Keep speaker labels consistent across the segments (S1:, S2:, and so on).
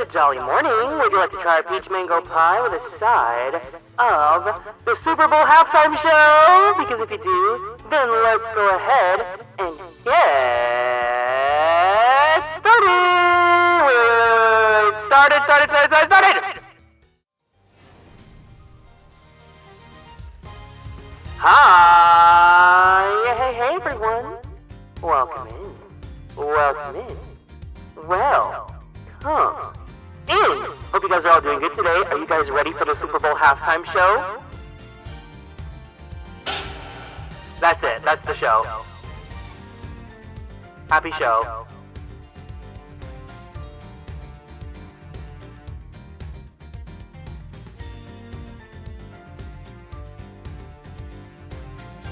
S1: a jolly morning. Would you like to try a peach mango pie with a side of the Super Bowl halftime show? Because if you do, then let's go ahead and get started! Started! Hi! Hey everyone! Welcome in. Welcome in! Hope you guys are all doing good today. Are you guys ready for the Super Bowl halftime show? That's it. That's the show. Happy show.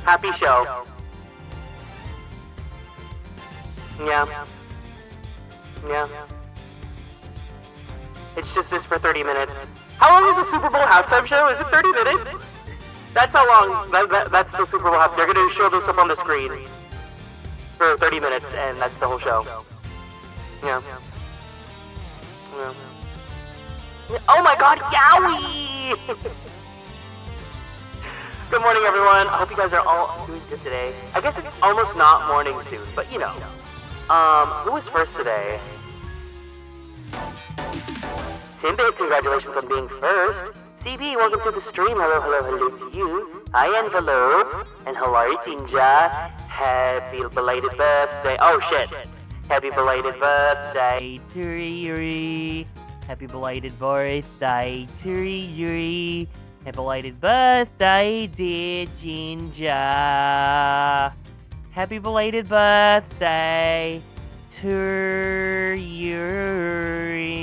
S1: Happy show. Yeah. It's just this for 30 minutes. How long is the Super Bowl halftime show? Is it 30 minutes? That's how long. That's the Super Bowl halftime. They're gonna show this up on the screen for 30 minutes, and that's the whole show. Yeah. Oh my God, Yowie! Good morning, everyone. I hope you guys are all doing good today. I guess it's almost not morning soon, but you know. Who was first today? Timbit, congratulations on being first. CB, welcome to the stream. Hello to you. Hi, Envelope. And hello, Jinja. Happy belated birthday. Oh, shit. Happy belated birthday to Yuri. Happy belated birthday to Yuri. Happy belated birthday, dear Jinja. Happy belated birthday to Yuri.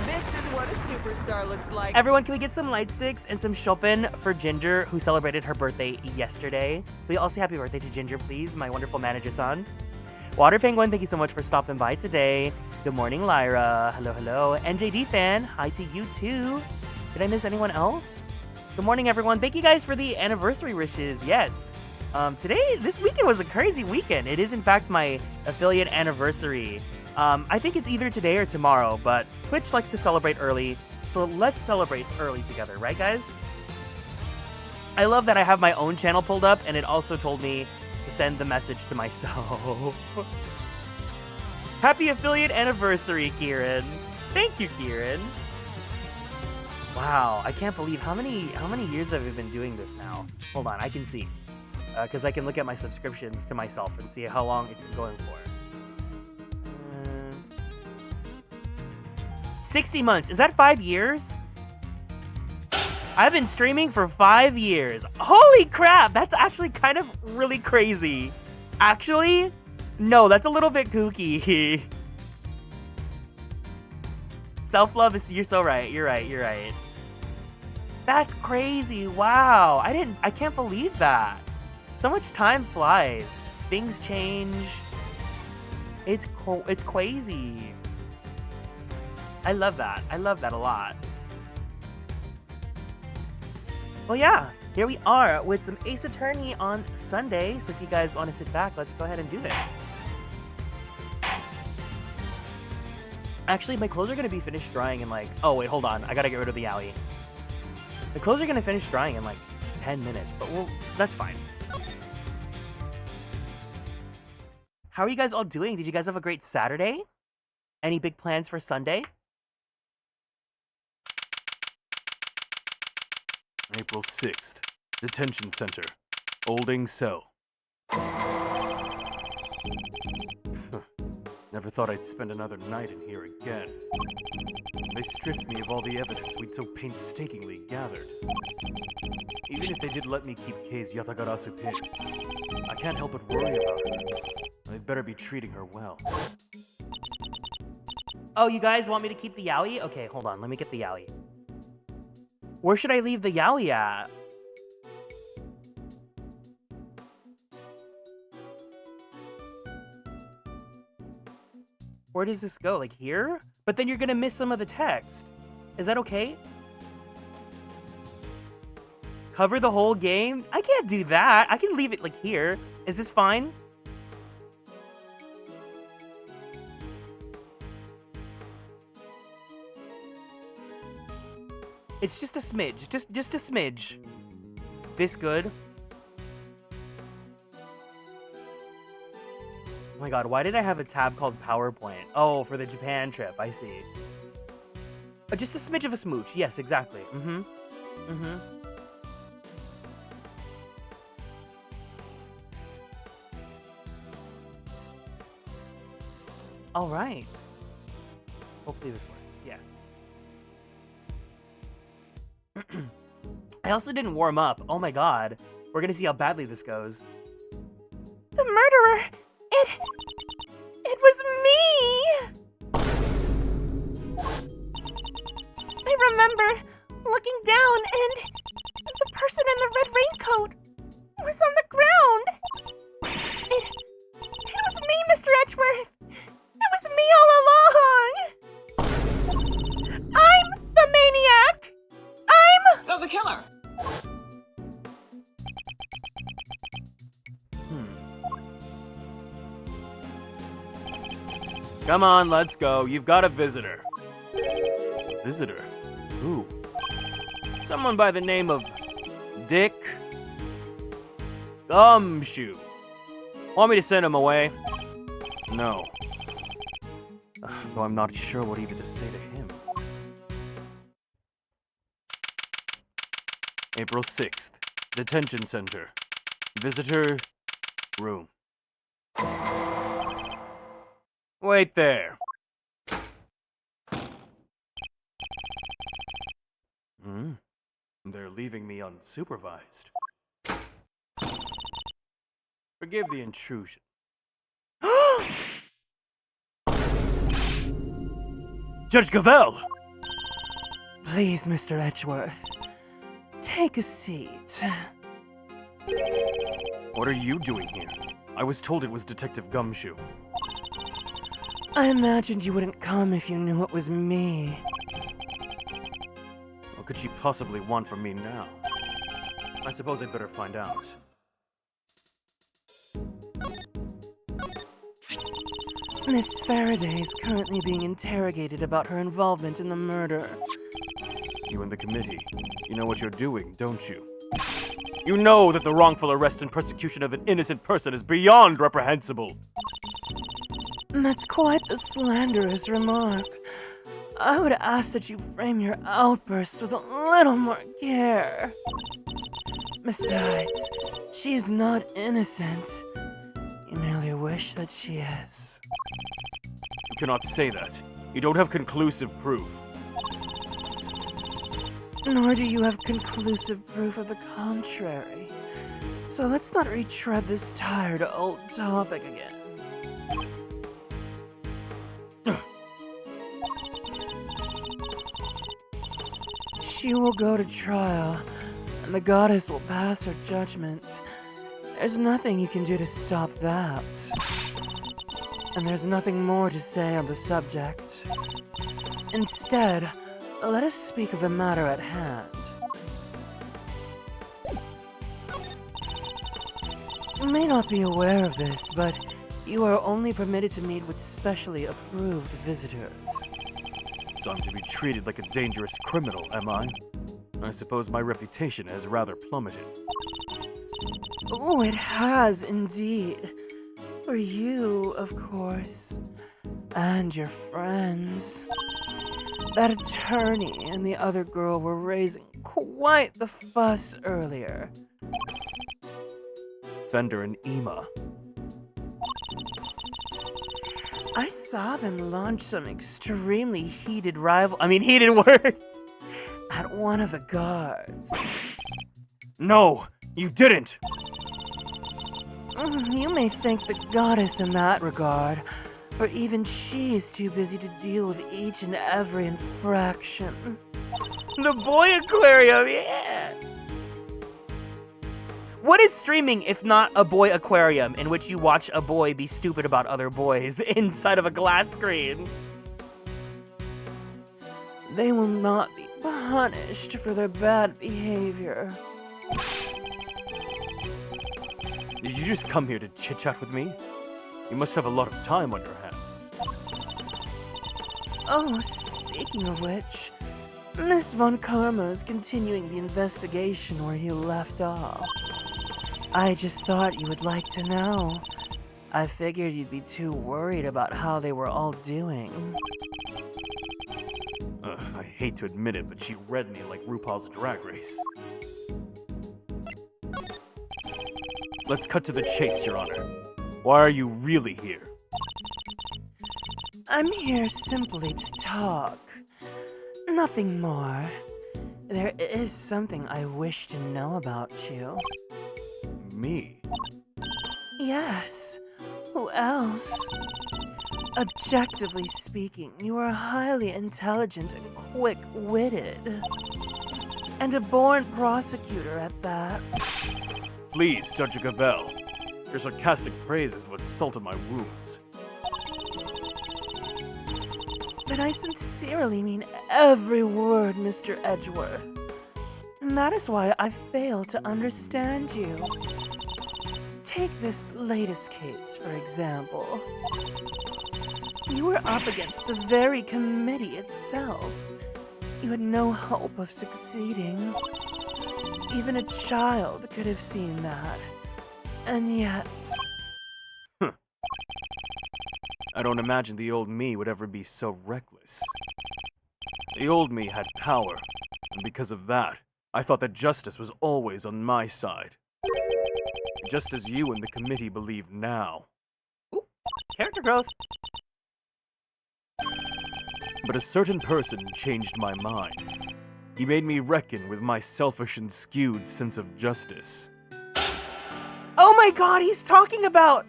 S2: This is what a superstar looks like.
S1: Everyone, can we get some light sticks and some shopping for Ginger, who celebrated her birthday yesterday? We all say happy birthday to Ginger, please, my wonderful manager-san. Water Penguin, thank you so much for stopping by today. Good morning, Lyra. Hello. NJD fan, hi to you too. Did I miss anyone else? Good morning, everyone. Thank you guys for the anniversary wishes. Yes. This weekend was a crazy weekend. It is, in fact, my affiliate anniversary. I think it's either today or tomorrow, but Twitch likes to celebrate early, so let's celebrate early together, right, guys? I love that I have my own channel pulled up, and it also told me to send the message to myself. Happy affiliate anniversary, Kieran. Thank you, Kieran. Wow, I can't believe how many years have we been doing this now. Hold on, I can see. Because I can look at my subscriptions to myself and see how long it's been going for. 60 months. Is that 5 years? I've been streaming for 5 years. Holy crap, that's actually kind of really crazy. Actually, no, that's a little bit kooky. Self-love is, you're so right, you're right. That's crazy, wow. I can't believe that. So much time flies. Things change. It's crazy. I love that a lot. Well, yeah, here we are with some Ace Attorney on Sunday. So if you guys want to sit back, let's go ahead and do this. Actually, my clothes are going to be finished drying in like... Oh, wait, hold on. I got to get rid of the alley. The clothes are going to finish drying in like 10 minutes, but that's fine. How are you guys all doing? Did you guys have a great Saturday? Any big plans for Sunday?
S3: April 6th, Detention Center, Olding Cell. Never thought I'd spend another night in here again. They stripped me of all the evidence we'd so painstakingly gathered. Even if they did let me keep Kei's Yatagarasu pin, I can't help but worry about her. They'd better be treating her well.
S1: Oh, you guys want me to keep the yaoi? Okay, hold on, let me get the yaoi. Where should I leave the yaoi at? Where does this go? Like here? But then you're gonna miss some of the text. Is that okay? Cover the whole game? I can't do that. I can leave it like here. Is this fine? It's just a smidge. Just a smidge. This good? Oh my god, why did I have a tab called PowerPoint? Oh, for the Japan trip, I see. Just a smidge of a smooch. Yes, exactly. All right. Hopefully this works. Yes. I also didn't warm up. Oh my god. We're gonna see how badly this goes. The murderer! It was me! I remember looking down and the person in the red raincoat was on the ground. It was me, Mr. Edgeworth. It was me all along. I'm the maniac.
S2: Oh, the killer.
S3: Come on, let's go. You've got a visitor. Visitor? Who? Someone by the name of Dick Gumshoe. Want me to send him away? No. Though I'm not sure what even to say to him. April 6th. Detention Center. Visitor room. Wait there. They're leaving me unsupervised. Forgive the intrusion. Judge Cavell!
S1: Please, Mr. Edgeworth, take a seat.
S3: What are you doing here? I was told it was Detective Gumshoe.
S1: I imagined you wouldn't come if you knew it was me.
S3: What could she possibly want from me now? I suppose I'd better find out.
S1: Miss Faraday is currently being interrogated about her involvement in the murder.
S3: You and the committee, you know what you're doing, don't you? You know that the wrongful arrest and persecution of an innocent person is beyond reprehensible.
S1: That's quite the slanderous remark. I would ask that you frame your outbursts with a little more care. Besides, she is not innocent. You merely wish that she is.
S3: You cannot say that. You don't have conclusive proof.
S1: Nor do you have conclusive proof of the contrary. So let's not retread this tired old topic again. She will go to trial, and the goddess will pass her judgment. There's nothing you can do to stop that. And there's nothing more to say on the subject. Instead, let us speak of the matter at hand. You may not be aware of this, but you are only permitted to meet with specially approved visitors.
S3: So I'm to be treated like a dangerous criminal, am I? I suppose my reputation has rather plummeted.
S1: Oh, it has indeed. For you, of course. And your friends. That attorney and the other girl were raising quite the fuss earlier.
S3: Fender and Ema.
S1: I saw them launch some extremely heated heated words at one of the guards.
S3: No, you didn't!
S1: You may thank the goddess in that regard, for even she is too busy to deal with each and every infraction. The boy aquarium, yeah! What is streaming if not a boy aquarium in which you watch a boy be stupid about other boys inside of a glass screen? They will not be punished for their bad behavior.
S3: Did you just come here to chit-chat with me? You must have a lot of time on your hands.
S1: Oh, speaking of which, Miss Von Karma is continuing the investigation where you left off. I just thought you would like to know. I figured you'd be too worried about how they were all doing.
S3: I hate to admit it, but she read me like RuPaul's Drag Race. Let's cut to the chase, Your Honor. Why are you really here?
S1: I'm here simply to talk. Nothing more. There is something I wish to know about you.
S3: Me?
S1: Yes. Who else? Objectively speaking, you are highly intelligent and quick-witted. And a born prosecutor at that.
S3: Please, Judge Gavel. Your sarcastic praise is what salted my wounds.
S1: But I sincerely mean every word, Mr. Edgeworth. And that is why I fail to understand you. Take this latest case, for example. You were up against the very committee itself. You had no hope of succeeding. Even a child could have seen that. And yet...
S3: I don't imagine the old me would ever be so reckless. The old me had power, and because of that, I thought that justice was always on my side. Just as you and the committee believe now.
S1: Ooh, character growth.
S3: But a certain person changed my mind. He made me reckon with my selfish and skewed sense of justice.
S1: Oh my god, he's talking about...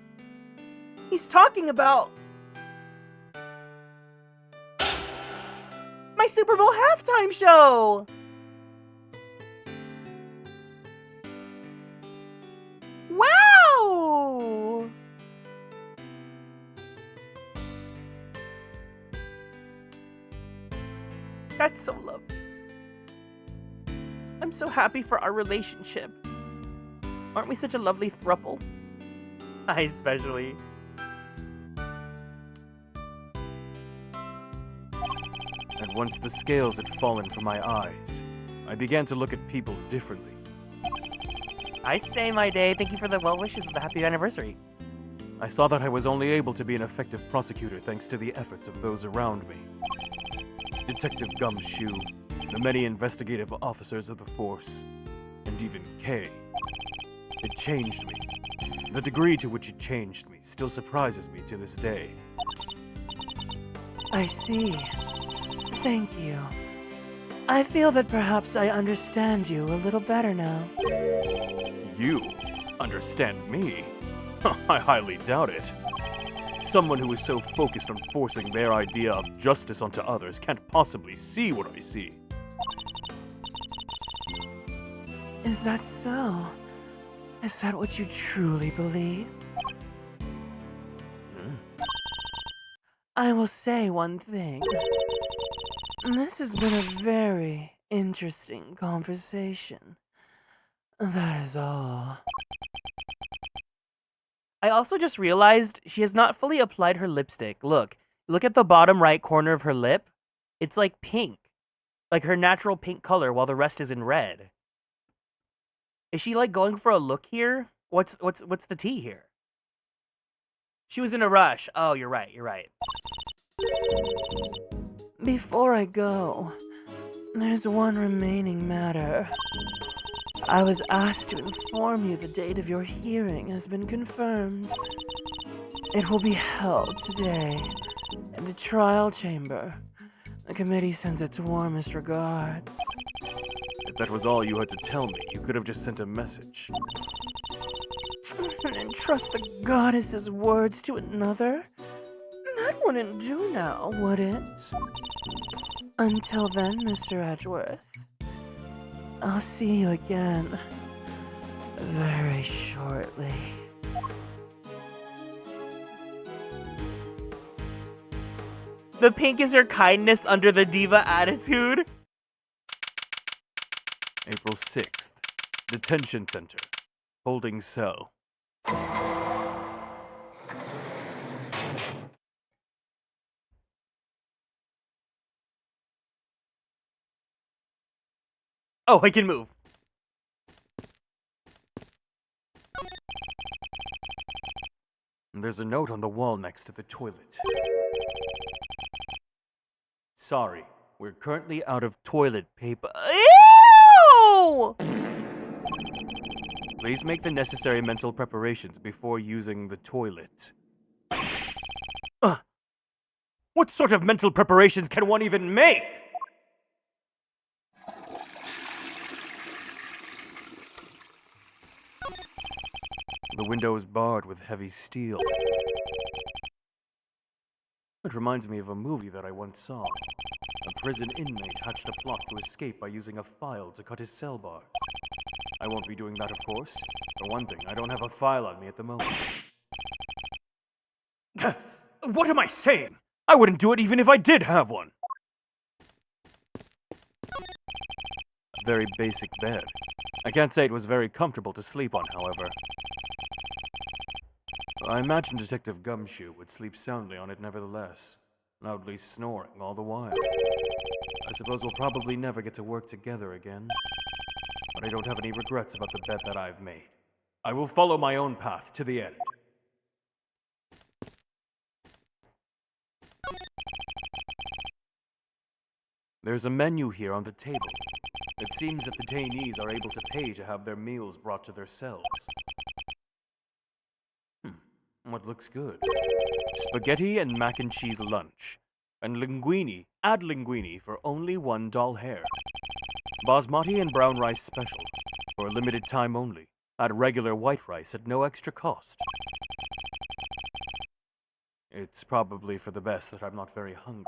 S1: my Super Bowl halftime show! Wow! That's so lovely. I'm so happy for our relationship. Aren't we such a lovely throuple? I especially.
S3: And once the scales had fallen from my eyes, I began to look at people differently.
S1: I stay my day. Thank you for the well wishes of the happy anniversary.
S3: I saw that I was only able to be an effective prosecutor thanks to the efforts of those around me. Detective Gumshoe, the many investigative officers of the force, and even Kay. It changed me. The degree to which it changed me still surprises me to this day.
S1: I see. Thank you. I feel that perhaps I understand you a little better now.
S3: You understand me? I highly doubt it. Someone who is so focused on forcing their idea of justice onto others can't possibly see what I see.
S1: Is that so? Is that what you truly believe? I will say one thing. This has been a very interesting conversation. That is all. I also just realized she has not fully applied her lipstick. Look at the bottom right corner of her lip. It's like pink. Like her natural pink color while the rest is in red. Is she like going for a look here? What's the tea here? She was in a rush. Oh, you're right. Before I go, there's one remaining matter. I was asked to inform you the date of your hearing has been confirmed. It will be held today in the trial chamber. The committee sends its warmest regards.
S3: If that was all you had to tell me, you could have just sent a message.
S1: And entrust the goddess's words to another? That wouldn't do now, would it? Until then, Mr. Edgeworth, I'll see you again very shortly. The pink is her kindness under the diva attitude.
S3: April 6th. Detention Center. Holding cell.
S1: Oh, I can move.
S3: There's a note on the wall next to the toilet. Sorry, we're currently out of toilet paper.
S1: Ew!
S3: Please make the necessary mental preparations before using the toilet.
S1: What sort of mental preparations can one even make?
S3: The window is barred with heavy steel. It reminds me of a movie that I once saw. A prison inmate hatched a plot to escape by using a file to cut his cell bars. I won't be doing that, of course. For one thing, I don't have a file on me at the moment.
S1: What am I saying? I wouldn't do it even if I did have one.
S3: A very basic bed. I can't say it was very comfortable to sleep on, however. I imagine Detective Gumshoe would sleep soundly on it nevertheless, loudly snoring all the while. I suppose we'll probably never get to work together again. But I don't have any regrets about the bet that I've made. I will follow my own path to the end. There's a menu here on the table. It seems that the detainees are able to pay to have their meals brought to their cells. What looks good? Spaghetti and mac and cheese lunch. And linguine, add linguine for only $1 hair. Basmati and brown rice special. For a limited time only. Add regular white rice at no extra cost. It's probably for the best that I'm not very hungry.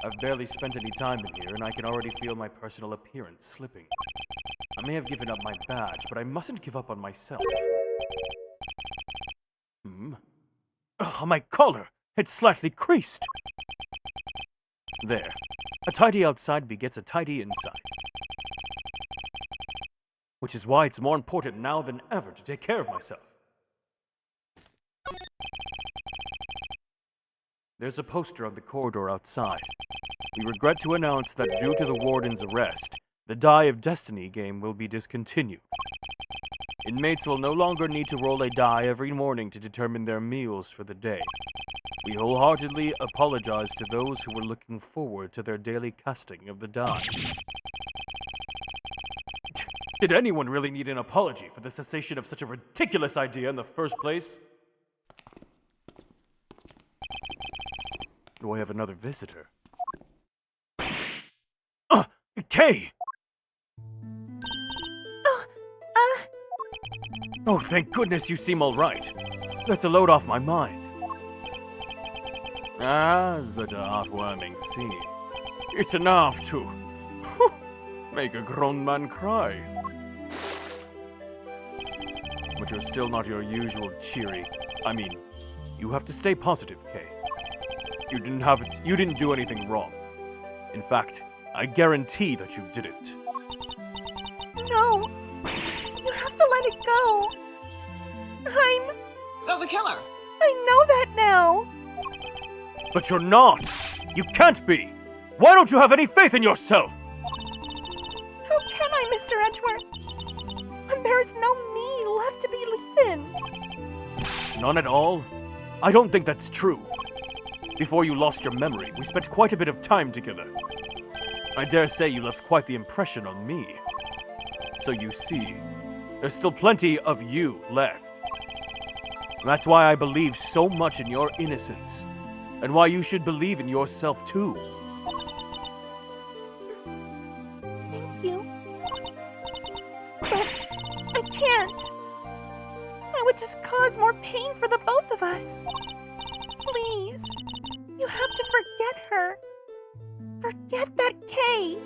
S3: I've barely spent any time in here, and I can already feel my personal appearance slipping. I may have given up my badge, but I mustn't give up on myself.
S1: Oh, my collar! It's slightly creased.
S3: There. A tidy outside begets a tidy inside. Which is why it's more important now than ever to take care of myself. There's a poster on the corridor outside. We regret to announce that due to the warden's arrest, the Die of Destiny game will be discontinued. Inmates will no longer need to roll a die every morning to determine their meals for the day. We wholeheartedly apologize to those who were looking forward to their daily casting of the die. Did anyone really need an apology for the cessation of such a ridiculous idea in the first place? Do I have another visitor?
S1: Kay! Oh, thank goodness you seem all right. That's a load off my mind.
S3: Such a heartwarming scene. It's enough to make a grown man cry. But you're still not your usual cheery. I mean, you have to stay positive, Kay. You didn't do anything wrong. In fact, I guarantee that you didn't.
S4: No, you have to let it go.
S2: No, the killer!
S4: I know that now.
S1: But you're not! You can't be! Why don't you have any faith in yourself?
S4: How can I, Mr. Edgeworth? When there is no me left to believe in.
S1: None at all? I don't think that's true. Before you lost your memory, we spent quite a bit of time together. I dare say you left quite the impression on me. So you see, there's still plenty of you left. That's why I believe so much in your innocence, and why you should believe in yourself too.
S4: Thank you. But I can't. I would just cause more pain for the both of us. Please, you have to forget her. Forget that Kay.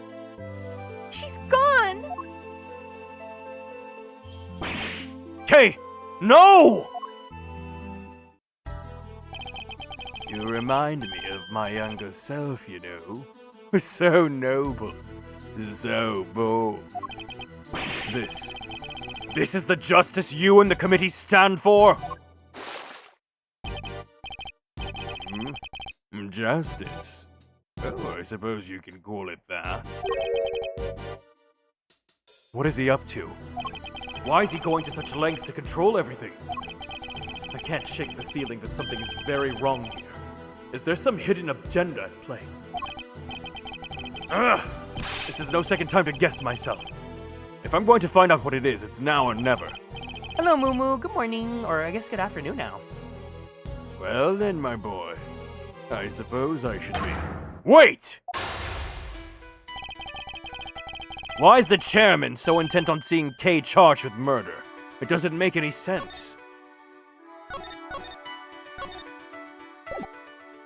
S4: She's gone.
S1: Kay! No!
S3: You remind me of my younger self, you know. So noble, so bold.
S1: This is the justice you and the committee stand for?
S3: Justice? Oh, I suppose you can call it that. What is he up to? Why is he going to such lengths to control everything? I can't shake the feeling that something is very wrong here. Is there some hidden agenda at play? Ugh! This is no second time to guess myself. If I'm going to find out what it is, it's now or never.
S1: Hello, Moo. Good morning, or I guess good afternoon now.
S3: Well then, my boy. I suppose I should be. Wait! Why is the chairman so intent on seeing Kay charged with murder? It doesn't make any sense.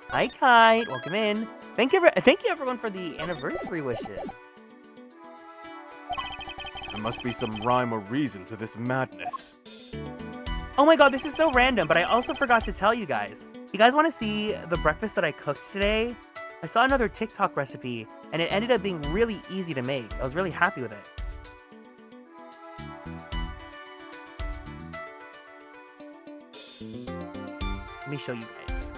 S1: Hi, Kite. Welcome in. Thank you everyone for the anniversary wishes.
S3: There must be some rhyme or reason to this madness.
S1: Oh my god, this is so random, but I also forgot to tell you guys. You guys want to see the breakfast that I cooked today? I saw another TikTok recipe, and it ended up being really easy to make. I was really happy with it. Let me show you guys.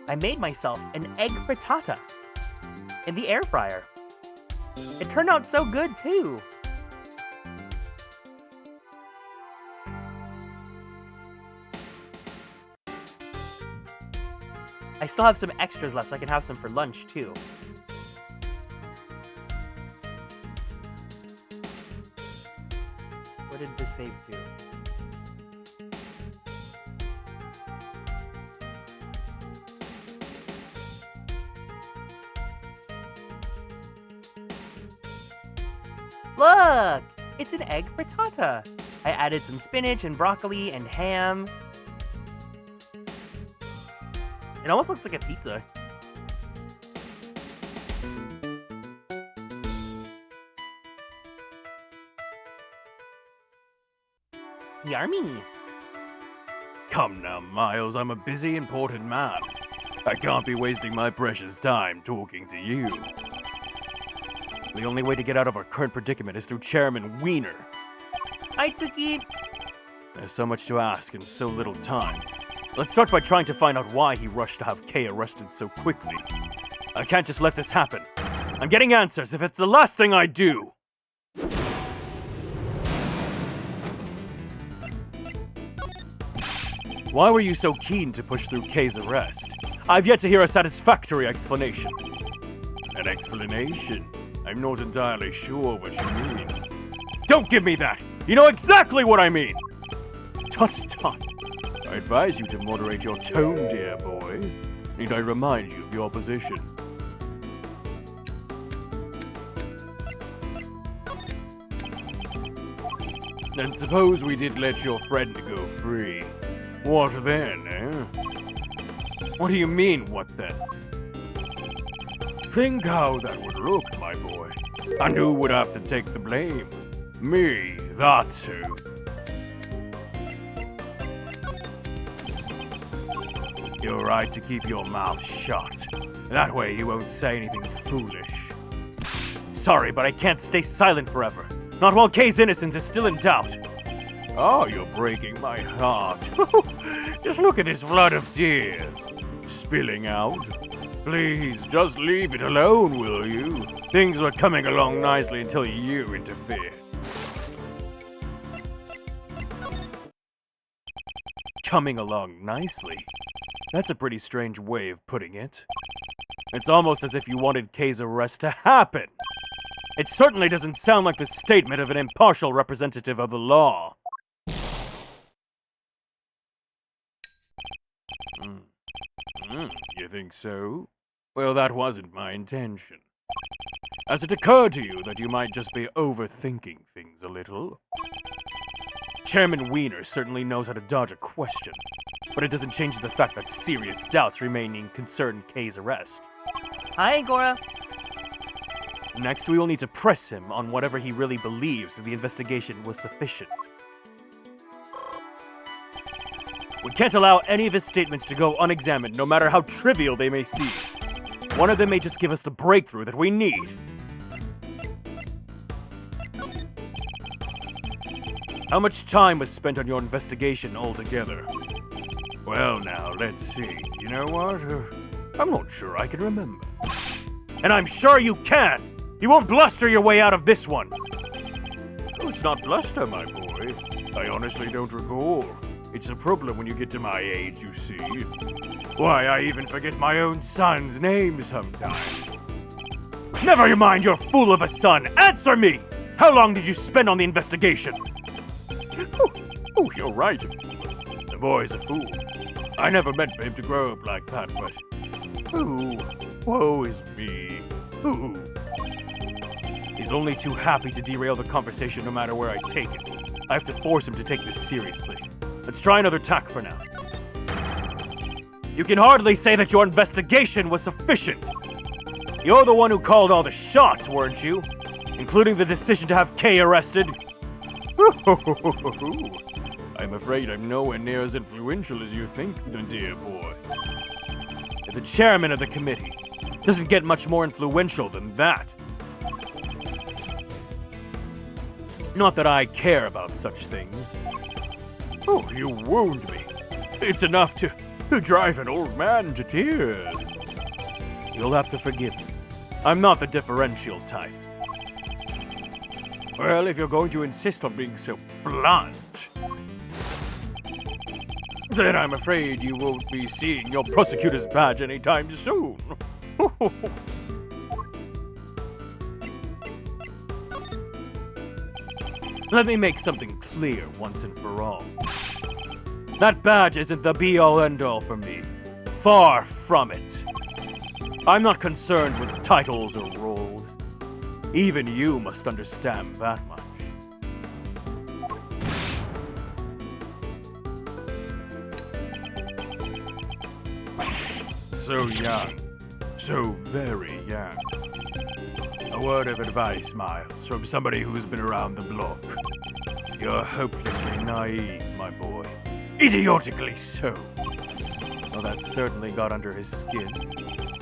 S1: I made myself an egg frittata in the air fryer. It turned out so good, too. I still have some extras left, so I can have some for lunch, too. Where did this save to? Look! It's an egg frittata. I added some spinach and broccoli and ham. It almost looks like a pizza. Yummy.
S3: Come now, Miles, I'm a busy, important man. I can't be wasting my precious time talking to you. The only way to get out of our current predicament is through Chairman Wiener.
S1: Hi, Tsuki.
S3: There's so much to ask and so little time. Let's start by trying to find out why he rushed to have Kay arrested so quickly. I can't just let this happen. I'm getting answers if it's the last thing I do! Why were you so keen to push through Kay's arrest? I've yet to hear a satisfactory explanation. An explanation? I'm not entirely sure what you mean. Don't give me that! You know exactly what I mean! Tut tut. I advise you to moderate your tone, dear boy. Need I remind you of your position? And suppose we did let your friend go free. What then, eh? What do you mean, what then? Think how that would look, my boy. And who would have to take the blame? Me, that's who. You're right to keep your mouth shut. That way you won't say anything foolish. Sorry, but I can't stay silent forever. Not while Kay's innocence is still in doubt. Oh, you're breaking my heart. Just look at this flood of tears. Spilling out. Please, just leave it alone, will you? Things were coming along nicely until you interfered. Coming along nicely? That's a pretty strange way of putting it. It's almost as if you wanted Kay's arrest to happen. It certainly doesn't sound like the statement of an impartial representative of the law. You think so? Well, that wasn't my intention. Has it occurred to you that you might just be overthinking things a little? Chairman Wiener certainly knows how to dodge a question, but it doesn't change the fact that serious doubts remain concerning Kay's arrest.
S1: Hi, Angora.
S3: Next, we will need to press him on whatever he really believes the investigation was sufficient. We can't allow any of his statements to go unexamined, no matter how trivial they may seem. One of them may just give us the breakthrough that we need. How much time was spent on your investigation altogether? Well now, let's see. You know what? I'm not sure I can remember. And I'm sure you can! You won't bluster your way out of this one! Oh, it's not bluster, my boy. I honestly don't recall. It's a problem when you get to my age, you see. Why, I even forget my own son's name sometimes. Never you mind your fool of a son! Answer me! How long did you spend on the investigation? Oh, you're right. The boy's a fool. I never meant for him to grow up like that, but... Ooh, woe is me. Ooh. He's only too happy to derail the conversation no matter where I take it. I have to force him to take this seriously. Let's try another tack for now. You can hardly say that your investigation was sufficient. You're the one who called all the shots, weren't you? Including the decision to have Kay arrested. I'm afraid I'm nowhere near as influential as you think, dear boy. The chairman of the committee doesn't get much more influential than that. Not that I care about such things. Oh, you wound me. It's enough to drive an old man to tears. You'll have to forgive me. I'm not the differential type. Well, if you're going to insist on being so blunt, then I'm afraid you won't be seeing your prosecutor's badge anytime soon. Let me make something clear once and for all. That badge isn't the be-all end-all for me. Far from it. I'm not concerned with titles or roles. Even you must understand that much. So young. So very young. A word of advice, Miles, from somebody who's been around the block. You're hopelessly naive, my boy. Idiotically so. Well, that certainly got under his skin.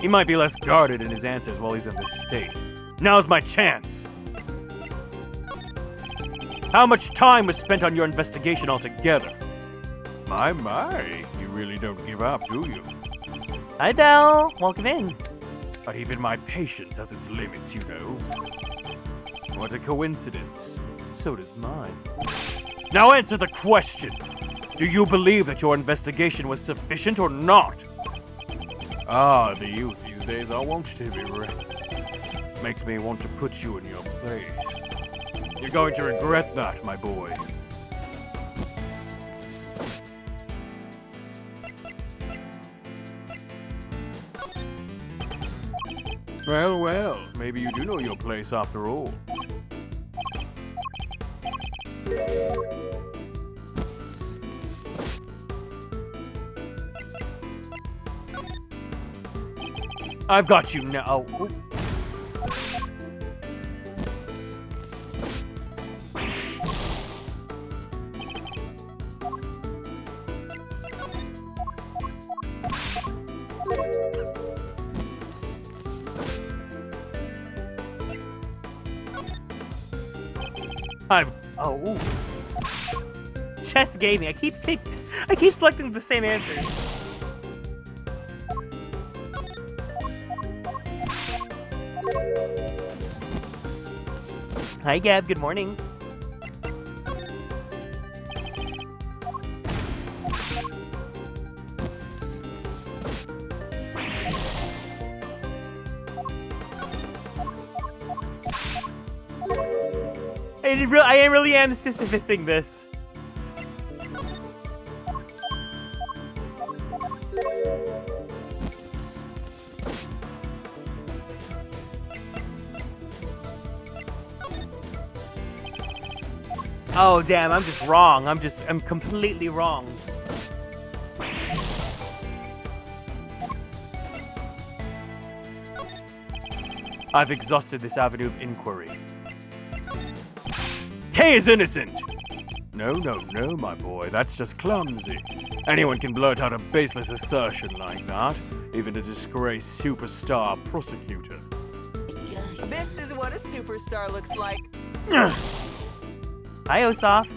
S3: He might be less guarded in his answers while he's in this state. Now's my chance! How much time was spent on your investigation altogether? My, you really don't give up, do you?
S1: Hi, Belle. Welcome in.
S3: But even my patience has its limits, you know. What a coincidence. So does mine. Now answer the question. Do you believe that your investigation was sufficient or not? Ah, the youth these days are wont to be right. Makes me want to put you in your place. You're going to regret that, my boy. Well, maybe you do know your place after all. I've got you now. Oh.
S1: Oh. Chess gaming. I keep selecting the same answers. Hi, Gab. Good morning. I really am Sisyphusing this. Oh, damn, I'm just wrong. I'm completely wrong.
S3: I've exhausted this avenue of inquiry. Kay is innocent! No, my boy, that's just clumsy. Anyone can blurt out a baseless assertion like that, even a disgraced superstar prosecutor.
S2: This is what a superstar looks like.
S1: Hi, Osaf.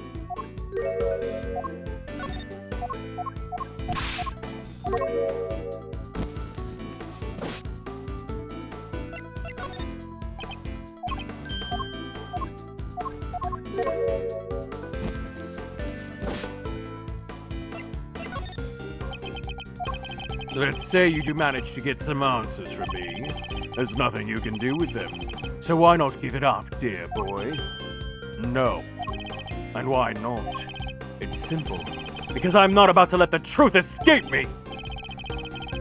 S3: Let's say you do manage to get some answers from me. There's nothing you can do with them. So why not give it up, dear boy? No. And why not? It's simple. Because I'm not about to let the truth escape me!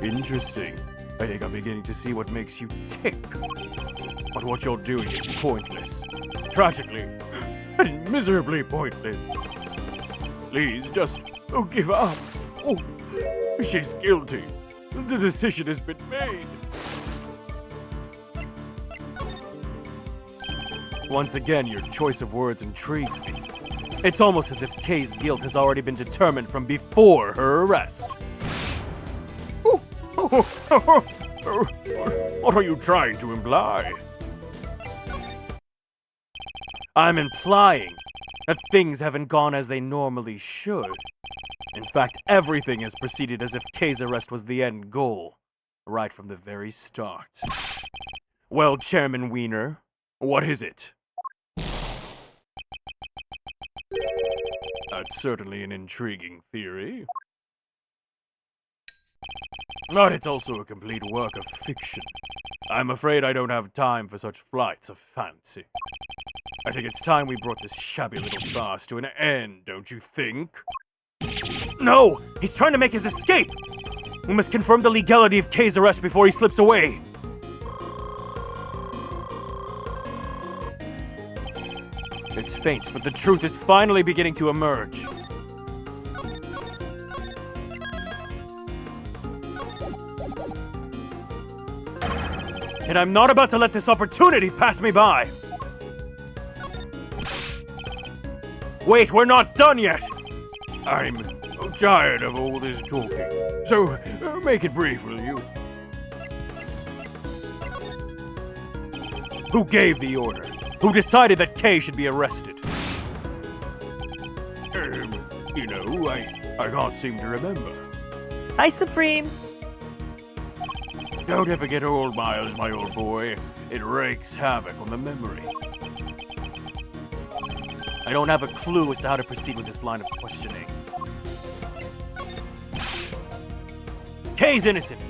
S3: Interesting. I think I'm beginning to see what makes you tick. But what you're doing is pointless. Tragically and miserably pointless. Please, just give up. Oh, she's guilty. The decision has been made. Once again, your choice of words intrigues me. It's almost as if Kay's guilt has already been determined from before her arrest. What are you trying to imply? I'm implying that things haven't gone as they normally should. In fact, everything has proceeded as if Kay's arrest was the end goal, right from the very start. Well, Chairman Wiener, what is it? That's certainly an intriguing theory. But it's also a complete work of fiction. I'm afraid I don't have time for such flights of fancy. I think it's time we brought this shabby little farce to an end, don't you think?
S1: No! He's trying to make his escape! We must confirm the legality of Kay's arrest before he slips away.
S3: It's faint, but the truth is finally beginning to emerge.
S1: And I'm not about to let this opportunity pass me by! Wait, we're not done yet!
S3: I'm tired of all this talking, so make it brief, will you?
S1: Who gave the order? Who decided that Kay should be arrested?
S3: I can't seem to remember.
S1: Hi, Supreme!
S3: Don't ever get old, Miles, my old boy. It wreaks havoc on the memory.
S1: I don't have a clue as to how to proceed with this line of questioning. Kay's innocent!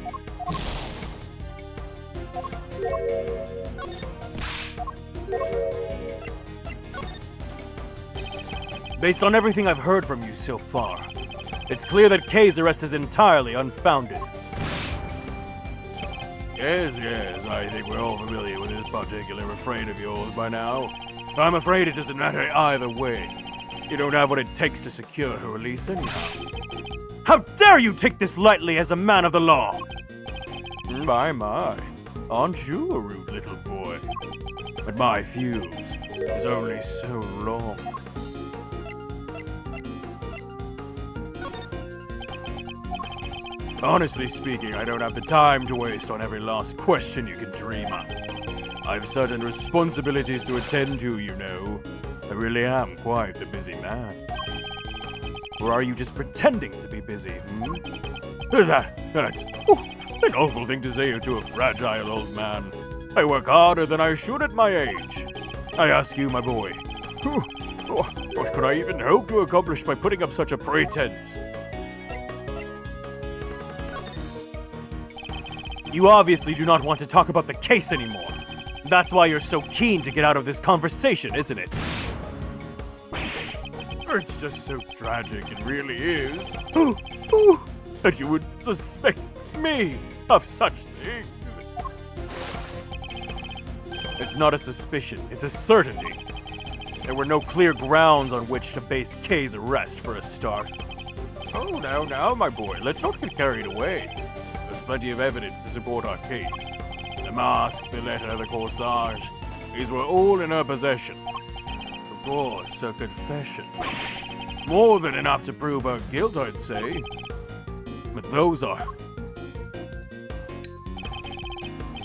S1: Based on everything I've heard from you so far, it's clear that Kay's arrest is entirely unfounded.
S3: Yes, I think we're all familiar with this particular refrain of yours by now. I'm afraid it doesn't matter either way. You don't have what it takes to secure her release anyhow.
S1: How dare you take this lightly as a man of the law?
S3: My, aren't you a rude little boy? But my fuse is only so long. Honestly speaking, I don't have the time to waste on every last question you can dream up. I've certain responsibilities to attend to, you know. I really am quite the busy man.
S1: Or are you just pretending to be busy,
S3: That's an awful thing to say to a fragile old man. I work harder than I should at my age. I ask you, my boy, what could I even hope to accomplish by putting up such a pretense?
S1: You obviously do not want to talk about the case anymore. That's why you're so keen to get out of this conversation, isn't it?
S3: It's just so tragic, it really is. That you would suspect me of such things.
S1: It's not a suspicion, it's a certainty. There were no clear grounds on which to base Kay's arrest for a start.
S3: Oh, now, my boy, let's not get carried away. There's plenty of evidence to support our case. The mask, the letter, the corsage, these were all in her possession. Of course, her confession. More than enough to prove her guilt, I'd say. But those are...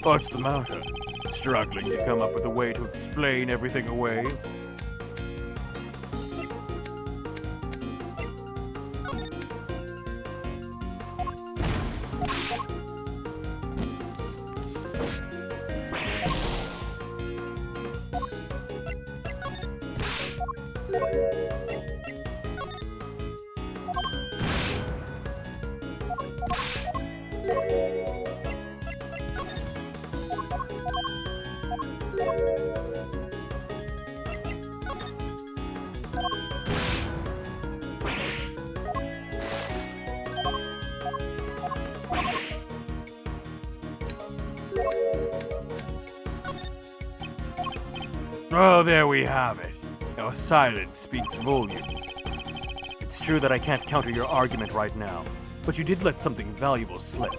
S3: What's the matter? Struggling to come up with a way to explain everything away? Oh, there we have it. Your silence speaks volumes. It's true that I can't counter your argument right now, but you did let something valuable slip.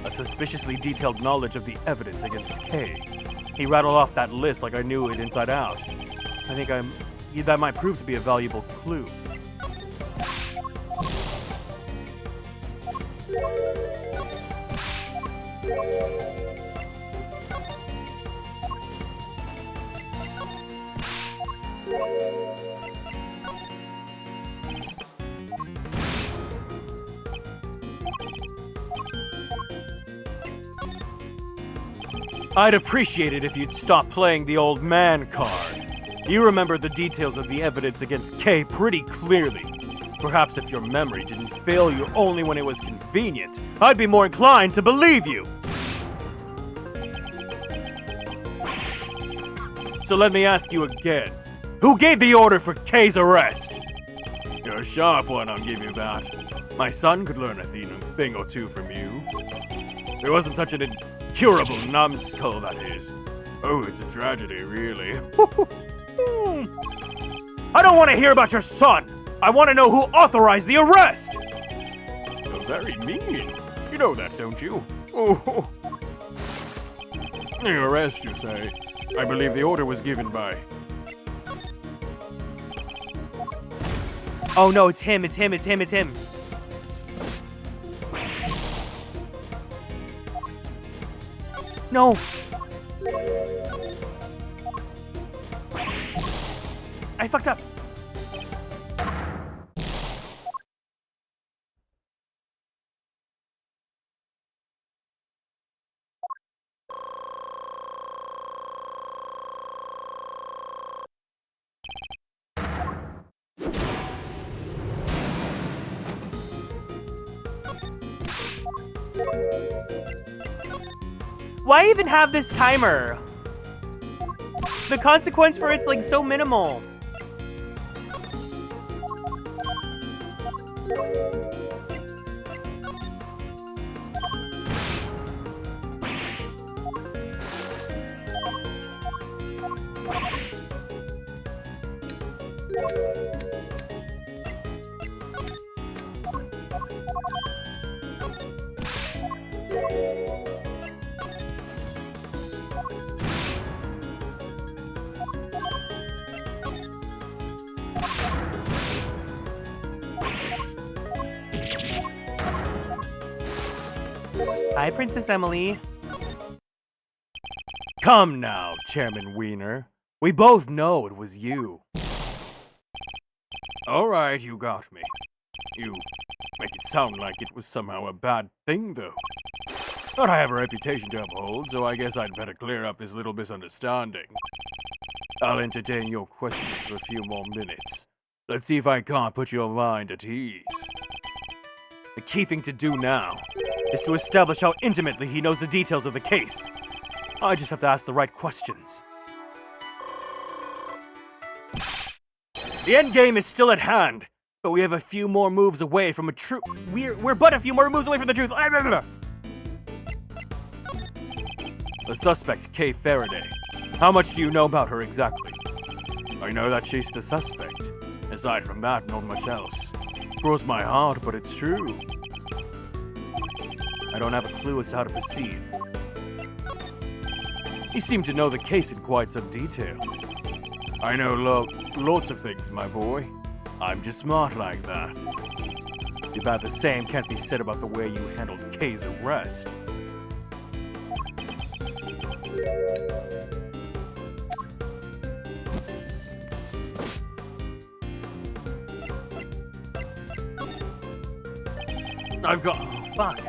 S3: A suspiciously detailed knowledge of the evidence against Kay. He rattled off that list like I knew it inside out. I think that might prove to be a valuable clue. I'd appreciate it if you'd stop playing the old man card. You remember the details of the evidence against Kay pretty clearly. Perhaps if your memory didn't fail you only when it was convenient, I'd be more inclined to believe you. So let me ask you again. Who gave the order for Kay's arrest? You're a sharp one, I'll give you that. My son could learn a thing or two from you. It wasn't such an incurable numbskull, that is. Oh, it's a tragedy, really. I don't want to hear about your son! I want to know who authorized the arrest! You're very mean. You know that, don't you? Oh. The arrest, you say? I believe the order was given by...
S1: Oh no, it's him. No. I fucked up. Why even have this timer? The consequence for it's like so minimal. Hi, Princess Emily.
S3: Come now, Chairman Wiener. We both know it was you. All right, you got me. You make it sound like it was somehow a bad thing, though. But I have a reputation to uphold, so I guess I'd better clear up this little misunderstanding. I'll entertain your questions for a few more minutes. Let's see if I can't put your mind at ease. The key thing to do now is to establish how intimately he knows the details of the case. I just have to ask the right questions. The endgame is still at hand, but we have a few more moves away from a true... We're but a few more moves away from the truth. The suspect, Kay Faraday. How much do you know about her exactly? I know that she's the suspect. Aside from that, not much else. Grows my heart, but it's true. I don't have a clue as to how to proceed. You seem to know the case in quite some detail. I know lots of things, my boy. I'm just smart like that. Too bad the same can't be said about the way you handled Kay's arrest. I've got... Oh, fuck.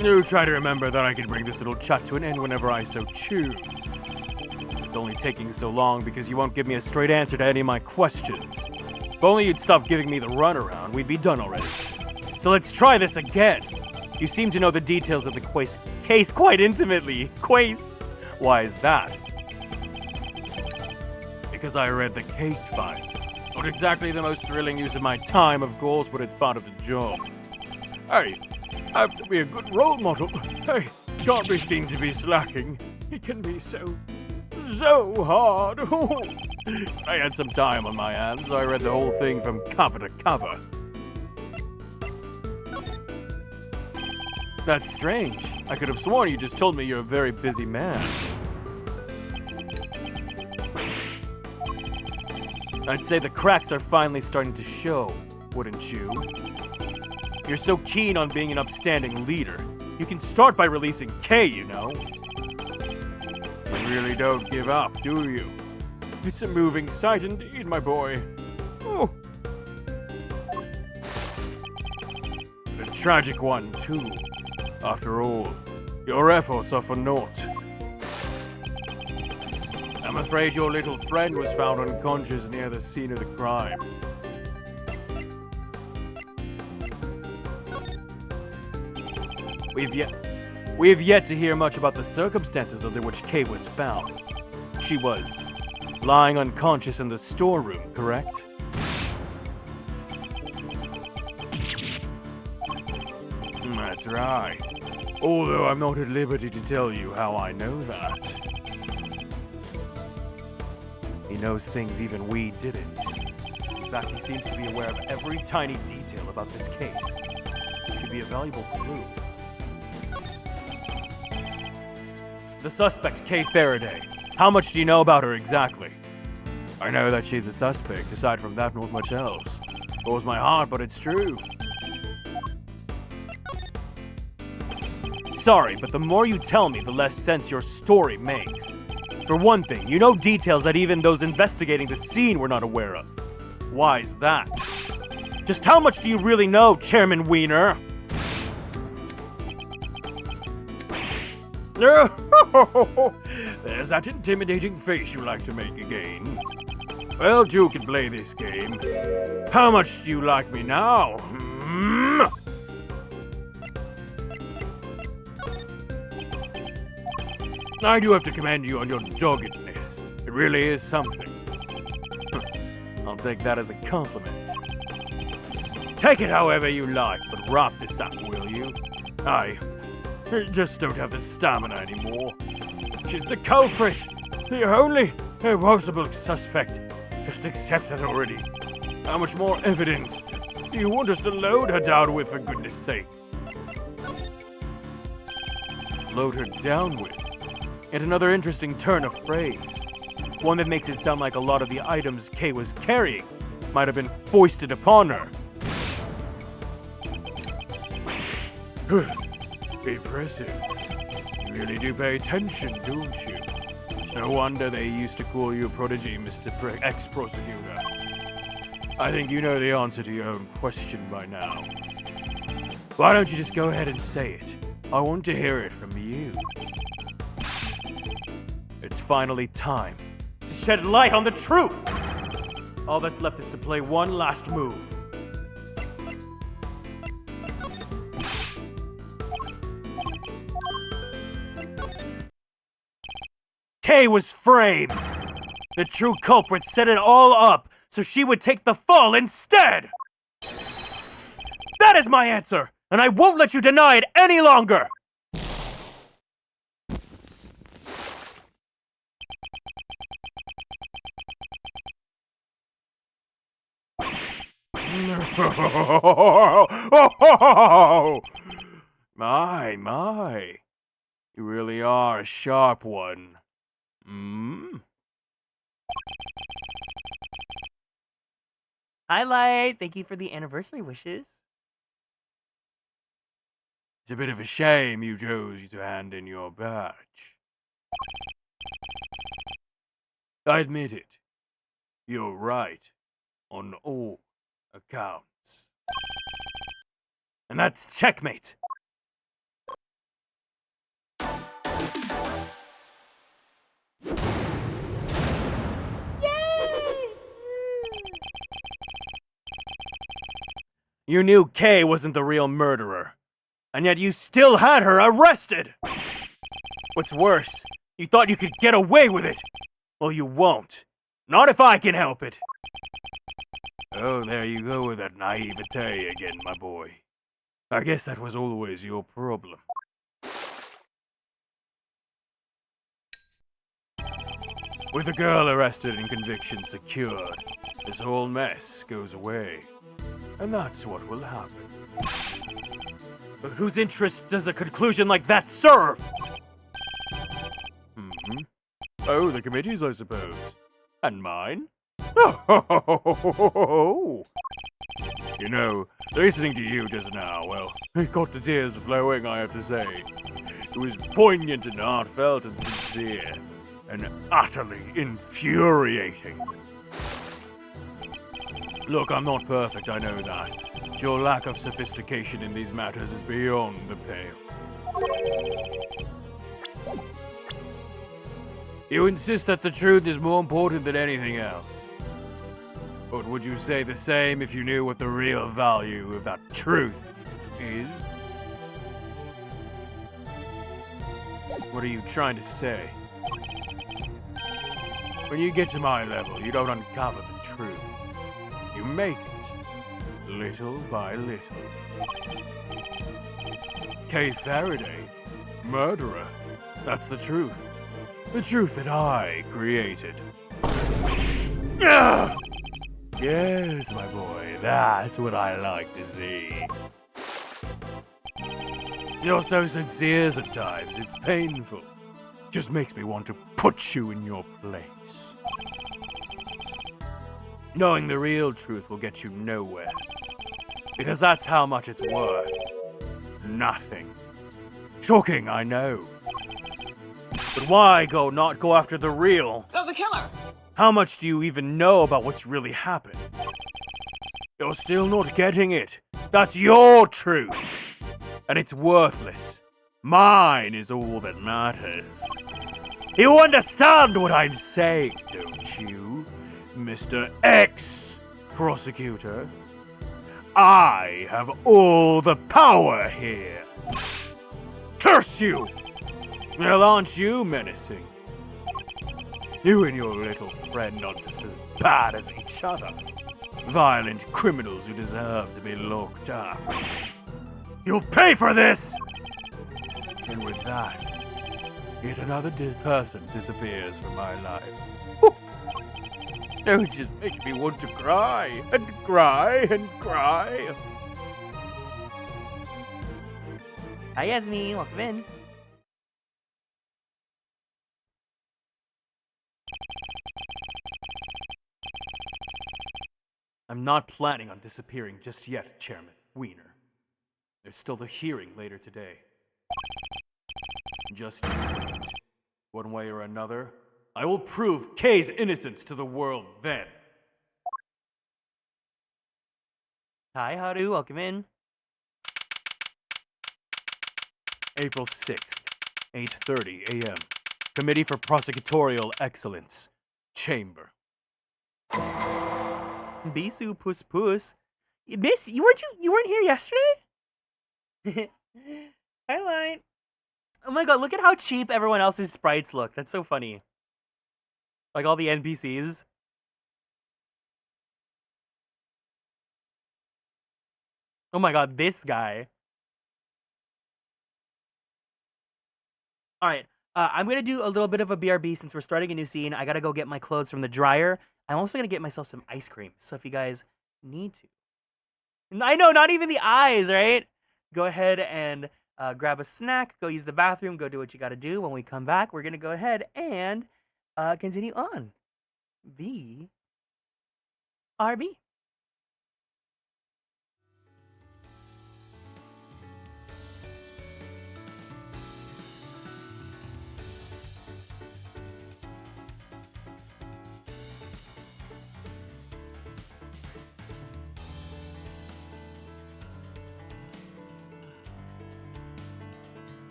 S3: You try to remember that I can bring this little chat to an end whenever I so choose. It's only taking so long because you won't give me a straight answer to any of my questions. If only you'd stop giving me the runaround, we'd be done already. So let's try this again. You seem to know the details of the case quite intimately. Why is that? Because I read the case file. Not exactly the most thrilling use of my time, of course, but it's part of the job. Hey, I have to be a good role model. Hey, can't be seen to be slacking. It can be so hard. I had some time on my hands, so I read the whole thing from cover to cover. That's strange. I could have sworn you just told me you're a very busy man. I'd say the cracks are finally starting to show, wouldn't you? You're so keen on being an upstanding leader. You can start by releasing K, you know. You really don't give up, do you? It's a moving sight indeed, my boy. Oh. A tragic one, too. After all, your efforts are for naught. I'm afraid your little friend was found unconscious near the scene of the crime. We have yet to hear much about the circumstances under which Kay was found. She was lying unconscious in the storeroom, correct? That's right. Although I'm not at liberty to tell you how I know that. He knows things even we didn't. In fact, he seems to be aware of every tiny detail about this case. This could be a valuable clue. The suspect, Kay Faraday. How much do you know about her exactly? I know that she's a suspect. Aside from that, not much else. Blows my heart, but it's true. Sorry, but the more you tell me, the less sense your story makes. For one thing, you know details that even those investigating the scene were not aware of. Why's that? Just how much do you really know, Chairman Wiener? There's that intimidating face you like to make again. Well, two can play this game. How much do you like me now? I do have to commend you on your doggedness. It really is something. I'll take that as a compliment. Take it however you like, but wrap this up, will you? I just don't have the stamina anymore. She's the culprit, the only possible suspect. Just accept that already. How much more evidence do you want us to load her down with, for goodness sake? Load her down with? Yet another interesting turn of phrase. One that makes it sound like a lot of the items Kay was carrying might have been foisted upon her. Impressive. You really do pay attention, don't you? It's no wonder they used to call you a prodigy, Mr. Ex-Prosecutor. I think you know the answer to your own question by now. Why don't you just go ahead and say it? I want to hear it from you. It's finally time to shed light on the truth! All that's left is to play one last move. Kay was framed! The true culprit set it all up so she would take the fall instead! That is my answer, and I won't let you deny it any longer! My. You really are a sharp one.
S1: Hi, Light. Thank you for the anniversary wishes.
S3: It's a bit of a shame you chose to hand in your badge. I admit it. You're right. On all accounts.
S1: And that's checkmate. You knew Kay wasn't the real murderer, and yet you still had her arrested! What's worse,
S3: You thought you could get away with it? Well, you won't. Not if I can help it. Oh, there you go with that naivete again, my boy. I guess that was always your problem. With the girl arrested and conviction secured, this whole mess goes away. And that's what will happen. But whose interest does a conclusion like that serve? Oh, the committee's, I suppose. And mine? Oh! You know, listening to you just now, well, it got the tears flowing, I have to say. It was poignant and heartfelt and sincere, and utterly infuriating. Look, I'm not perfect, I know that. But your lack of sophistication in these matters is beyond the pale. You insist that the truth is more important than anything else. But would you say the same if you knew what the real value of that truth is? What are you trying to say? When you get to my level, you don't uncover the truth. You make it, little by little. Kay Faraday, murderer, that's the truth. The truth that I created. Ugh! Yes, my boy, that's what I like to see. You're so sincere at times, it's painful. Just makes me want to put you in your place. Knowing the real truth will get you nowhere. Because that's how much it's worth. Nothing. Shocking, I know. But why not go after the real?
S2: Oh, the killer!
S3: How much do you even know about what's really happened? You're still not getting it. That's your truth. And it's worthless. Mine is all that matters. You understand what I'm saying, don't you, Mr. X, prosecutor? I have all the power here. Curse you! Well, aren't you menacing? You and your little friend are just as bad as each other. Violent criminals who deserve to be locked up. You'll pay for this! And with that, yet another person disappears from my life. Now it's just making me want to cry, and cry, and cry.
S1: Hi, Yasmin. Welcome in.
S3: I'm not planning on disappearing just yet, Chairman Wiener. There's still the hearing later today. Just you wait. One way or another, I will prove Kay's innocence to the world then.
S1: Hi, Haru. Welcome in.
S3: April 6th, 8:30 a.m. Committee for Prosecutorial Excellence. Chamber.
S1: Bisu Puss Puss. Miss, you weren't here yesterday? Highlight. Oh my god, look at how cheap everyone else's sprites look. That's so funny. Like all the NPCs. Oh my god, this guy. Alright, I'm gonna do a little bit of a BRB since we're starting a new scene. I gotta go get my clothes from the dryer. I'm also gonna get myself some ice cream. So if you guys need to. I know, not even the eyes, right? Go ahead and grab a snack, go use the bathroom, go do what you gotta do. When we come back, we're gonna go ahead and continue on. BRB.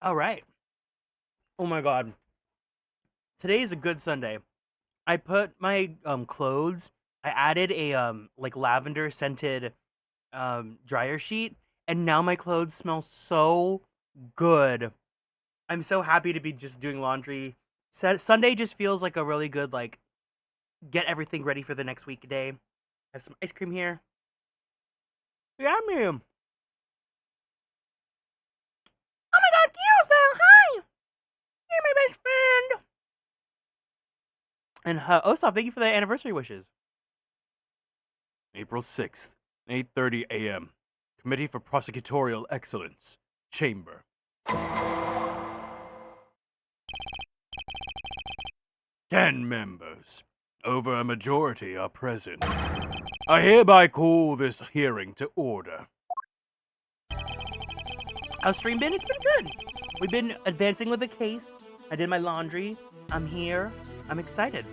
S1: All right. Oh my god. Today is a good Sunday. I put my clothes. I added a like lavender scented dryer sheet, and now my clothes smell so good. I'm so happy to be just doing laundry. Sunday just feels like a really good like get everything ready for the next week day. Have some ice cream here. Yummy. Oh my god, Kieran's there. Hi. You're my best friend. And Osaf, thank you for the anniversary wishes.
S3: April 6th, 8:30 a.m. Committee for Prosecutorial Excellence, Chamber. 10 members. Over a majority are present. I hereby call this hearing to order.
S1: How's stream been? It's been good. We've been advancing with the case. I did my laundry. I'm here. I'm excited.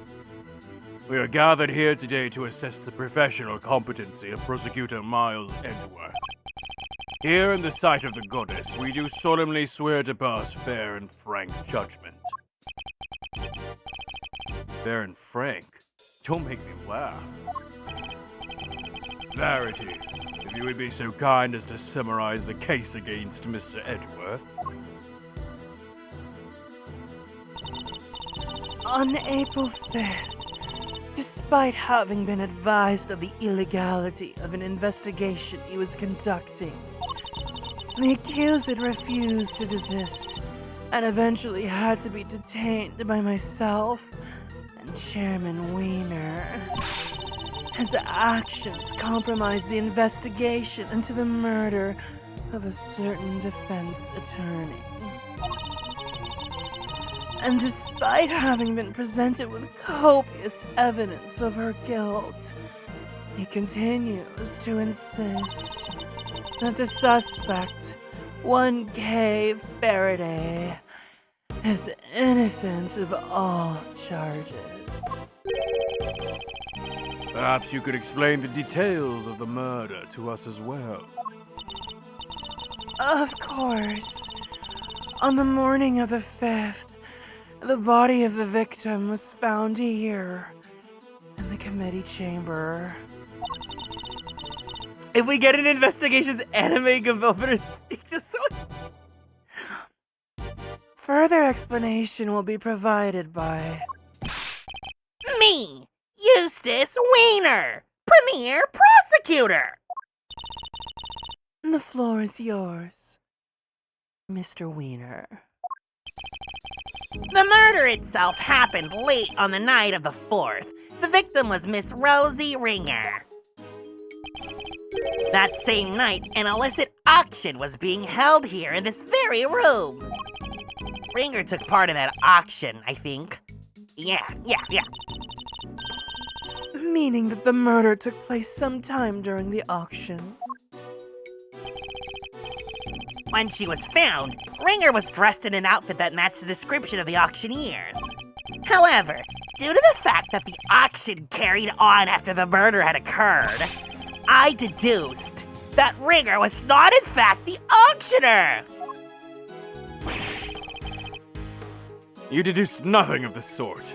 S3: We are gathered here today to assess the professional competency of Prosecutor Miles Edgeworth. Here in the sight of the goddess, we do solemnly swear to pass fair and frank judgment. Fair and frank? Don't make me laugh. Verity, if you would be so kind as to summarize the case against Mr. Edgeworth.
S1: On April 5th, despite having been advised of the illegality of an investigation he was conducting, the accused refused to desist and eventually had to be detained by myself and Chairman Wiener. His actions compromised the investigation into the murder of a certain defense attorney. And despite having been presented with copious evidence of her guilt, he continues to insist that the suspect, 1K Faraday, is innocent of all charges.
S3: Perhaps you could explain the details of the murder to us as well.
S1: Of course. On the morning of the 5th, the body of the victim was found here in the committee chamber. If we get an investigations anime, Gavel better speak this way. Further explanation will be provided by
S4: Me, Eustace Wiener, Premier Prosecutor.
S1: The floor is yours, Mr. Wiener.
S4: The murder itself happened late on the night of the 4th. The victim was Miss Rosie Ringer. That same night, an illicit auction was being held here in this very room. Ringer took part in that auction, I think. Yeah.
S1: Meaning that the murder took place sometime during the auction.
S4: When she was found, Ringer was dressed in an outfit that matched the description of the auctioneers. However, due to the fact that the auction carried on after the murder had occurred, I deduced that Ringer was not in fact the auctioneer.
S3: You deduced nothing of the sort.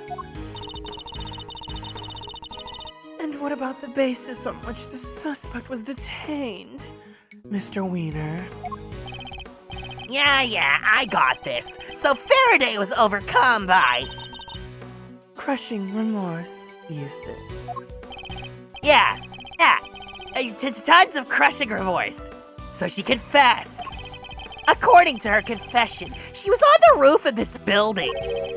S1: And what about the basis on which the suspect was detained, Mr. Wiener?
S4: Yeah, I got this. So Faraday was overcome by...
S1: Crushing remorse, Eustace.
S4: Yeah. Tons of crushing remorse. So she confessed. According to her confession, she was on the roof of this building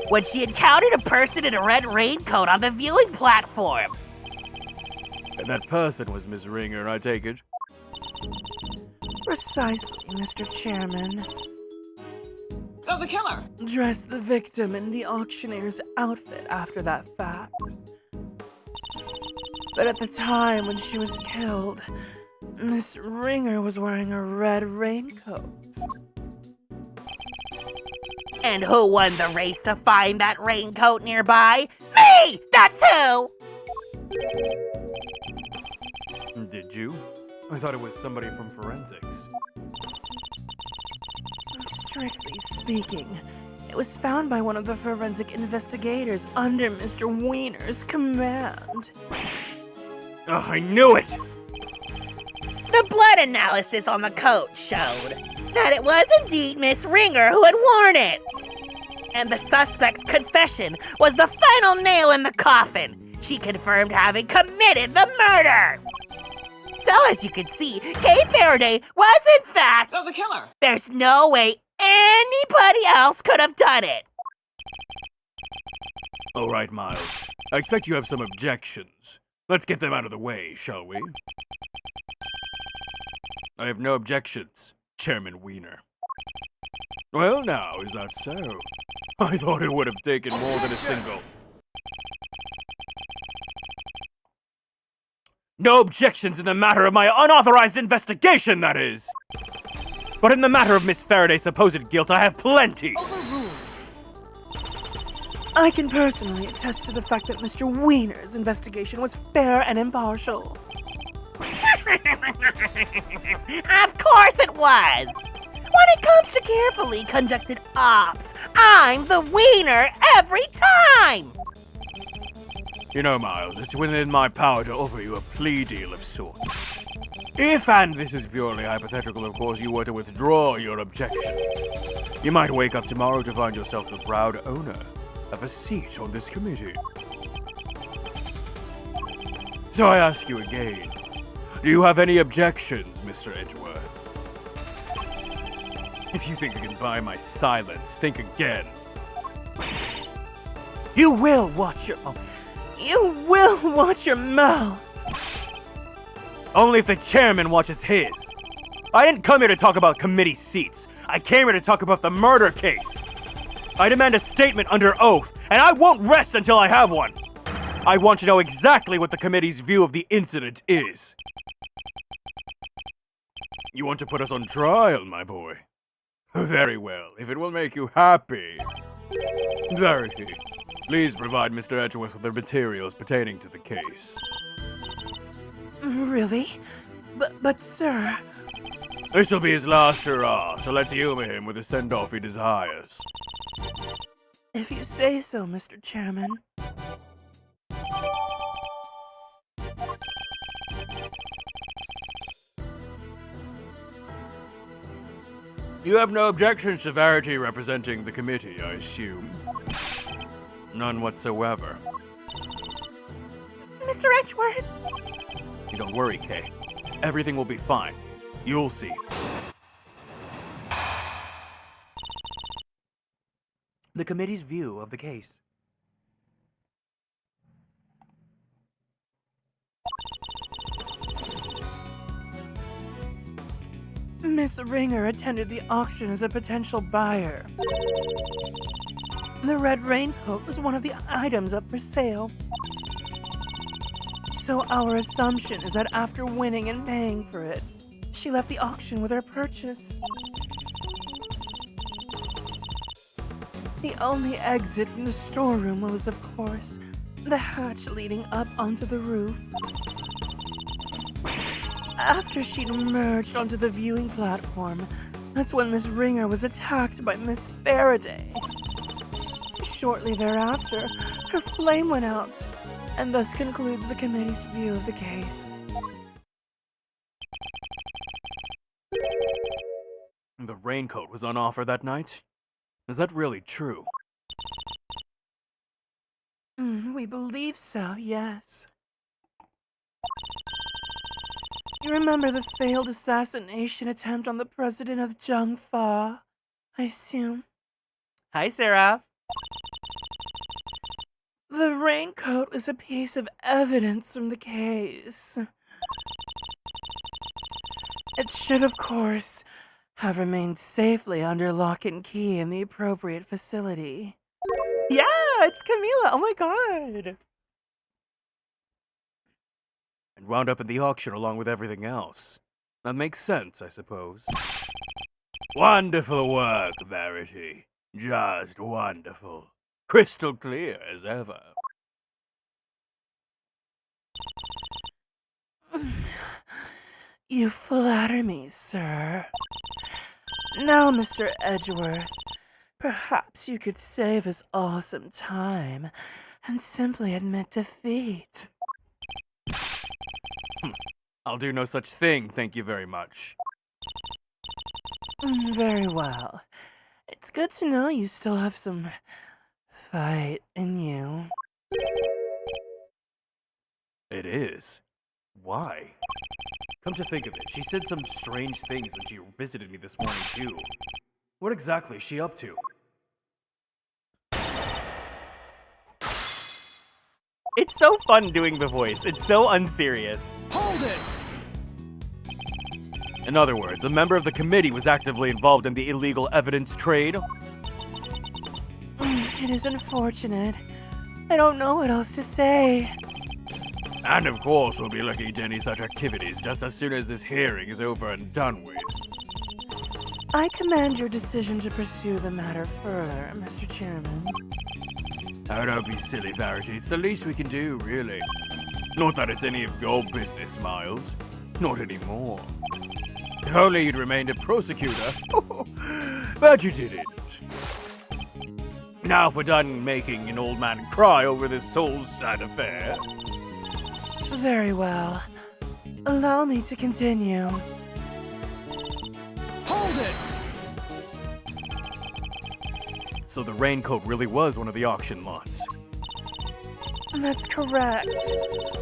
S4: when she encountered a person in a red raincoat on the viewing platform.
S3: And that person was Miss Ringer, I take it?
S1: Precisely, Mr. Chairman.
S2: Oh, the killer!
S1: Dressed the victim in the auctioneer's outfit after that fact. But at the time when she was killed, Miss Ringer was wearing a red raincoat.
S4: And who won the race to find that raincoat nearby? Me! That too!
S3: Did you? I thought it was somebody from forensics.
S4: Strictly speaking, it was found by one of the forensic investigators under Mr. Wiener's command.
S3: Ugh, I knew it!
S5: The blood analysis on the coat showed that it was indeed Miss Ringer who had worn it. And the suspect's confession was the final nail in the coffin. She confirmed having committed the murder. So as you can see, Kay Faraday was in fact
S2: the killer.
S5: There's no way anybody else could have done it.
S3: All right, Miles. I expect you have some objections. Let's get them out of the way, shall we? I have no objections, Chairman Wiener. Well, now, is that so? I thought it would have taken more than a single. No objections in the matter of my unauthorized investigation, that is! But in the matter of Miss Faraday's supposed guilt, I have plenty!
S4: I can personally attest to the fact that Mr. Wiener's investigation was fair and impartial.
S5: Of course it was. When it comes to carefully conducted ops, I'm the wiener every time.
S3: You know, Miles, it's within my power to offer you a plea deal of sorts. If, and this is purely hypothetical, of course, you were to withdraw your objections, you might wake up tomorrow to find yourself the proud owner of a seat on this committee. So I ask you again, do you have any objections, Mr. Edgeworth? If you think you can buy my silence, think again.
S4: You will watch your mouth.
S3: Only if the chairman watches his. I didn't come here to talk about committee seats. I came here to talk about the murder case. I demand a statement under oath, and I won't rest until I have one. I want to know exactly what the committee's view of the incident is. You want to put us on trial, my boy? Very well, if it will make you happy. Verity, please provide Mr. Edgeworth with the materials pertaining to the case.
S4: Really? But sir...
S3: This will be his last hurrah, so let's humor him with the send-off he desires.
S4: If you say so, Mr. Chairman.
S3: You have no objections to Verity representing the committee, I assume? None whatsoever.
S4: Mr. Edgeworth?
S3: You don't worry, Kay. Everything will be fine. You'll see.
S1: The committee's view of the case.
S4: Miss Ringer attended the auction as a potential buyer. The red raincoat was one of the items up for sale. So our assumption is that after winning and paying for it, she left the auction with her purchase. The only exit from the storeroom was, of course, the hatch leading up onto the roof. After she'd emerged onto the viewing platform, that's when Miss Ringer was attacked by Miss Faraday. Shortly thereafter, her flame went out, and thus concludes the committee's view of the case.
S3: The raincoat was on offer that night? Is that really true?
S4: We believe so, yes. You remember the failed assassination attempt on the president of Jungfa, I assume?
S1: Hi, Seraph.
S4: The raincoat was a piece of evidence from the case. It should, of course, have remained safely under lock and key in the appropriate facility.
S1: Yeah, it's Camila. Oh my god.
S3: And wound up in the auction along with everything else. That makes sense, I suppose. Wonderful work, Verity. Just wonderful. Crystal clear as ever.
S4: You flatter me, sir.
S1: Now, Mr. Edgeworth, perhaps you could save us all some time and simply admit defeat.
S3: I'll do no such thing, thank you very much.
S1: Very well. It's good to know you still have some fight in you.
S3: It is. Why? Come to think of it, she said some strange things when she visited me this morning, too. What exactly is she up to?
S1: It's so fun doing the voice. It's so unserious.
S3: Hold it! In other words, a member of the committee was actively involved in the illegal evidence trade.
S1: It is unfortunate. I don't know what else to say.
S3: And of course, we'll be looking into any such activities just as soon as this hearing is over and done with.
S1: I commend your decision to pursue the matter further, Mr. Chairman.
S3: Oh, don't be silly, Verity. It's the least we can do, really. Not that it's any of your business, Miles. Not anymore. If only you'd remained a prosecutor. But you didn't. Now if we're done making an old man cry over this whole sad affair.
S1: Very well. Allow me to continue.
S3: Hold it! So the raincoat really was one of the auction lots.
S1: That's correct.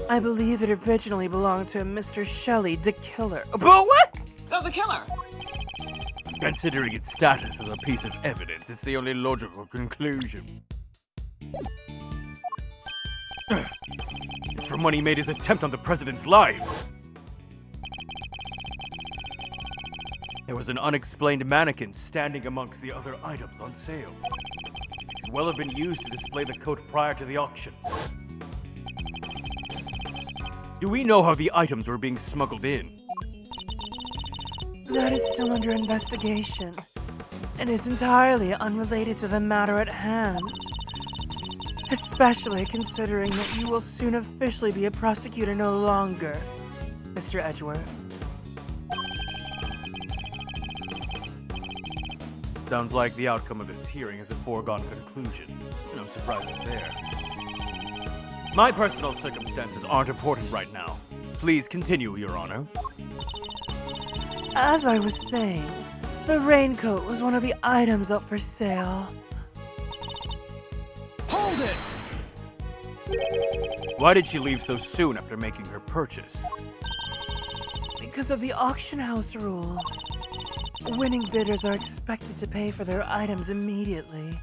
S1: I believe it originally belonged to Mr. Shelley, the killer. But what?
S2: Oh, the killer!
S3: Considering its status as a piece of evidence, it's the only logical conclusion. It's from when he made his attempt on the president's life. There was an unexplained mannequin standing amongst the other items on sale. It could well have been used to display the coat prior to the auction. Do we know how the items were being smuggled in?
S1: That is still under investigation. It is entirely unrelated to the matter at hand. Especially considering that you will soon officially be a prosecutor no longer, Mr. Edgeworth.
S3: Sounds like the outcome of this hearing is a foregone conclusion. No surprises there. My personal circumstances aren't important right now. Please continue, Your Honor.
S1: As I was saying, the raincoat was one of the items up for sale.
S3: Hold it! Why did she leave so soon after making her purchase?
S1: Because of the auction house rules. Winning bidders are expected to pay for their items immediately.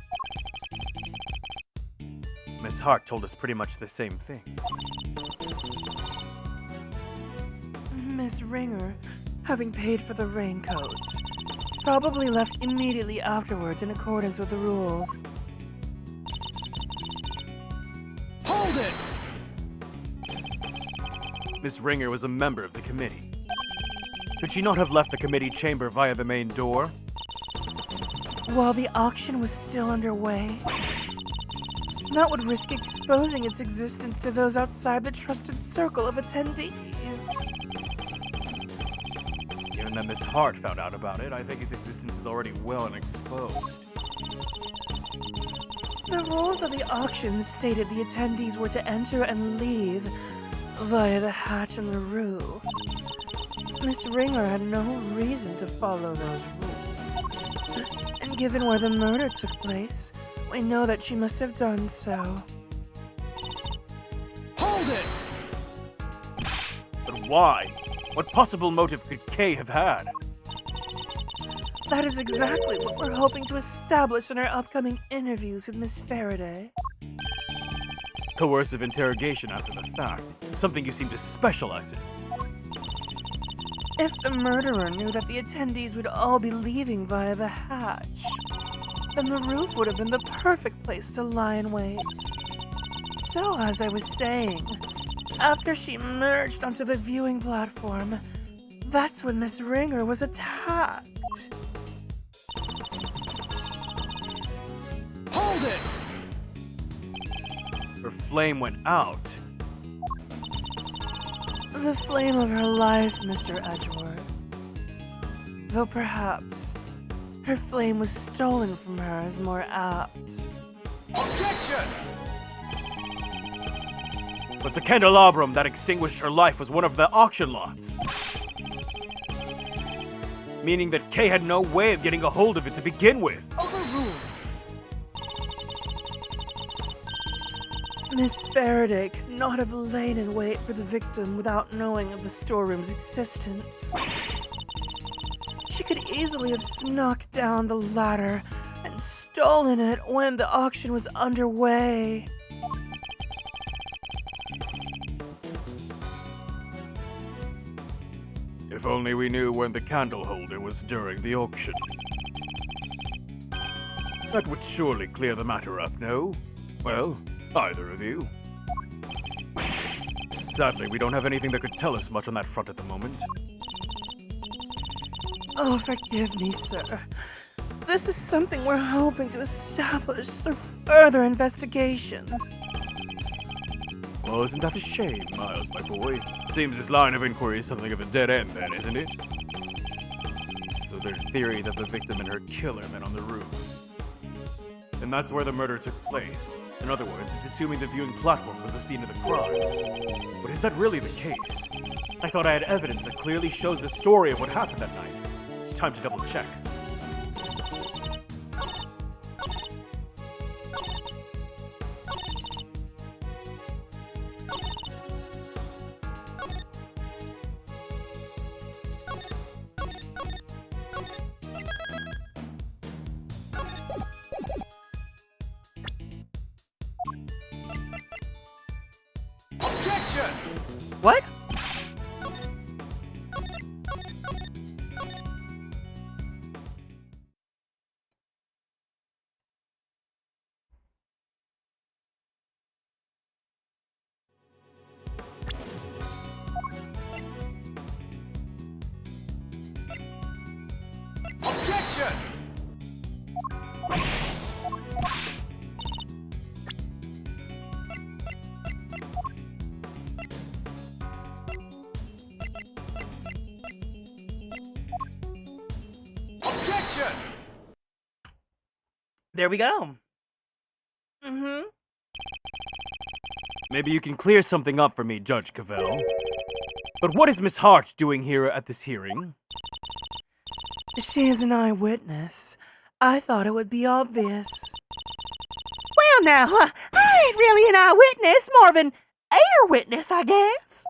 S3: Miss Hart told us pretty much the same thing.
S1: Miss Ringer, having paid for the raincoats, probably left immediately afterwards in accordance with the rules.
S3: Hold it! Miss Ringer was a member of the committee. Could she not have left the committee chamber via the main door?
S1: While the auction was still underway, that would risk exposing its existence to those outside the trusted circle of attendees.
S3: Given that Miss Hart found out about it, I think its existence is already well and exposed.
S1: The rules of the auction stated the attendees were to enter and leave via the hatch in the roof. Miss Ringer had no reason to follow those rules. And given where the murder took place, we know that she must have done so.
S3: Hold it! But why? What possible motive could Kay have had?
S1: That is exactly what we're hoping to establish in our upcoming interviews with Miss Faraday.
S3: Coercive interrogation after the fact. Something you seem to specialize in.
S1: If the murderer knew that the attendees would all be leaving via the hatch, then the roof would have been the perfect place to lie in wait. So, as I was saying, after she emerged onto the viewing platform, that's when Miss Ringer was attacked.
S3: Hold it! Her flame went out.
S1: The flame of her life, Mr. Edgeworth. Though perhaps Her flame was stolen from her is more apt.
S3: Objection! But the candelabrum that extinguished her life was one of the auction lots. Meaning that Kay had no way of getting a hold of it to begin with.
S2: Overruled.
S1: Miss Faraday could not have lain in wait for the victim without knowing of the storeroom's existence. She could easily have snuck down the ladder and stolen it when the auction was underway.
S3: If only we knew when the candle holder was during the auction. That would surely clear the matter up, no? Well, either of you. Sadly, we don't have anything that could tell us much on that front at the moment.
S1: Oh, forgive me, sir. This is something we're hoping to establish through further investigation.
S3: Well, isn't that a shame, Miles, my boy? Seems this line of inquiry is something of a dead end then, isn't it? So their theory that the victim and her killer met on the roof. And that's where the murder took place. In other words, it's assuming the viewing platform was the scene of the crime. But is that really the case? I thought I had evidence that clearly shows the story of what happened that night. It's time to double check. Objection!
S1: What?
S3: Objection! Objection!
S1: There we go.
S3: Maybe you can clear something up for me, Judge Cavell. But what is Miss Hart doing here at this hearing?
S1: She is an eyewitness. I thought it would be obvious.
S5: Well, now, I ain't really an eyewitness, more of an air witness, I guess.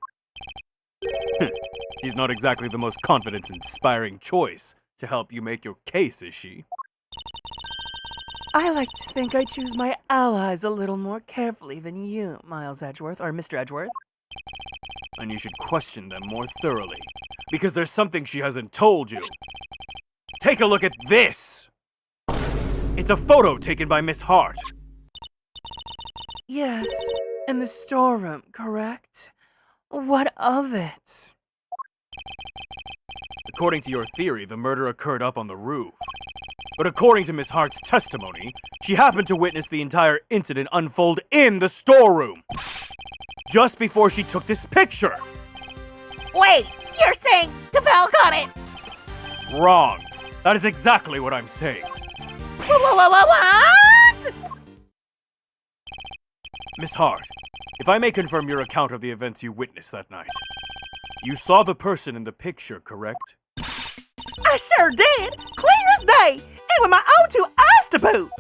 S3: She's not exactly the most confidence-inspiring choice to help you make your case, is she?
S1: I like to think I choose my allies a little more carefully than you, Miles Edgeworth, or Mr. Edgeworth.
S3: And you should question them more thoroughly, because there's something she hasn't told you. Take a look at this! It's a photo taken by Miss Hart.
S1: Yes, in the storeroom, correct? What of it?
S3: According to your theory, the murder occurred up on the roof. But according to Miss Hart's testimony, she happened to witness the entire incident unfold in the storeroom. Just before she took this picture.
S5: Wait, you're saying Cavell got it?
S3: Wrong. That is exactly what I'm saying.
S5: What?
S3: Miss Hart, if I may confirm your account of the events you witnessed that night. You saw the person in the picture, correct?
S5: I sure did, clear as day, and with my own two eyes to boot.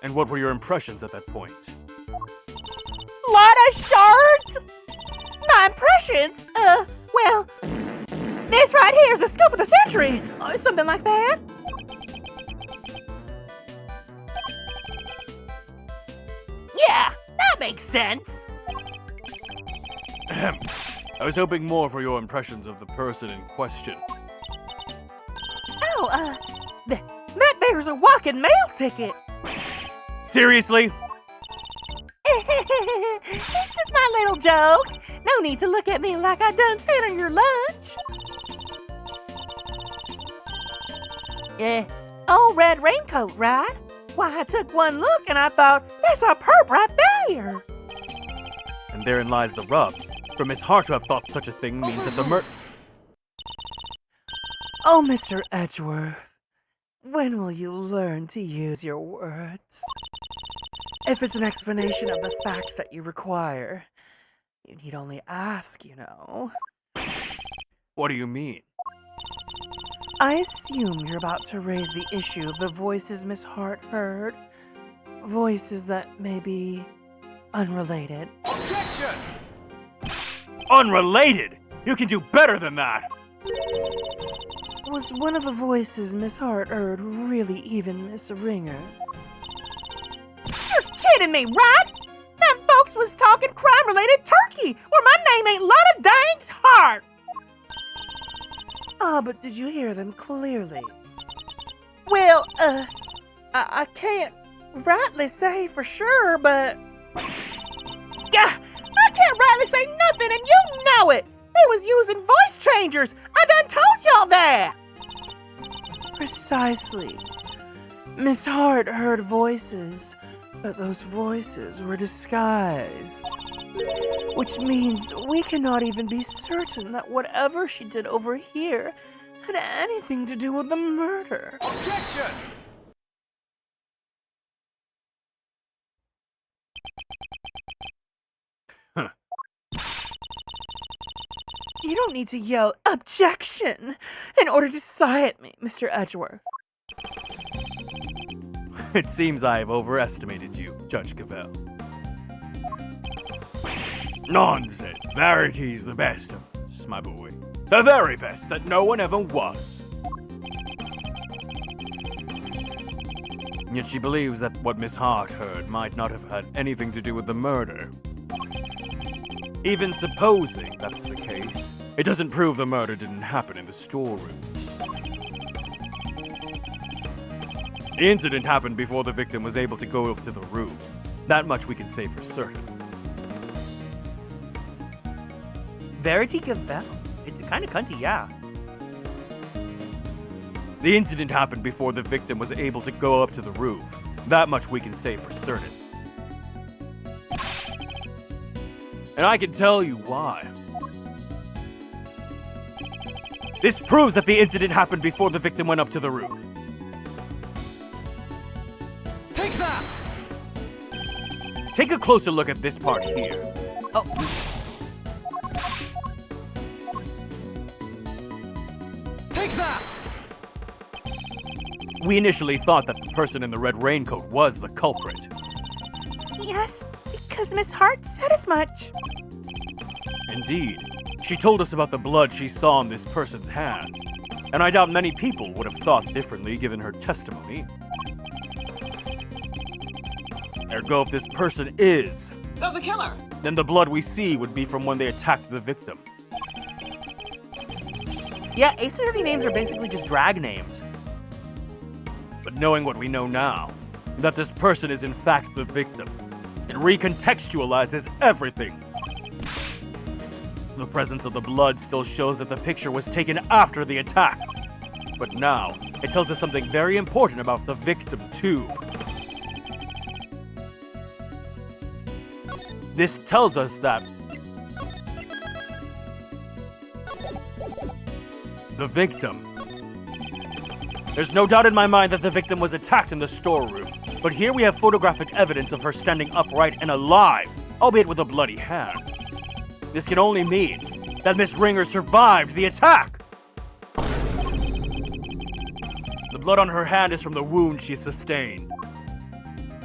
S3: And what were your impressions at that point?
S5: Lot of shorts? My impressions? Well, this right here is the scoop of the century, or something like that. Yeah, that makes sense.
S3: Ahem. I was hoping more for your impressions of the person in question.
S5: Oh, that there's a walking mail ticket.
S3: Seriously?
S5: It's just my little joke. No need to look at me like I done sat on your lunch. Old red raincoat, right? Why, I took one look and I thought, that's a perp right there.
S3: And therein lies the rub. For Miss Hart to have thought such a thing means that the
S1: Oh, Mr. Edgeworth, when will you learn to use your words? If it's an explanation of the facts that you require, you need only ask, you know.
S3: What do you mean?
S1: I assume you're about to raise the issue of the voices Miss Hart heard. Voices that may be unrelated.
S3: Objection! Unrelated? You can do better than that!
S1: Was one of the voices Miss Hart heard really even Miss Ringer's?
S4: You're kidding me, right? Them folks was talking crime-related turkey, or my name ain't Lotta Dang Hart.
S1: Ah, but did you hear them clearly?
S4: Well, I can't rightly say for sure, but... Gah! I can't rightly say nothing, and you know it! They was using voice changers! I done told y'all that!
S1: Precisely. Miss Hart heard voices, but those voices were disguised. Which means we cannot even be certain that whatever she did over here had anything to do with the murder.
S3: Objection!
S1: You don't need to yell objection in order to sigh at me, Mr. Edgeworth.
S3: It seems I have overestimated you, Judge Cavell. Nonsense. Verity's the best of us, my boy. The very best that no one ever was. Yet she believes that what Miss Hart heard might not have had anything to do with the murder. Even supposing that's the case, it doesn't prove the murder didn't happen in the storeroom. The incident happened before the victim was able to go up to the room. That much we can say for certain.
S1: Verity Cavell. It's kind of cunty, yeah.
S3: The incident happened before the victim was able to go up to the roof. That much we can say for certain. And I can tell you why. This proves that the incident happened before the victim went up to the roof. Take that! Take a closer look at this part here.
S1: Oh,
S3: Take that! We initially thought that the person in the red raincoat was the culprit.
S4: Yes, because Miss Hart said as much.
S3: Indeed. She told us about the blood she saw in this person's hand. And I doubt many people would have thought differently given her testimony. Ergo, if this person is
S2: the killer.
S3: then the blood we see would be from when they attacked the victim.
S1: yeah, ace-attorney names are basically just drag names.
S3: But knowing what we know now, that this person is in fact the victim, it recontextualizes everything. The presence of the blood still shows that the picture was taken after the attack. But now, it tells us something very important about the victim, too. This tells us that the victim. There's no doubt in my mind that the victim was attacked in the storeroom, but here we have photographic evidence of her standing upright and alive, albeit with a bloody hand. This can only mean that Miss Ringer survived the attack. The blood on her hand is from the wound she sustained.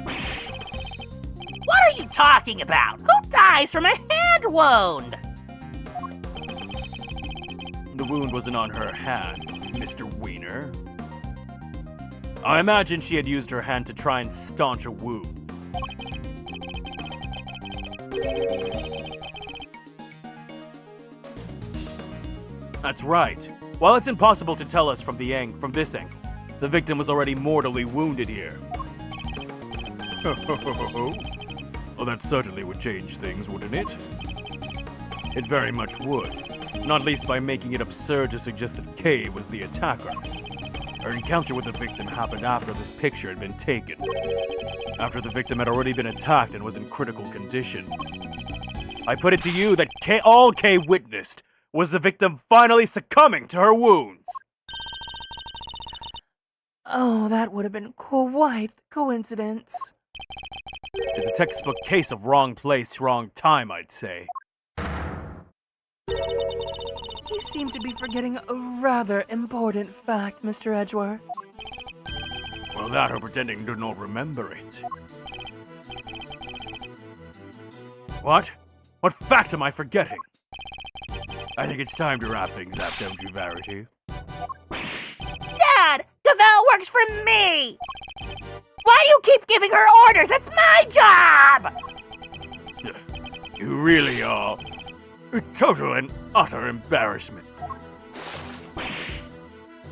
S5: What are you talking about? Who dies from a hand wound?
S3: The wound wasn't on her hand, Mr. Wiener. I imagine she had used her hand to try and staunch a wound. That's right. While it's impossible to tell us from this angle, the victim was already mortally wounded here. Well, that certainly would change things, wouldn't it? It very much would. Not least by making it absurd to suggest that Kay was the attacker. Her encounter with the victim happened after this picture had been taken. After the victim had already been attacked and was in critical condition. I put it to you that all Kay witnessed was the victim finally succumbing to her wounds.
S1: Oh, that would have been quite the coincidence.
S3: It's a textbook case of wrong place, wrong time, I'd say.
S1: You seem to be forgetting a rather important fact, Mr. Edgeworth.
S3: Well, that or pretending to not remember it. What? What fact am I forgetting? I think it's time to wrap things up, don't you, Verity?
S5: Dad! Gavel works for me! Why do you keep giving her orders? It's my job!
S3: You really are a total and utter embarrassment.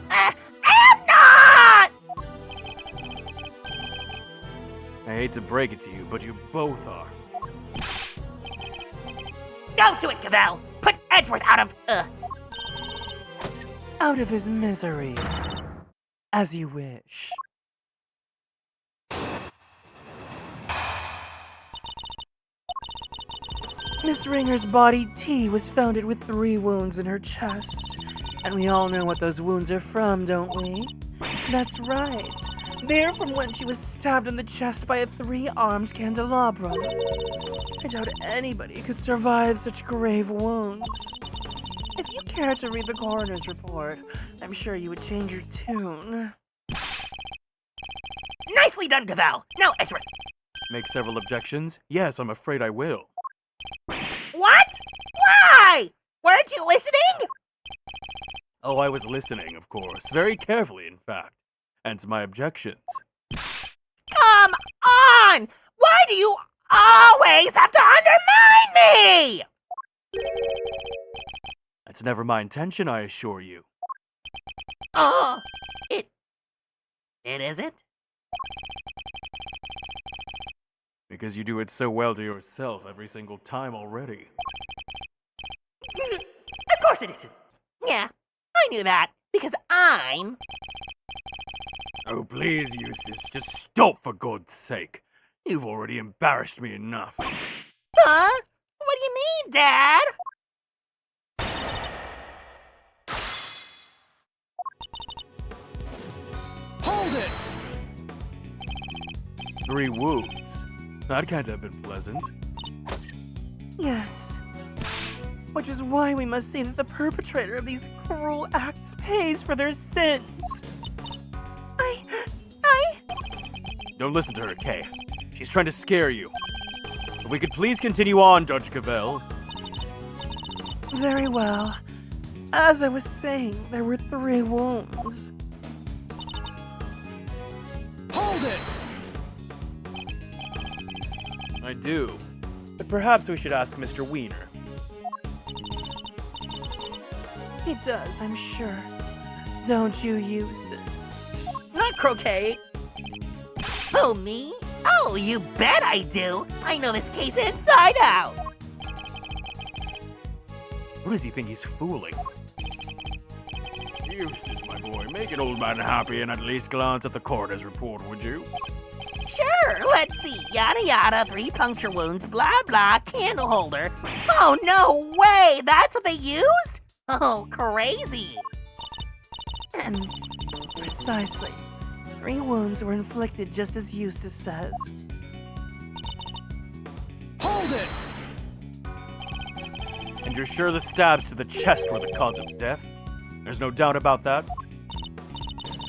S5: I am not!
S3: I hate to break it to you, but you both are.
S5: Go to it, Gavel! Put Edgeworth out of,
S1: Out of his misery. As you wish. Miss Ringer's body T was founded with 3 wounds in her chest. And we all know what those wounds are from, don't we? That's right. They're from when she was stabbed in the chest by a 3-armed candelabrum. I doubt anybody could survive such grave wounds. If you care to read the coroner's report, I'm sure you would change your tune.
S5: Nicely done, Gavel! Now, Edgeworth!
S3: Make several objections? Yes, I'm afraid I will.
S5: What? Why? Weren't you listening?
S3: Oh, I was listening, of course. Very carefully, in fact. Hence my objections.
S5: Come on! Why do you always have to undermine me?
S3: That's never my intention, I assure you.
S5: It isn't?
S3: Because you do it so well to yourself every single time already.
S5: Of course it isn't. Yeah, I knew that, because I'm...
S3: Oh, please, Eustace, just stop for God's sake. You've already embarrassed me enough.
S5: Huh? What do you mean, Dad?
S6: Hold it!
S3: 3 wounds. That can't have been pleasant.
S1: Yes. Which is why we must say that the perpetrator of these cruel acts pays for their sins.
S3: Don't listen to her, Kay. She's trying to scare you. If we could please continue on, Judge Cavell.
S1: Very well. As I was saying, there were 3 wounds.
S6: Hold it!
S3: I do. But perhaps we should ask Mr. Wiener.
S1: He does, I'm sure. Don't you, Eustace?
S5: Not croquet. Who, me? Oh, you bet I do. I know this case inside out.
S3: Who does he think he's fooling? Eustace, my boy, make an old man happy and at least glance at the coroner's report, would you?
S5: Sure, let's see. Yada yada, 3 puncture wounds, blah blah, candle holder. Oh, no way! That's what they used? Oh, crazy.
S1: And precisely. 3 wounds were inflicted just as Eustace says.
S6: Hold it!
S3: And you're sure the stabs to the chest were the cause of death? There's no doubt about that?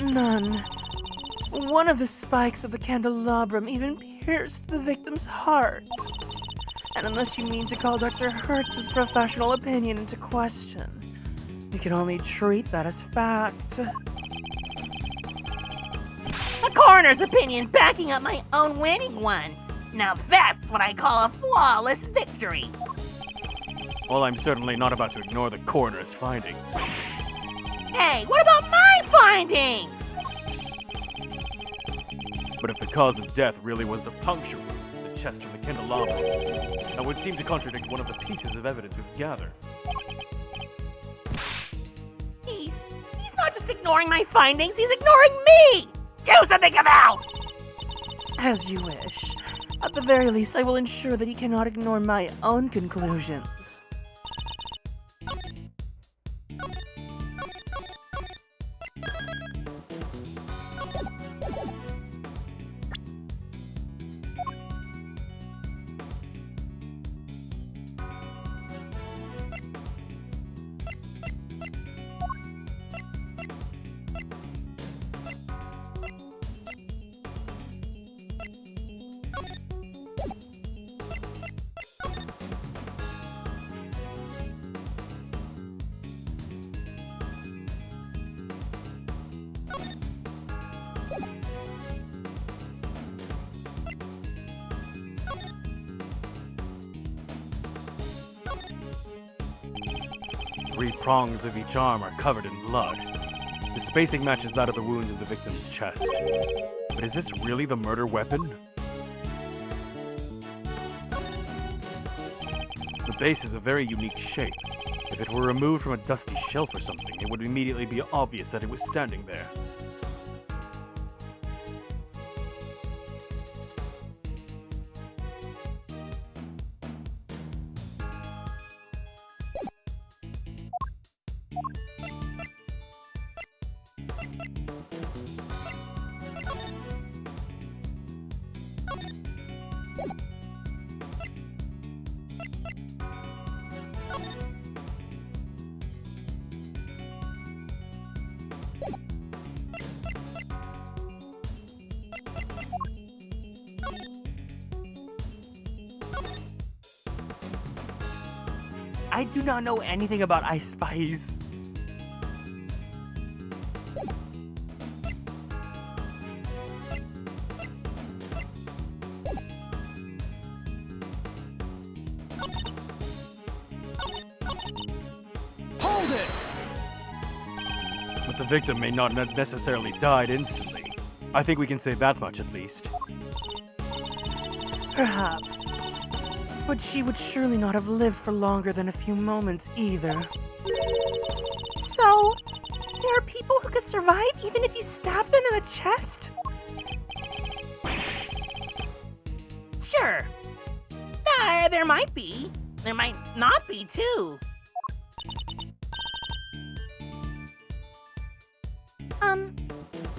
S1: None. One of the spikes of the candelabrum even pierced the victim's heart. And unless you mean to call Dr. Hertz's professional opinion into question, we can only treat that as fact.
S5: The coroner's opinion backing up my own winning ones. Now that's what I call a flawless victory.
S3: Well, I'm certainly not about to ignore the coroner's findings.
S5: Hey, what about my findings?
S3: But if the cause of death really was the puncture wounds to the chest from the candelabrum, that would seem to contradict one of the pieces of evidence we've gathered.
S5: He's not just ignoring my findings, he's ignoring me! Do something about!
S1: As you wish. At the very least, I will ensure that he cannot ignore my own conclusions.
S3: 3 prongs of each arm are covered in blood. The spacing matches that of the wounds in the victim's chest. But is this really the murder weapon? The base is a very unique shape. If it were removed from a dusty shelf or something, it would immediately be obvious that it was standing there.
S1: I do not know anything about Ice Spice.
S6: Hold it!
S3: But the victim may not necessarily died instantly. I think we can say that much at least.
S1: Perhaps. But she would surely not have lived for longer than a few moments either.
S4: So, there are people who could survive even if you stab them in the chest?
S5: Sure. There might be. There might not be, too.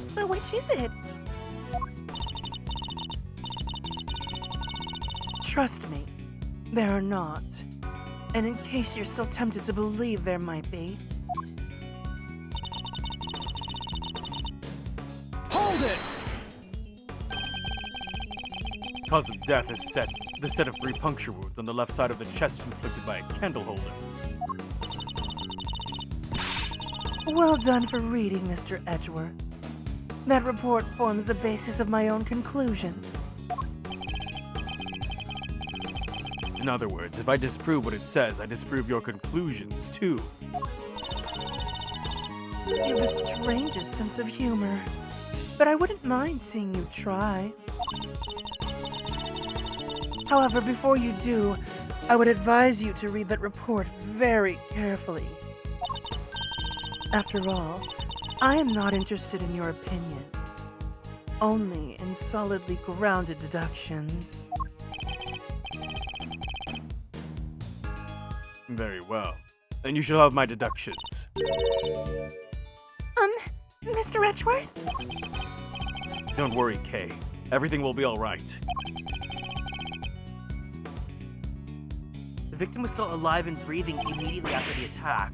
S4: So which is it?
S1: Trust me, there are not. And in case you're still tempted to believe there might be,
S6: Hold it!
S3: Cause of death is the set of 3 puncture wounds on the left side of the chest inflicted by a candle holder.
S1: well done for reading, Mr. Edgeworth. That report forms the basis of my own conclusions.
S3: In other words, if I disprove what it says, I disprove your conclusions too.
S1: You have the strangest sense of humor, but I wouldn't mind seeing you try. However, before you do, I would advise you to read that report very carefully. After all, I am not interested in your opinions, only in solidly grounded deductions.
S3: Very well. Then you shall have my deductions.
S4: Mr. Edgeworth?
S3: Don't worry, Kay. Everything will be alright.
S1: The victim was still alive and breathing immediately after the attack.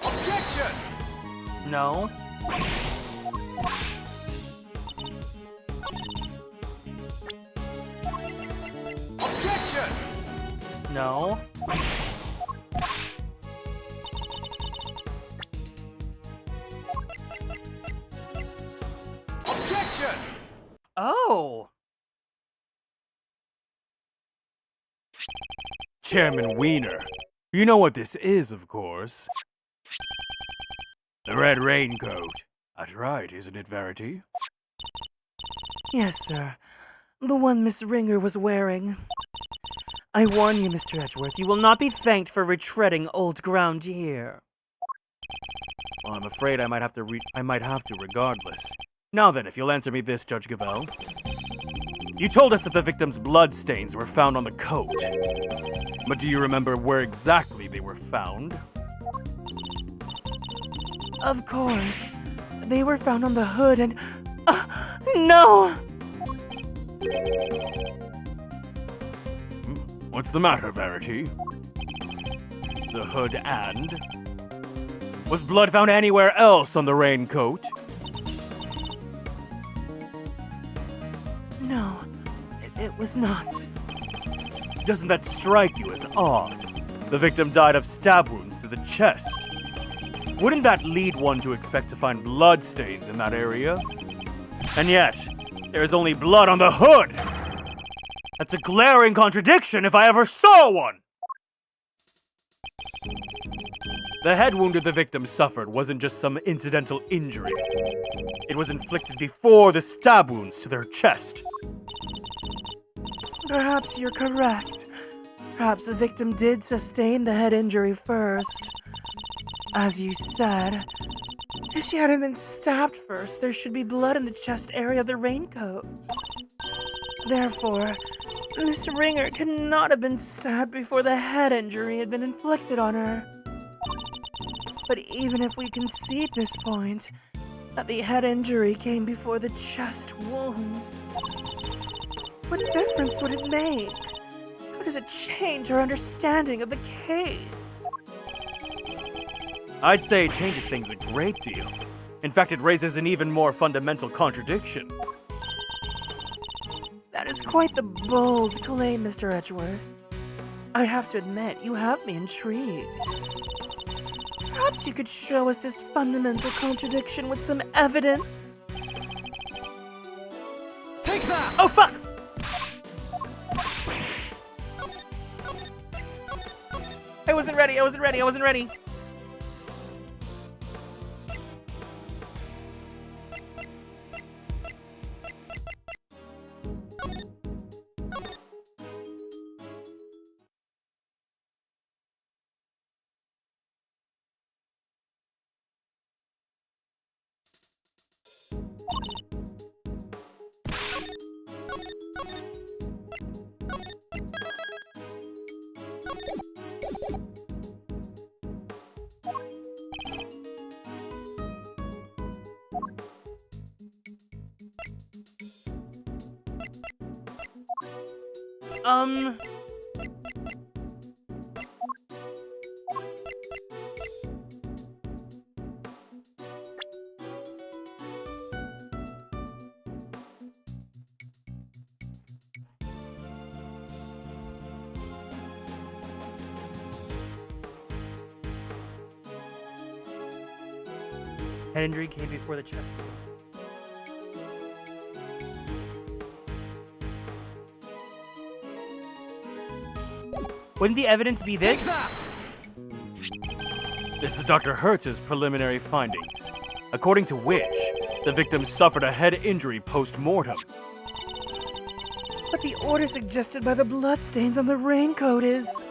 S6: Objection!
S1: No.
S6: Objection!
S1: No.
S6: Objection!
S1: Oh!
S3: Chairman Wiener. You know what this is, of course. The red raincoat. That's right, isn't it, Verity?
S1: Yes, sir. The one Miss Ringer was wearing. I warn you, Mr. Edgeworth, you will not be thanked for retreading old ground here.
S3: Well, I'm afraid I might have to regardless. Now then, if you'll answer me this, Judge Gavel. You told us that the victim's blood stains were found on the coat. But do you remember where exactly they were found?
S1: Of course. They were found on the hood and... no!
S3: What's the matter, Verity? The hood and? Was blood found anywhere else on the raincoat?
S1: No, it was not.
S3: Doesn't that strike you as odd? The victim died of stab wounds to the chest. Wouldn't that lead one to expect to find blood stains in that area? And yet, there's only blood on the hood! That's a glaring contradiction if I ever saw one! The head wound that the victim suffered wasn't just some incidental injury. It was inflicted before the stab wounds to their chest.
S1: Perhaps you're correct. Perhaps the victim did sustain the head injury first. As you said, if she hadn't been stabbed first, there should be blood in the chest area of the raincoat. Therefore, Miss Ringer could not have been stabbed before the head injury had been inflicted on her. But even if we concede this point, that the head injury came before the chest wound, what difference would it make? How does it change our understanding of the case?
S3: I'd say it changes things a great deal. In fact, it raises an even more fundamental contradiction.
S1: That is quite the bold claim, Mr. Edgeworth. I have to admit, you have me intrigued. Perhaps you could show us this fundamental contradiction with some evidence?
S6: Take that!
S1: Oh, fuck! I wasn't ready. Head injury came before the chest wound. Wouldn't the evidence be
S6: Take
S1: this?
S6: that!
S3: This is Dr. Hertz's preliminary findings, according to which the victim suffered a head injury post-mortem.
S1: But the order suggested by the bloodstains on the raincoat is...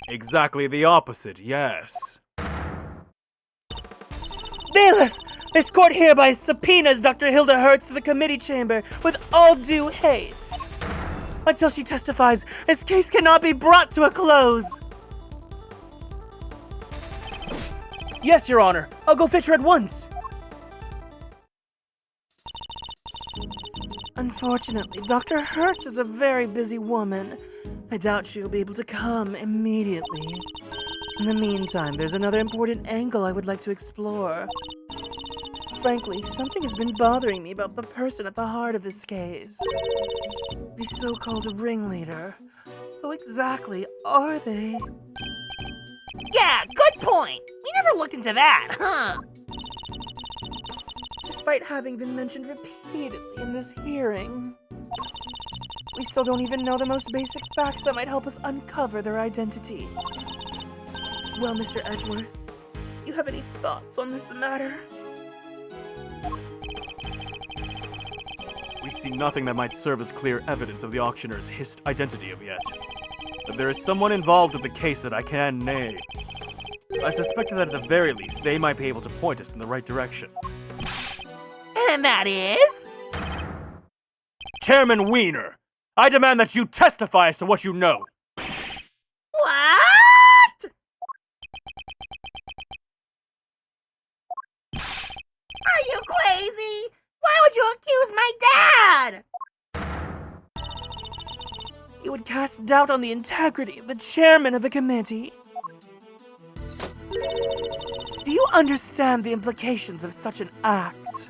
S3: Exactly the opposite, yes.
S1: Bailiff! This court hereby subpoenas Dr. Hilda Hertz to the committee chamber with all due haste. Until she testifies, this case cannot be brought to a close. Yes, Your Honor. I'll go fetch her at once. Unfortunately, Dr. Hertz is a very busy woman. I doubt she'll be able to come immediately. In the meantime, there's another important angle I would like to explore. Frankly, something has been bothering me about the person at the heart of this case. The so-called ringleader. Who exactly are they?
S5: Yeah, good point. We never looked into that, huh?
S1: Despite having been mentioned repeatedly in this hearing, we still don't even know the most basic facts that might help us uncover their identity. Well, Mr. Edgeworth, you have any thoughts on this matter?
S3: We've seen nothing that might serve as clear evidence of the auctioneer's identity of yet. But there is someone involved with the case that I can name. I suspect that at the very least, they might be able to point us in the right direction.
S5: And that is?
S3: Chairman Wiener, I demand that you testify as to what you know.
S5: What? Are you crazy? Why would you accuse my dad?
S1: You would cast doubt on the integrity of the chairman of the committee. Do you understand the implications of such an act.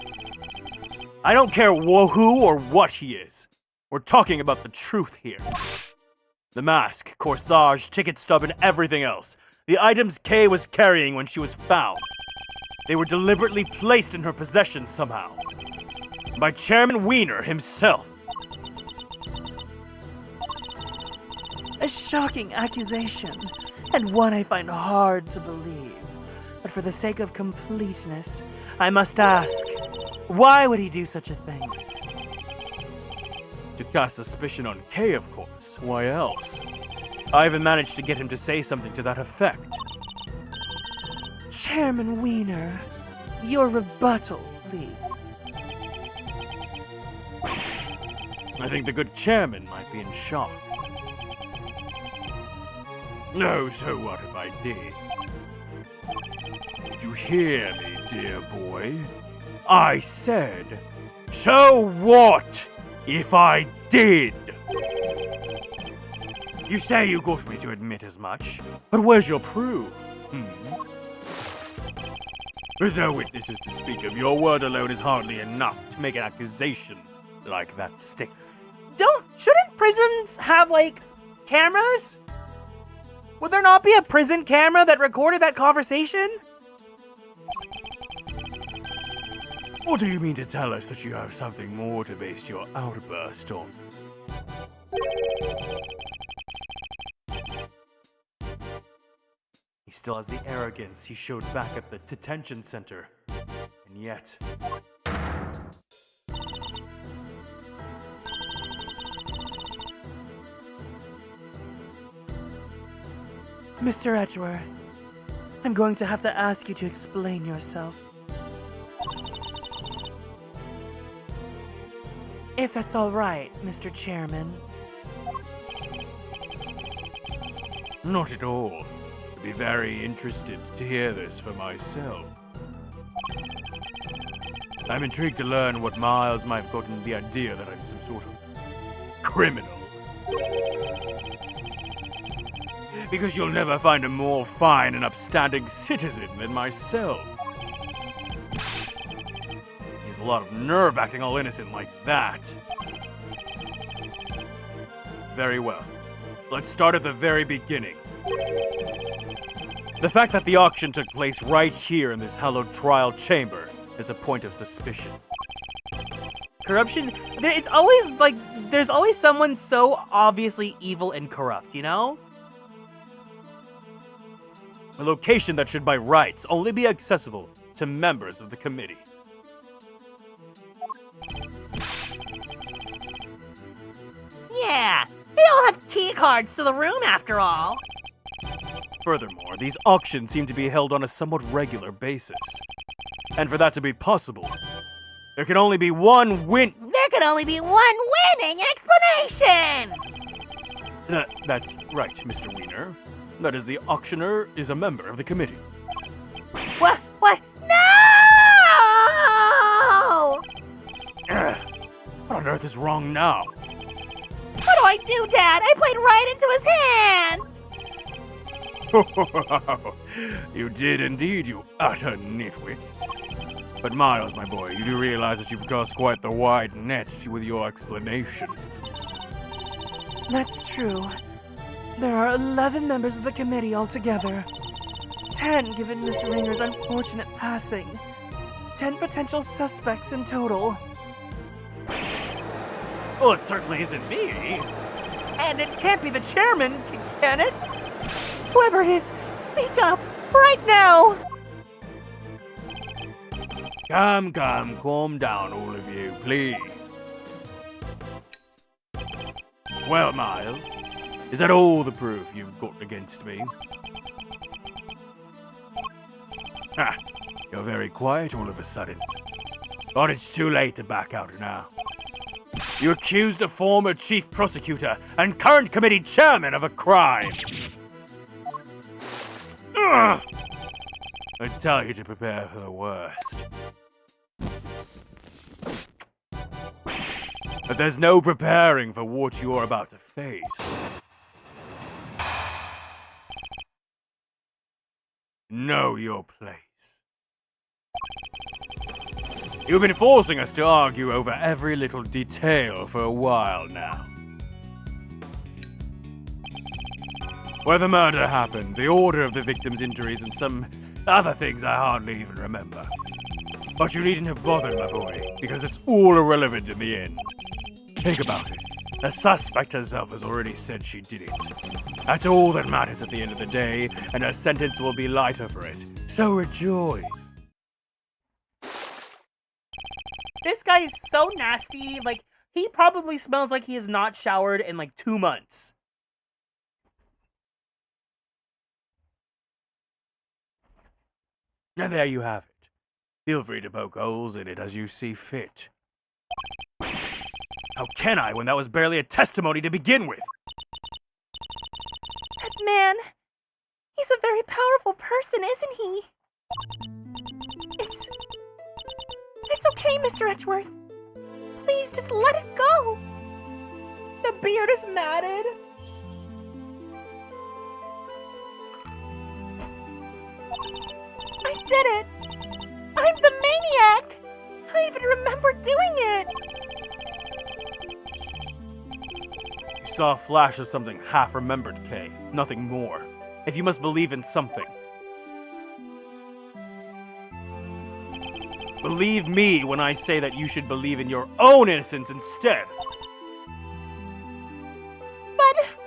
S3: I don't care who or what he is. We're talking about the truth here. The mask, corsage, ticket stub, and everything else. The items Kay was carrying when she was found. They were deliberately placed in her possession somehow. By Chairman Wiener himself.
S1: A shocking accusation, and one I find hard to believe. But for the sake of completeness, I must ask, why would he do such a thing?
S3: To cast suspicion on Kay, of course. Why else? I even managed to get him to say something to that effect.
S1: Chairman Wiener, your rebuttal, please.
S3: I think the good chairman might be in shock. No, so what if I did? Did you hear me, dear boy? I said, so what if I did? You say you got me to admit as much, but where's your proof? With no witnesses to speak of, your word alone is hardly enough to make an accusation like that stick.
S1: Shouldn't prisons have, like, cameras? Would there not be a prison camera that recorded that conversation?
S3: Or do you mean to tell us that you have something more to base your outburst on? He still has the arrogance he showed back at the detention center. And yet...
S1: Mr. Edgeworth, I'm going to have to ask you to explain yourself. If that's all right, Mr. Chairman.
S3: Not at all. I'd be very interested to hear this for myself. I'm intrigued to learn what Miles might have gotten the idea that I'm some sort of criminal. Because you'll never find a more fine and upstanding citizen than myself. He's a lot of nerve acting all innocent like that. Very well. Let's start at the very beginning. The fact that the auction took place right here in this hallowed trial chamber is a point of suspicion.
S1: Corruption, it's always like, there's always someone so obviously evil and corrupt, you know?
S3: A location that should by rights only be accessible to members of the committee.
S5: Yeah, they all have key cards to the room after all.
S3: Furthermore, these auctions seem to be held on a somewhat regular basis. And for that to be possible, there can only be one win-
S5: There can only be one winning explanation!
S3: That's right, Mr. Wiener. That is, the auctioneer is a member of the committee.
S5: What? No!
S3: What on earth is wrong now?
S5: What do I do, Dad? I played right into his hands!
S3: You did indeed, you utter nitwit. But Miles, my boy, you do realize that you've cast quite the wide net with your explanation.
S1: That's true. There are 11 members of the committee altogether. 10 given Miss Ringer's unfortunate passing. 10 potential suspects in total.
S3: Well, it certainly isn't me.
S1: And it can't be the chairman, can it? Whoever it is, speak up, right now!
S3: Calm down, all of you, please. Well, Miles, is that all the proof you've got against me? Ah, you're very quiet all of a sudden. But it's too late to back out now. You accused the former chief prosecutor and current committee chairman of a crime. Ugh! I tell you to prepare for the worst. But there's no preparing for what you're about to face. Know your place. You've been forcing us to argue over every little detail for a while now. Where the murder happened, the order of the victim's injuries, and some other things I hardly even remember. But you needn't have bothered, my boy, because it's all irrelevant in the end. Think about it. The suspect herself has already said she did it. That's all that matters at the end of the day, and her sentence will be lighter for it. So rejoice.
S1: This guy is so nasty. Like, he probably smells like he has not showered in like 2 months.
S3: And there you have it. Feel free to poke holes in it as you see fit. How can I when that was barely a testimony to begin with?
S4: That man, he's a very powerful person, isn't he? It's okay, Mr. Edgeworth. Please just let it go.
S1: The beard is matted.
S4: I did it. I'm the maniac. I even remember doing it.
S3: You saw a flash of something half-remembered, Kay. Nothing more. If you must believe in something. Believe me when I say that you should believe in your own innocence instead.
S4: But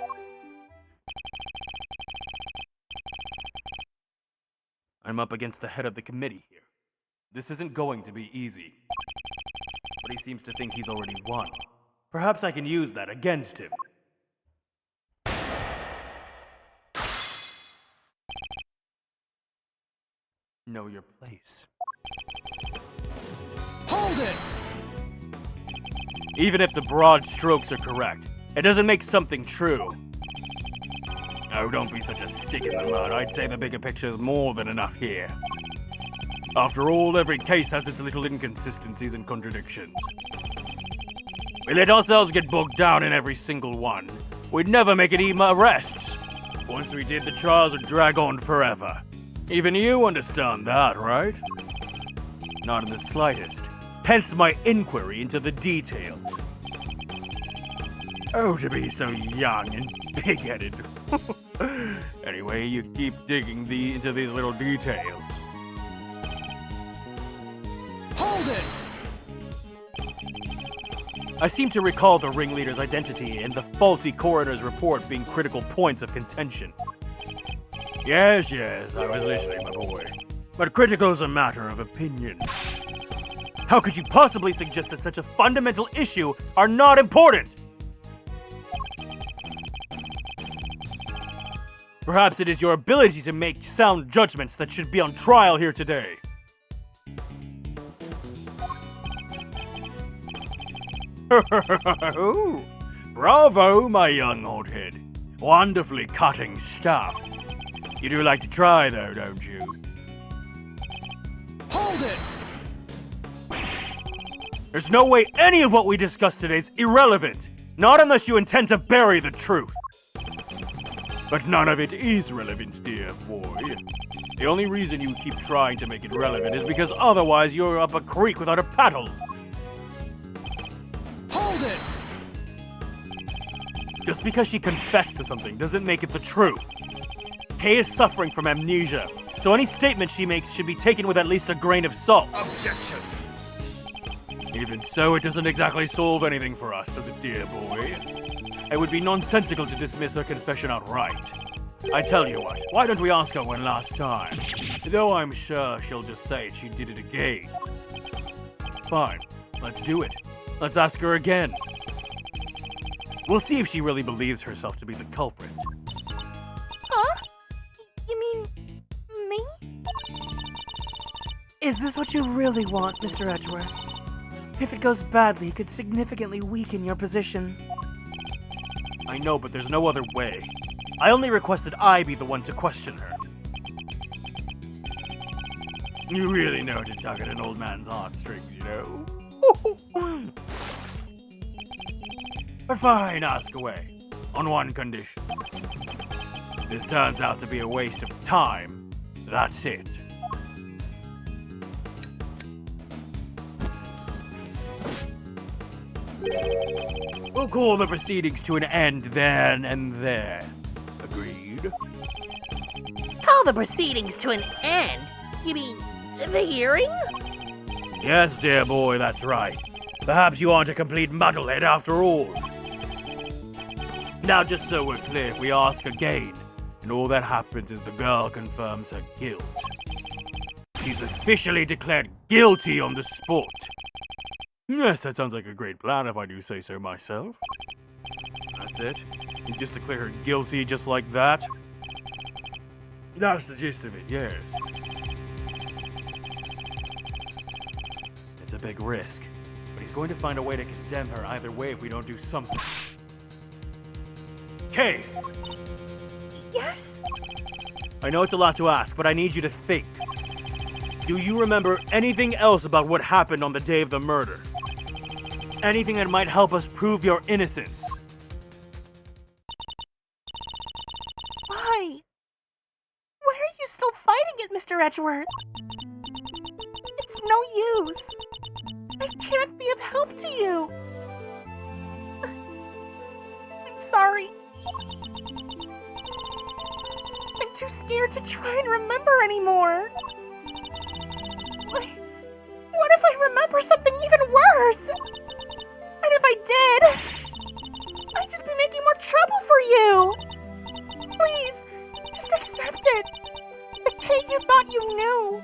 S3: I'm up against the head of the committee here. This isn't going to be easy. But he seems to think he's already won. Perhaps I can use that against him. Know your place.
S6: Hold it!
S3: Even if the broad strokes are correct, it doesn't make something true. Oh, don't be such a stick in the mud. I'd say the bigger picture is more than enough here. After all, every case has its little inconsistencies and contradictions. We let ourselves get bogged down in every single one. We'd never make it even arrests. Once we did, the trials would drag on forever. Even you understand that, right? Not in the slightest. Hence my inquiry into the details. Oh, to be so young and pig-headed. Anyway, you keep digging into these little details.
S6: Hold it!
S3: I seem to recall the ringleader's identity and the faulty coroner's report being critical points of contention. Yes, I was listening, my boy. But critical's a matter of opinion. How could you possibly suggest that such a fundamental issue are not important? Perhaps it is your ability to make sound judgments that should be on trial here today. Bravo, my young hothead. Wonderfully cutting stuff. You do like to try, though, don't you?
S6: Hold it!
S3: There's no way any of what we discussed today is irrelevant. Not unless you intend to bury the truth. But none of it is relevant, dear boy. The only reason you keep trying to make it relevant is because otherwise you're up a creek without a paddle.
S6: Hold it!
S3: Just because she confessed to something doesn't make it the truth. Kay is suffering from amnesia, so any statement she makes should be taken with at least a grain of salt.
S6: Objection!
S3: Even so, it doesn't exactly solve anything for us, does it, dear boy? It would be nonsensical to dismiss her confession outright. I tell you what, why don't we ask her one last time? Though I'm sure she'll just say she did it again. Fine, let's do it. Let's ask her again. We'll see if she really believes herself to be the culprit.
S4: Huh? You mean me?
S1: Is this what you really want, Mr. Edgeworth? If it goes badly, it could significantly weaken your position.
S3: I know, but there's no other way. I only requested I be the one to question her. You really know to tug at an old man's heartstrings, you know? But fine, ask away. On one condition. This turns out to be a waste of time. That's it. We'll call the proceedings to an end then and there. Agreed?
S5: Call the proceedings to an end? You mean the hearing?
S3: Yes, dear boy, that's right. Perhaps you aren't a complete muddlehead after all. Now, just so we're clear, if we ask again, and all that happens is the girl confirms her guilt. She's officially declared guilty on the spot. Yes, that sounds like a great plan if I do say so myself. That's it? You just declare her guilty just like that? That's the gist of it, yes. It's a big risk, but he's going to find a way to condemn her either way if we don't do something. Kay!
S4: Yes?
S3: I know it's a lot to ask, but I need you to think. Do you remember anything else about what happened on the day of the murder? Anything that might help us prove your innocence?
S4: Why? Why are you still fighting it, Mr. Edgeworth? It's no use. I can't be of help to you. I'm sorry. I'm too scared to try and remember anymore. What if I remember something even worse? And if I did, I'd just be making more trouble for you. Please, just accept it. The Kay you thought you knew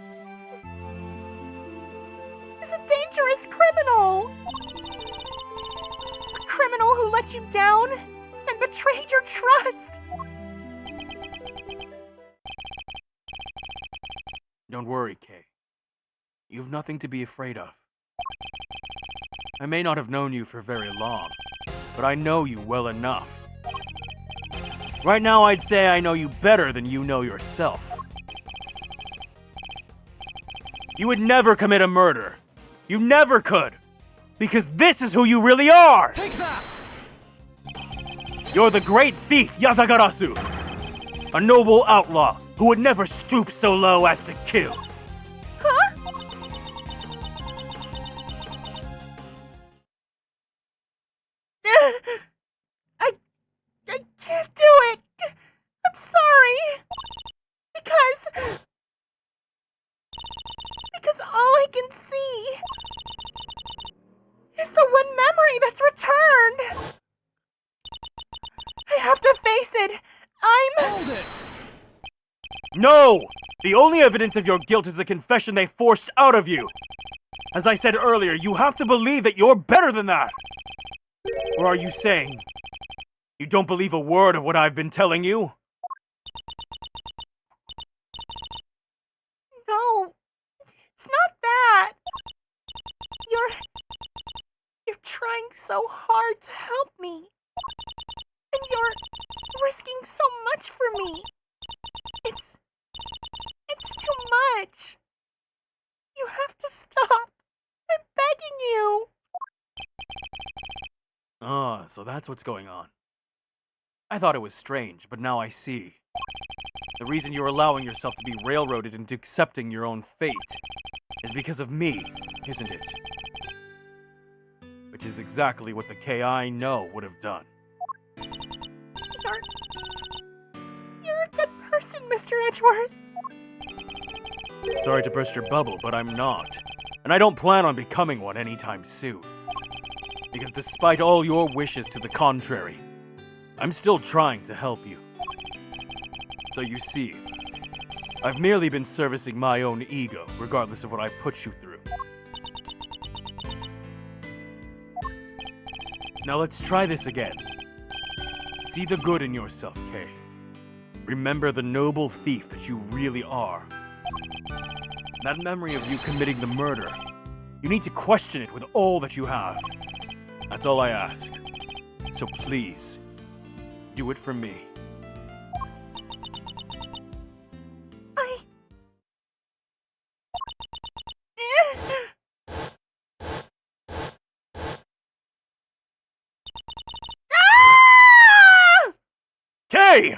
S4: is a dangerous criminal. A criminal who let you down and betrayed your trust.
S3: Don't worry, Kay. You've nothing to be afraid of. I may not have known you for very long, but I know you well enough. Right now, I'd say I know you better than you know yourself. You would never commit a murder. You never could. Because this is who you really are!
S6: Take that!
S3: You're the great thief, Yatagarasu! A noble outlaw who would never stoop so low as to kill.
S4: Huh? I can't do it. I'm sorry. Because all I can see is the one memory that's returned. I have to face it.
S6: Hold it!
S3: No! The only evidence of your guilt is the confession they forced out of you. As I said earlier, you have to believe that you're better than that. Or are you saying you don't believe a word of what I've been telling you?
S4: No, it's not that. You're trying so hard to help me. And you're risking so much for me. It's too much. You have to stop. I'm begging you.
S3: Ah, so that's what's going on. I thought it was strange, but now I see. The reason you're allowing yourself to be railroaded into accepting your own fate is because of me, isn't it? Which is exactly what the K I know would have done.
S4: You're a good person, Mr. Edgeworth.
S3: Sorry to burst your bubble, but I'm not. And I don't plan on becoming one anytime soon. Because despite all your wishes to the contrary, I'm still trying to help you. So you see, I've merely been servicing my own ego, regardless of what I put you through. Now let's try this again. See the good in yourself, Kay. Remember the noble thief that you really are. That memory of you committing the murder, you need to question it with all that you have. That's all I ask. So please, do it for me. Kay!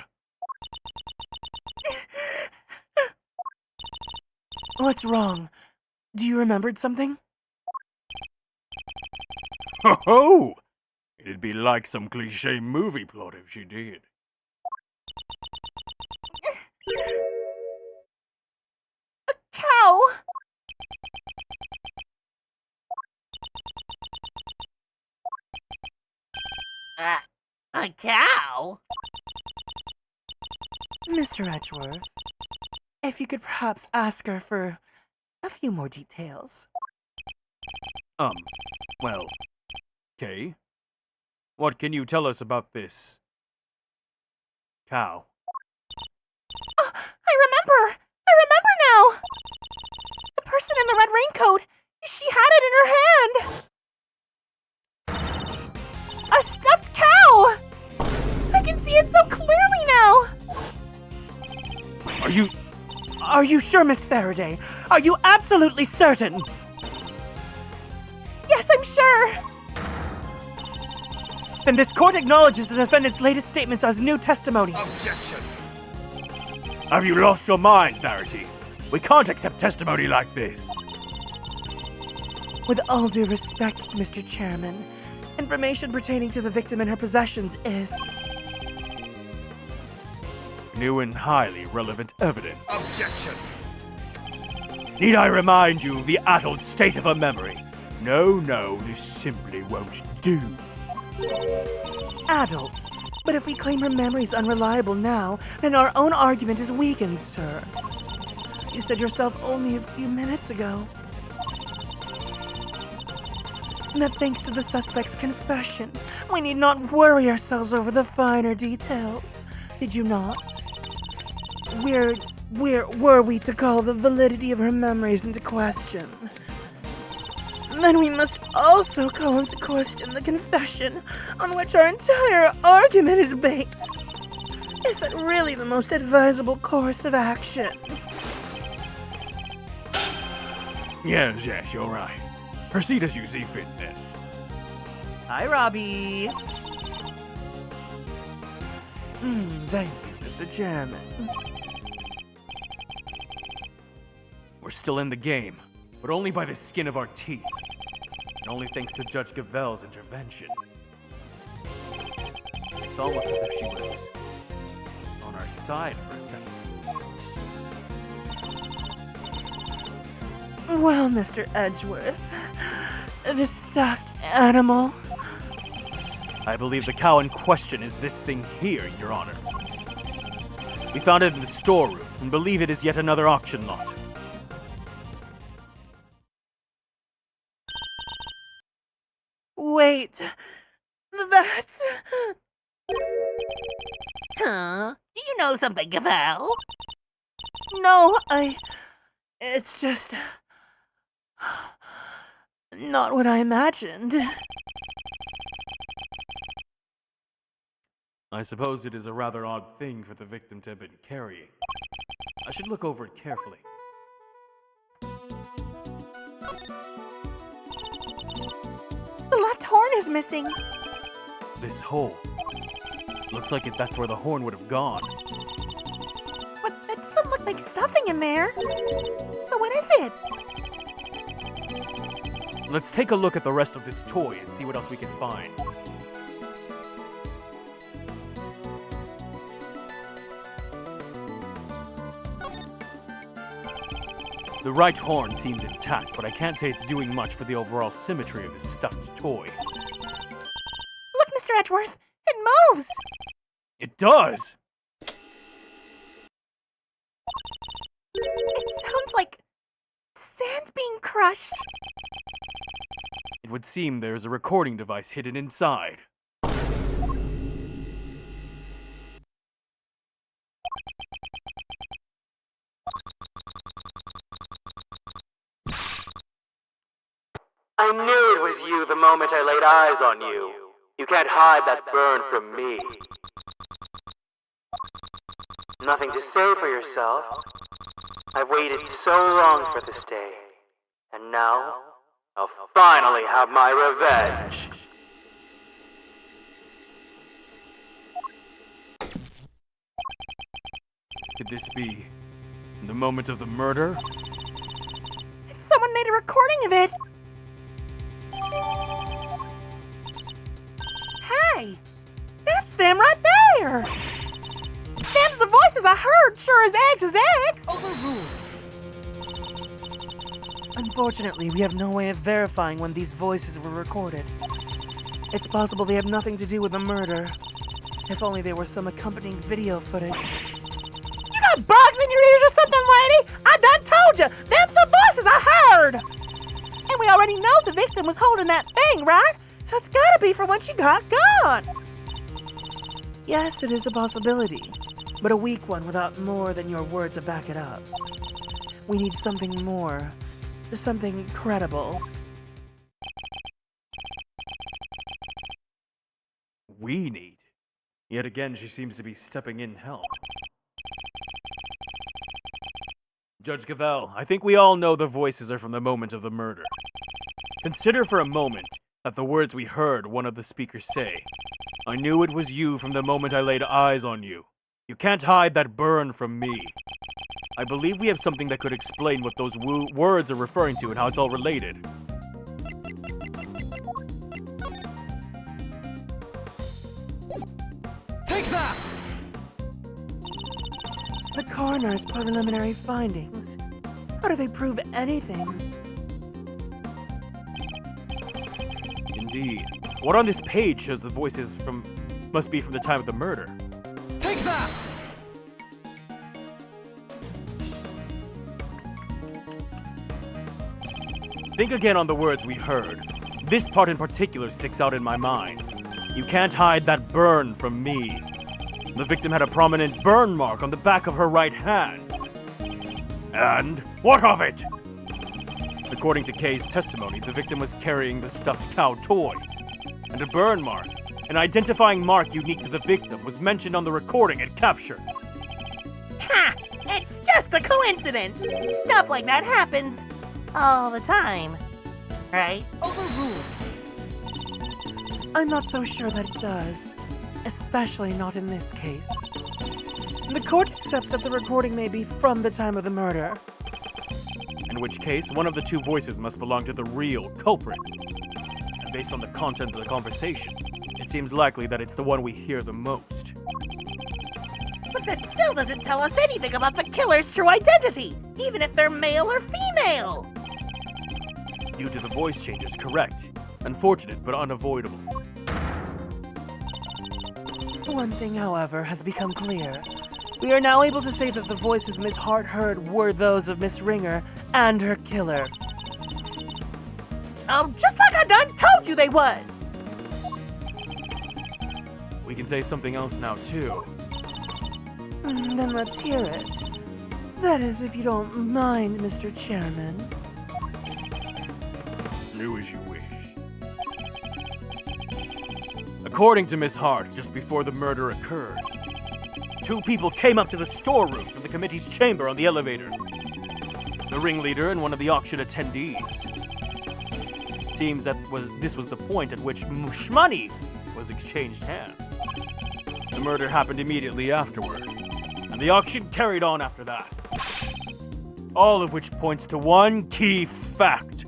S1: What's wrong? Do you remembered something?
S3: Ho ho! It'd be like some cliche movie plot if she did.
S4: Cow!
S5: A cow?
S1: Mr. Edgeworth, if you could perhaps ask her for a few more details.
S3: Well, okay. What can you tell us about this cow?
S4: I remember! I remember now! The person in the red raincoat, she had it in her hand! A stuffed cow! I can see it so clearly now!
S1: Are you sure, Miss Faraday? Are you absolutely certain?
S4: Yes, I'm sure!
S1: Then this court acknowledges the defendant's latest statements as new testimony.
S6: Objection.
S3: Have you lost your mind, Verity? We can't accept testimony like this.
S1: With all due respect, Mr. Chairman, information pertaining to the victim and her possessions is
S3: New and highly relevant evidence.
S6: Objection.
S3: Need I remind you of the addled state of her memory? No, this simply won't do.
S1: adult. But if we claim her memory's unreliable now, then our own argument is weakened, sir. You said yourself only a few minutes ago that thanks to the suspect's confession, we need not worry ourselves over the finer details. Did you not? Were we to call the validity of her memories into question, then we must also call into question the confession on which our entire argument is based. Is that really the most advisable course of action?
S3: Yes, you're right. Proceed as you see fit, then.
S1: Hi, Robbie. Thank you, Mr. Chairman.
S3: We're still in the game, but only by the skin of our teeth. And only thanks to Judge Gavel's intervention. It's almost as if she was on our side for a second.
S1: Well, Mr. Edgeworth, this stuffed animal.
S3: I believe the cow in question is this thing here, Your Honor. We found it in the storeroom and believe it is yet another auction lot.
S1: Wait, that's...
S5: Huh? Do you know something, Gavel?
S1: No, it's just... not what I imagined.
S3: I suppose it is a rather odd thing for the victim to have been carrying. I should look over it carefully.
S4: The left horn is missing.
S3: This hole. Looks like that's where the horn would have gone.
S4: But that doesn't look like stuffing in there. So what is it?
S3: Let's take a look at the rest of this toy and see what else we can find. The right horn seems intact, but I can't say it's doing much for the overall symmetry of this stuffed toy.
S4: Look, Mr. Edgeworth, it moves.
S3: It does!
S4: It sounds like sand being crushed.
S3: It would seem there's a recording device hidden inside.
S7: I knew it was you the moment I laid eyes on you. You can't hide that burn from me. Nothing to say for yourself. I've waited so long for this day. And now, I'll finally have my revenge.
S3: Could this be the moment of the murder?
S4: Someone made a recording of it. them right there! Them's the voices I heard, sure as eggs is eggs!
S1: Unfortunately, we have no way of verifying when these voices were recorded. It's possible they have nothing to do with the murder. If only there were some accompanying video footage.
S4: You got bugs in your ears or something, lady? I done told you, them's the voices I heard! And we already know the victim was holding that thing, right? So it's gotta be from when she got gone.
S1: Yes, it is a possibility, but a weak one without more than your word to back it up. We need something more, something credible.
S3: We need. Yet again, she seems to be stepping in help. Judge Cavell, I think we all know the voices are from the moment of the murder. Consider for a moment that the words we heard one of the speakers say. I knew it was you from the moment I laid eyes on you. You can't hide that burn from me. I believe we have something that could explain what those words are referring to and how it's all related.
S6: Take that!
S1: The coroner's preliminary findings. How do they prove anything?
S3: Indeed. What on this page shows the voices must be from the time of the murder.
S6: Take that!
S3: Think again on the words we heard. This part in particular sticks out in my mind. You can't hide that burn from me. The victim had a prominent burn mark on the back of her right hand. And what of it? According to Kay's testimony, the victim was carrying the stuffed cow toy. And a burn mark, an identifying mark unique to the victim, was mentioned on the recording it captured.
S5: Ha! It's just a coincidence. Stuff like that happens all the time, right?
S1: I'm not so sure that it does. Especially not in this case. The court accepts that the recording may be from the time of the murder.
S3: In which case, one of the two voices must belong to the real culprit. And based on the content of the conversation, it seems likely that it's the one we hear the most.
S5: But that still doesn't tell us anything about the killer's true identity, even if they're male or female.
S3: Due to the voice changes, correct. Unfortunate, but unavoidable.
S1: One thing, however, has become clear. We are now able to say that the voices Miss Hart heard were those of Miss Ringer and her killer.
S5: Just like I done told you they was.
S3: We can say something else now, too.
S1: Then let's hear it. That is, if you don't mind, Mr. Chairman.
S3: Do as you wish. According to Miss Hart, just before the murder occurred, two people came up to the storeroom from the committee's chamber on the elevator. The ringleader and one of the auction attendees. It seems that this was the point at which money was exchanged hands. The murder happened immediately afterward, and the auction carried on after that. All of which points to one key fact.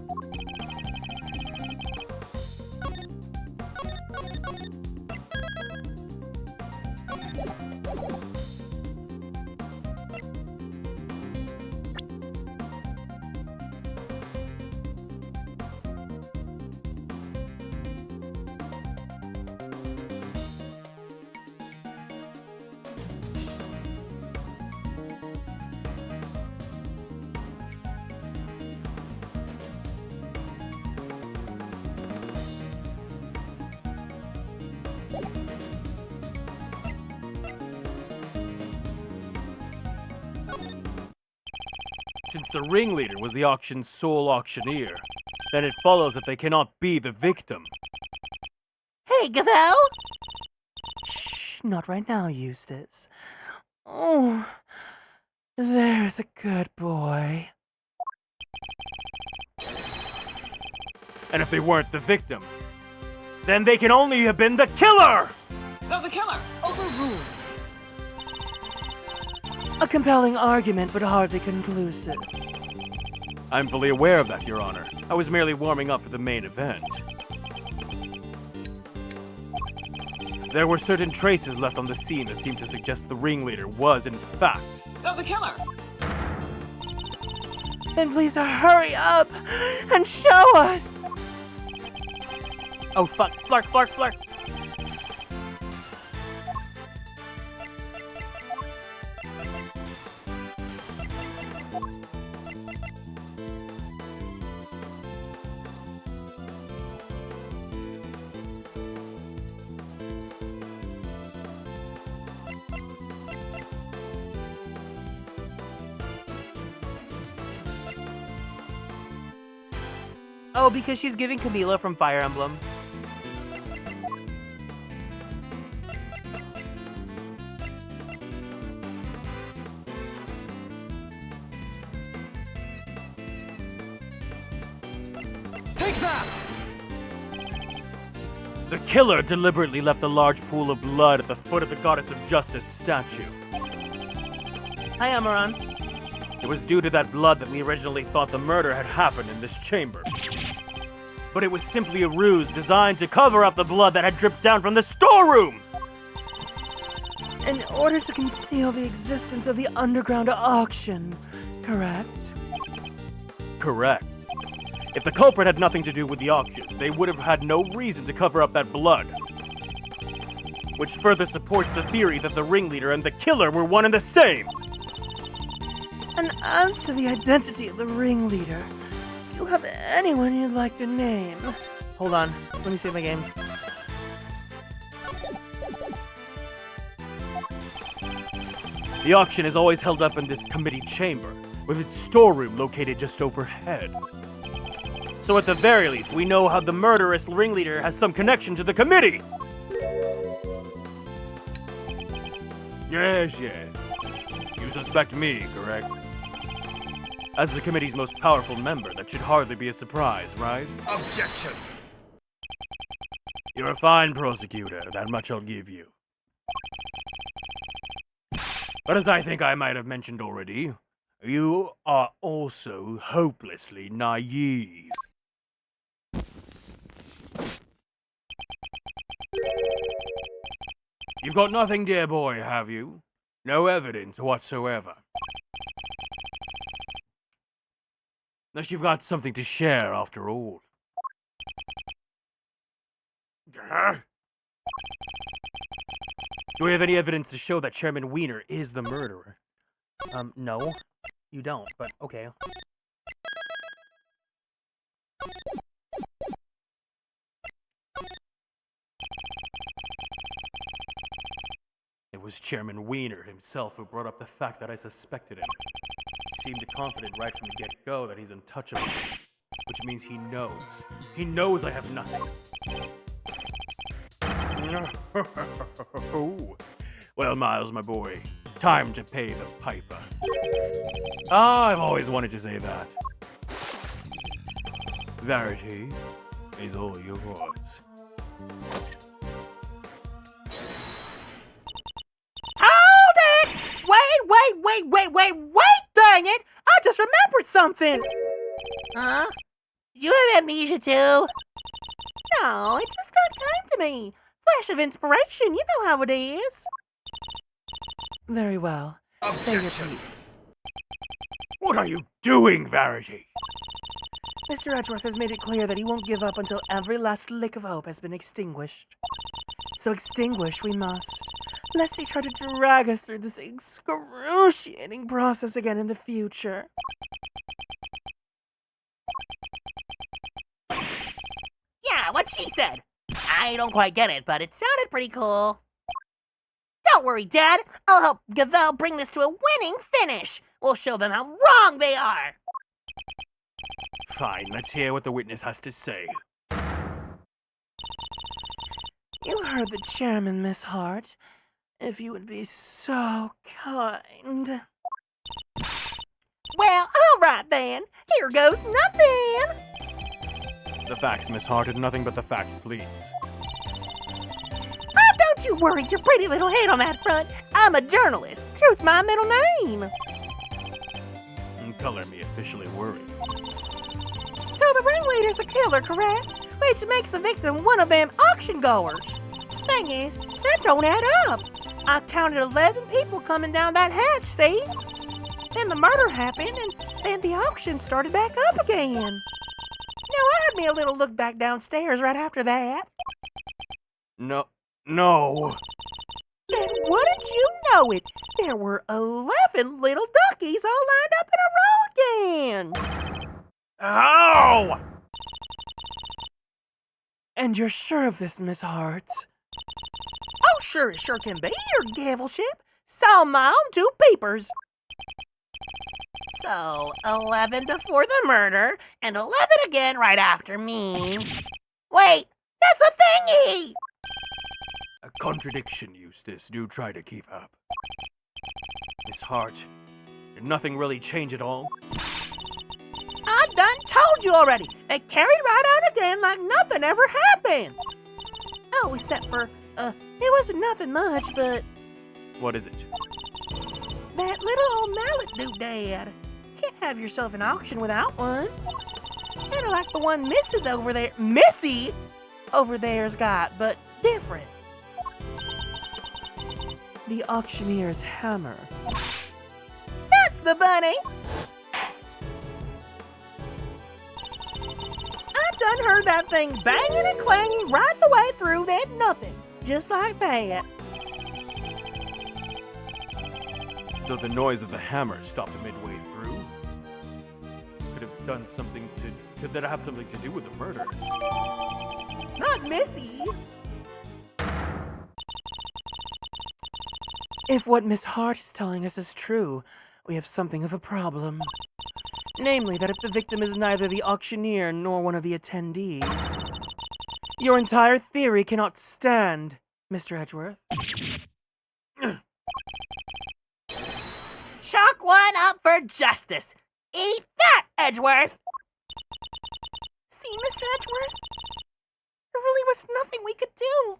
S3: Since the ringleader was the auction's sole auctioneer, then it follows that they cannot be the victim.
S5: Hey, Gavel!
S1: Shh, not right now, Eustace. Oh, there's a good boy.
S3: And if they weren't the victim, then they can only have been the killer!
S2: No, the killer! Overruled!
S1: A compelling argument, but hardly conclusive.
S3: I'm fully aware of that, Your Honor. I was merely warming up for the main event. There were certain traces left on the scene that seemed to suggest the ringleader was, in fact,
S2: Oh, the killer!
S1: Then please hurry up and show us! Oh fuck, Flark, Flark, Flark! Oh, because she's giving Camila from Fire Emblem.
S6: Take that!
S3: the killer deliberately left a large pool of blood at the foot of the Goddess of Justice statue.
S1: Hi, Amaran.
S3: It was due to that blood that we originally thought the murder had happened in this chamber. But it was simply a ruse designed to cover up the blood that had dripped down from the storeroom!
S1: In order to conceal the existence of the underground auction, correct?
S3: Correct. If the culprit had nothing to do with the auction, they would have had no reason to cover up that blood. Which further supports the theory that the ringleader and the killer were one and the same!
S1: And as to the identity of the ringleader, do you have anyone you'd like to name? Hold on, let me save my game.
S3: The auction is always held up in this committee chamber, with its storeroom located just overhead. So at the very least, we know how the murderous ringleader has some connection to the committee! Yes. You suspect me, correct? As the committee's most powerful member, that should hardly be a surprise, right?
S6: Objection!
S3: You're a fine prosecutor, that much I'll give you. But as I think I might have mentioned already, you are also hopelessly naive. You've got nothing, dear boy, have you? No evidence whatsoever. Unless you've got something to share, after all. Do we have any evidence to show that Chairman Wiener is the murderer?
S1: No, you don't, but okay.
S3: It was Chairman Wiener himself who brought up the fact that I suspected him. He seemed confident right from the get-go that he's untouchable, which means he knows. He knows I have nothing. Well, Miles, my boy, time to pay the piper. I've always wanted to say that. Verity is all yours.
S1: Hold it! Wait, dang it! I just remembered something!
S5: Huh? You have amnesia too?
S1: No, it just came to me. Flash of inspiration, you know how it is. Very well. Say your piece.
S3: What are you doing, Verity?
S1: Mr. Edgeworth has made it clear that he won't give up until every last lick of hope has been extinguished. So extinguish we must, lest he try to drag us through this excruciating process again in the future.
S5: Yeah, what she said. I don't quite get it, but it sounded pretty cool. Don't worry, Dad. I'll help Gavel bring this to a winning finish. We'll show them how wrong they are.
S3: Fine, let's hear what the witness has to say.
S1: You heard the chairman, Miss Hart. If you would be so kind.
S5: Well, all right then. Here goes nothing.
S3: The facts, Miss Hart, and nothing but the facts, please.
S5: Oh, don't you worry your pretty little head on that front. I'm a journalist. Truth's my middle name.
S3: And color me officially worried.
S5: So the ringleader's a killer, correct? Which makes the victim one of them auction goers.
S4: thing is, that don't add up. I counted 11 people coming down that hatch, see? Then the murder happened, and then the auction started back up again. Now, I had me a little look back downstairs right after that.
S3: No.
S4: And wouldn't you know it, there were 11 little duckies all lined up in a row again.
S1: Ow! And you're sure of this, Miss Hart?
S4: Oh, sure, it sure can be, your devilship. Saw my own two peepers. So, 11 before the murder, and 11 again right after means... Wait, that's a thingy!
S3: A contradiction, Eustace. Do try to keep up. Miss Hart, did nothing really change at all?
S4: I done told you already. They carried right on again like nothing ever happened. Oh, except for, it wasn't nothing much, but
S3: What is it?
S4: that little old mallet doodad. Can't have yourself an auction without one. Kinda like the one Missy over there's got, but different.
S1: The auctioneer's hammer.
S4: That's the bunny. I done heard that thing banging and clanging right the way through that nothing. Just like that.
S3: So the noise of the hammer stopped midway through? Could that have something to do with the murder?
S4: Not Missy.
S1: If what Miss Hart is telling us is true, we have something of a problem. Namely, that if the victim is neither the auctioneer nor one of the attendees, your entire theory cannot stand, Mr. Edgeworth.
S5: Chalk one up for justice. Eat that, Edgeworth.
S4: See, Mr. Edgeworth? There really was nothing we could do.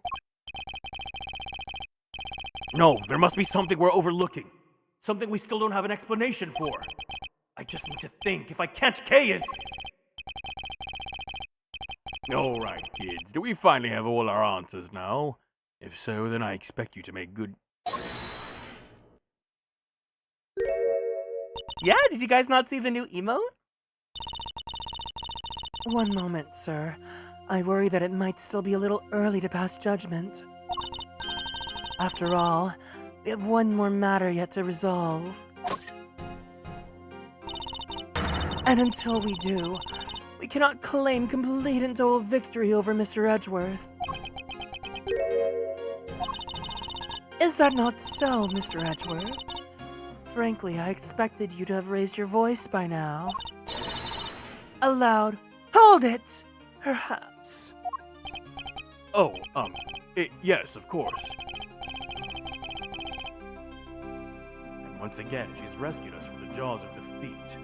S3: No, there must be something we're overlooking. Something we still don't have an explanation for. I just need to think if I catch K is... Alright, kids. Do we finally have all our answers now? If so, then I expect you to make good...
S1: Yeah, did you guys not see the new emote? One moment, sir. I worry that it might still be a little early to pass judgment. After all, we have one more matter yet to resolve. And until we do, we cannot claim complete and total victory over Mr. Edgeworth. Is that not so, Mr. Edgeworth? Frankly, I expected you to have raised your voice by now. A loud, hold it, perhaps.
S3: Oh, yes, of course. And once again, she's rescued us from the jaws of defeat.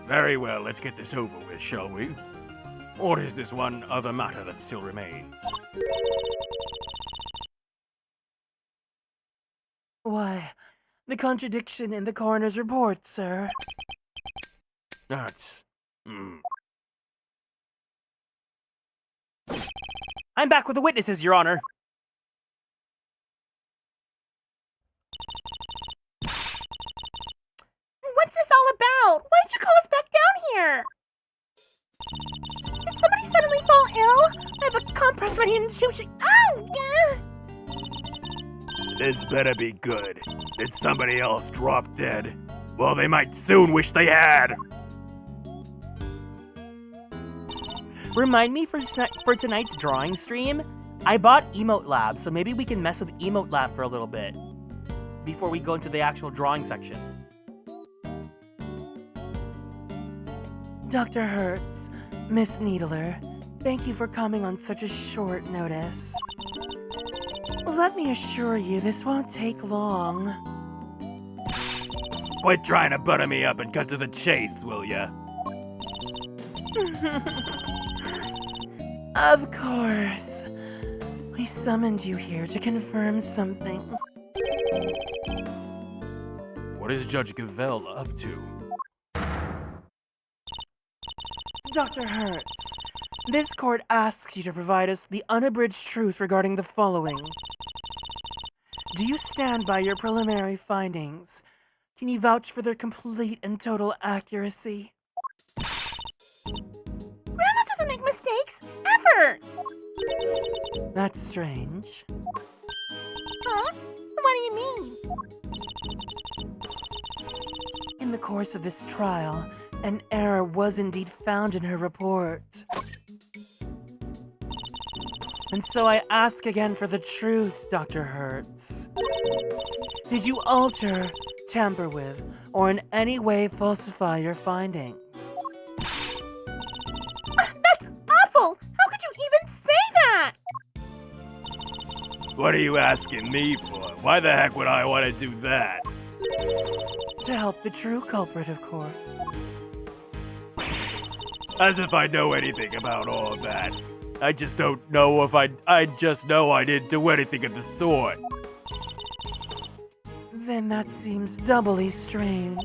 S3: Very well, let's get this over with, shall we? Or is this one other matter that still remains?
S1: Why, the contradiction in the coroner's report, sir.
S3: That's...
S1: I'm back with the witnesses, Your Honor.
S4: What's this all about? Why did you call us back down here? Did somebody suddenly fall ill? I have a compress ready and shoot. Oh, yeah.
S3: This better be good. Did somebody else drop dead? Well, they might soon wish they had!
S1: Remind me for tonight's drawing stream, I bought Emote Lab, so maybe we can mess with Emote Lab for a little bit before we go into the actual drawing section. Dr. Hertz, Miss Needler, thank you for coming on such a short notice. Let me assure you, this won't take long.
S3: Quit trying to butter me up and cut to the chase, will ya?
S1: Of course. We summoned you here to confirm something.
S3: What is Judge Gavelle up to?
S1: Dr. Hertz, This court asks you to provide us the unabridged truth regarding the following. Do you stand by your preliminary findings? Can you vouch for their complete and total accuracy?
S4: Grandma doesn't make mistakes, ever!
S1: That's strange.
S4: Huh? What do you mean?
S1: In the course of this trial, an error was indeed found in her report. And so I ask again for the truth, Dr. Hertz. Did you alter, tamper with, or in any way falsify your findings?
S4: That's awful! How could you even say that?
S3: What are you asking me for? Why the heck would I want to do that?
S1: To help the true culprit, of course.
S3: As if I know anything about all that. I just don't know if I just know I didn't do anything of the sort.
S1: Then that seems doubly strange.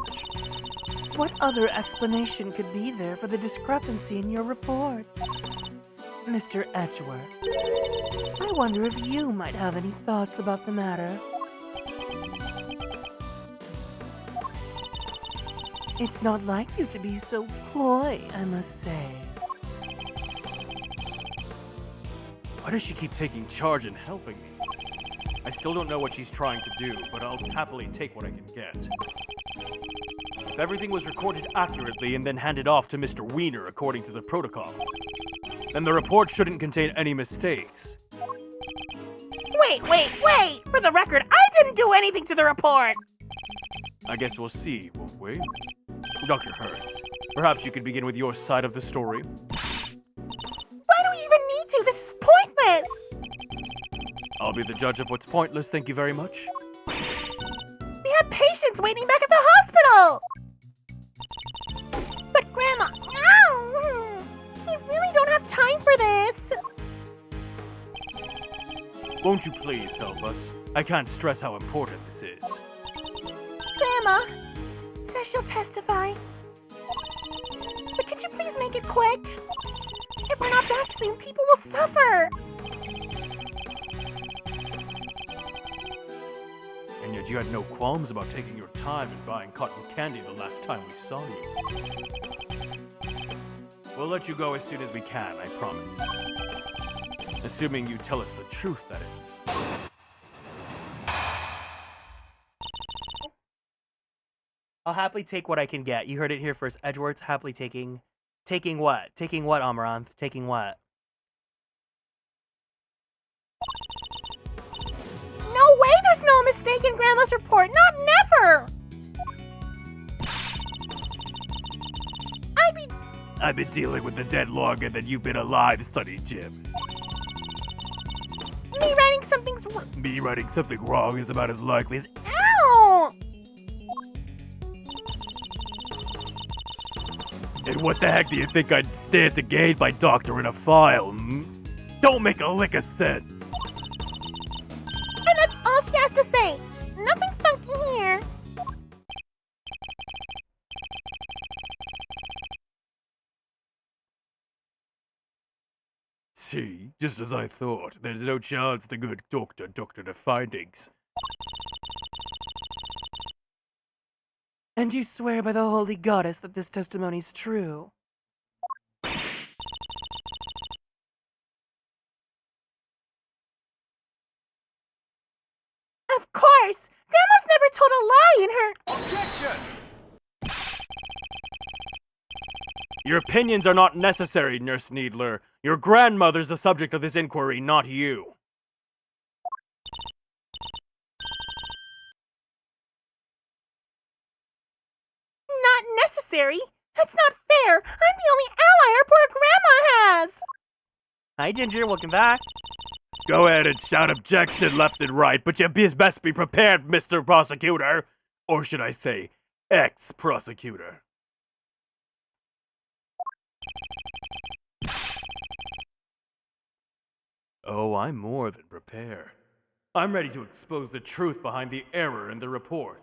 S1: What other explanation could be there for the discrepancy in your report? Mr. Edgeworth, I wonder if you might have any thoughts about the matter. It's not like you to be so coy, I must say.
S3: Why does she keep taking charge and helping me? I still don't know what she's trying to do, but I'll happily take what I can get. If everything was recorded accurately and then handed off to Mr. Wiener according to the protocol, then the report shouldn't contain any mistakes.
S5: Wait! For the record, I didn't do anything to the report!
S3: I guess we'll see, won't we? Dr. Hertz, perhaps you could begin with your side of the story.
S4: Why do we even need to? This is pointless!
S3: I'll be the judge of what's pointless, thank you very much.
S4: We have patients waiting back at the hospital! But Grandma, we really don't have time for this!
S3: Won't you please help us? I can't stress how important this is.
S4: Grandma says she'll testify. But could you please make it quick? If we're not back soon, people will suffer!
S3: And yet you had no qualms about taking your time and buying cotton candy the last time we saw you. We'll let you go as soon as we can, I promise. Assuming you tell us the truth, that is.
S1: I'll happily take what I can get. You heard it here first. Edgeworth's happily taking what? Taking what, Amaranth? Taking what?
S4: No way there's no mistake in Grandma's report! Not never!
S3: I've been dealing with the dead longer than you've been alive, Sonny Jim.
S4: Me writing something's
S3: Me writing something wrong is about as likely as—
S4: Ow!
S3: And what the heck do you think I'd stand to gain by doctoring a file, hmm? Don't make a lick of sense.
S4: And that's all she has to say. Nothing funky here.
S3: See, just as I thought, there's no chance the good doctor doctored the findings.
S1: And you swear by the holy goddess that this testimony's true?
S4: Of course! Grandma's never told a lie in her—
S6: Objection!
S3: Your opinions are not necessary, Nurse Needler. Your grandmother's the subject of this inquiry, not you.
S4: Not necessary? That's not fair! I'm the only ally our poor Grandma has!
S1: Hi, Ginger. Welcome back.
S3: Go ahead and shout objection left and right, but you best be prepared, Mr. Prosecutor. Or should I say, ex-prosecutor. Oh, I'm more than prepared. I'm ready to expose the truth behind the error in the report.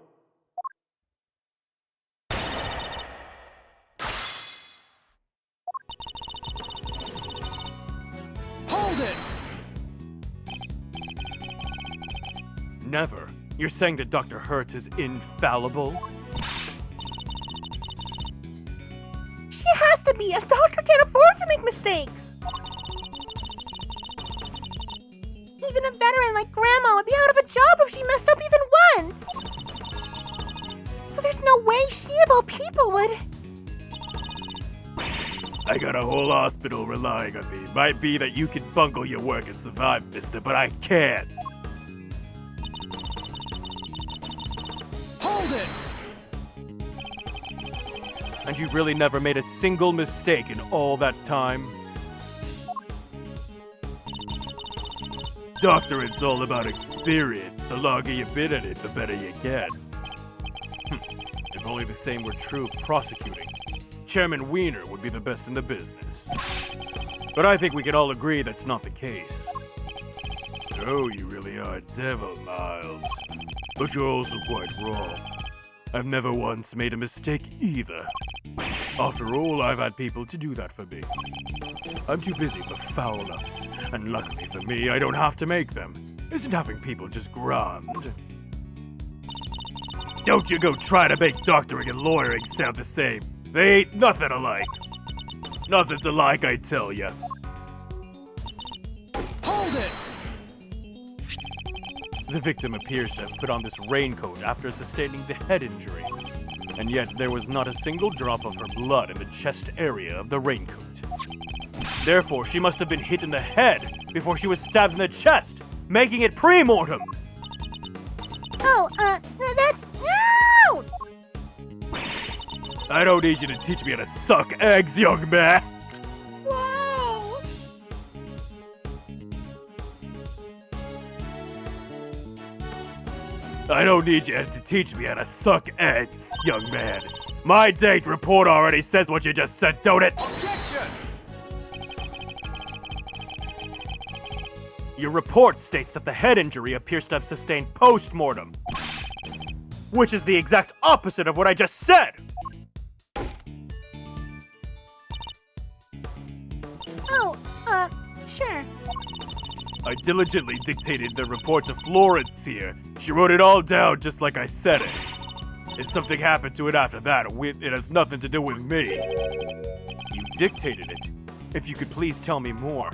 S3: Never. You're saying that Dr. Hertz is infallible?
S4: She has to be. A doctor can't afford to make mistakes. Even a veteran like Grandma would be out of a job if she messed up even once. So there's no way she, of all people, would...
S3: I got a whole hospital relying on me. Might be that you can bungle your work and survive, mister, but I can't.
S6: Hold it!
S3: And you've really never made a single mistake in all that time? Doctorate's all about experience. The longer you've been at it, the better you get. If only the same were true of prosecuting. Chairman Wiener would be the best in the business. But I think we can all agree that's not the case. Oh, you really are a devil, Miles. But you're also quite wrong. I've never once made a mistake either. After all, I've had people to do that for me. I'm too busy for foul-ups, and luckily for me, I don't have to make them. Isn't having people just grand? Don't you go try to make doctoring and lawyering sound the same. They ain't nothing alike. Nothing's alike, I tell ya.
S6: Hold it!
S3: The victim appears to have put on this raincoat after sustaining the head injury. And yet there was not a single drop of her blood in the chest area of the raincoat. Therefore, she must have been hit in the head before she was stabbed in the chest, making it pre-mortem.
S4: Oh, that's... No!
S3: I don't need you to teach me how to suck eggs, young man.
S4: Wow!
S3: I don't need you to teach me how to suck eggs, young man. My date report already says what you just said, don't it?
S6: Objection!
S3: Your report states that the head injury appears to have sustained post-mortem. Which is the exact opposite of what I just said!
S4: Oh, sure.
S3: I diligently dictated the report to Florence here. She wrote it all down just like I said it. If something happened to it after that, it has nothing to do with me. You dictated it. If you could please tell me more.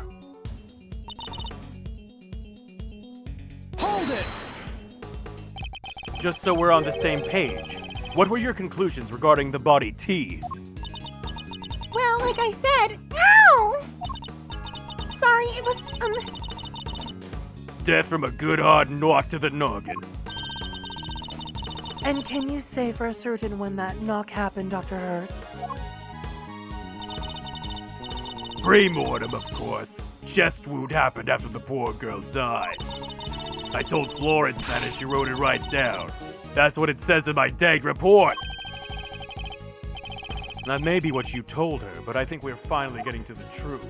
S6: Hold it!
S3: Just so we're on the same page, what were your conclusions regarding the body T?
S4: Well, like I said... Ow! Sorry, it was,
S3: Death from a good hard knock to the noggin.
S1: And can you say for certain when that knock happened, Dr. Hertz?
S3: Pre-mortem, of course. Chest wound happened after the poor girl died. I told Florence that and she wrote it right down. That's what it says in my dang report. That may be what you told her, but I think we're finally getting to the truth.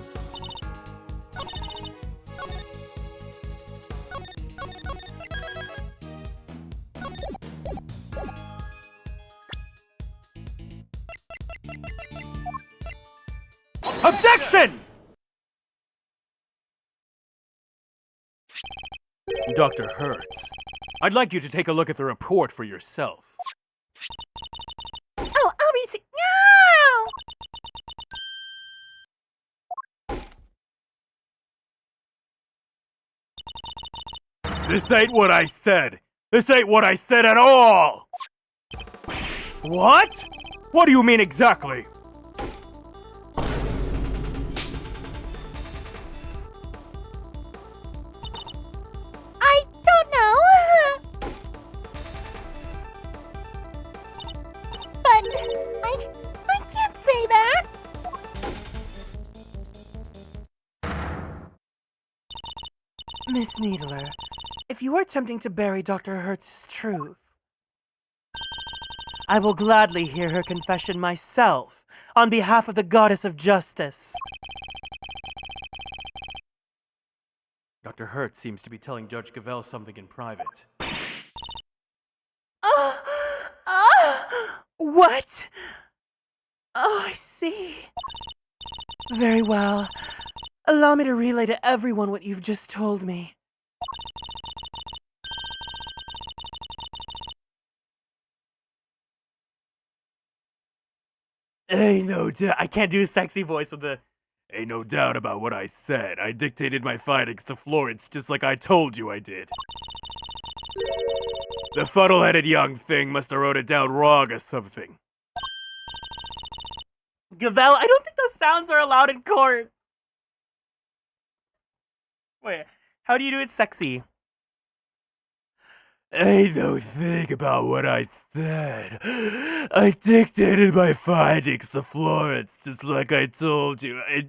S3: Objection! Dr. Hertz, I'd like you to take a look at the report for yourself.
S4: Oh, I'll read it. No!
S3: This ain't what I said! This ain't what I said at all! What? What do you mean exactly?
S4: I don't know. But I can't say that.
S1: Miss Needler, if you are attempting to bury Dr. Hertz's truth, I will gladly hear her confession myself on behalf of the goddess of justice.
S3: Dr. Hertz seems to be telling Judge Gavelle something in private.
S1: What? Oh, I see. Very well. Allow me to relay to everyone what you've just told me. Ain't no doubt. I can't do a sexy voice with the.
S3: Ain't no doubt about what I said. I dictated my findings to Florence just like I told you I did. The fuddle-headed young thing must have wrote it down wrong or something.
S1: Gavel, I don't think those sounds are allowed in court. Wait, how do you do it sexy?
S3: Ain't no thing about what I said. I dictated my findings to Florence just like I told you I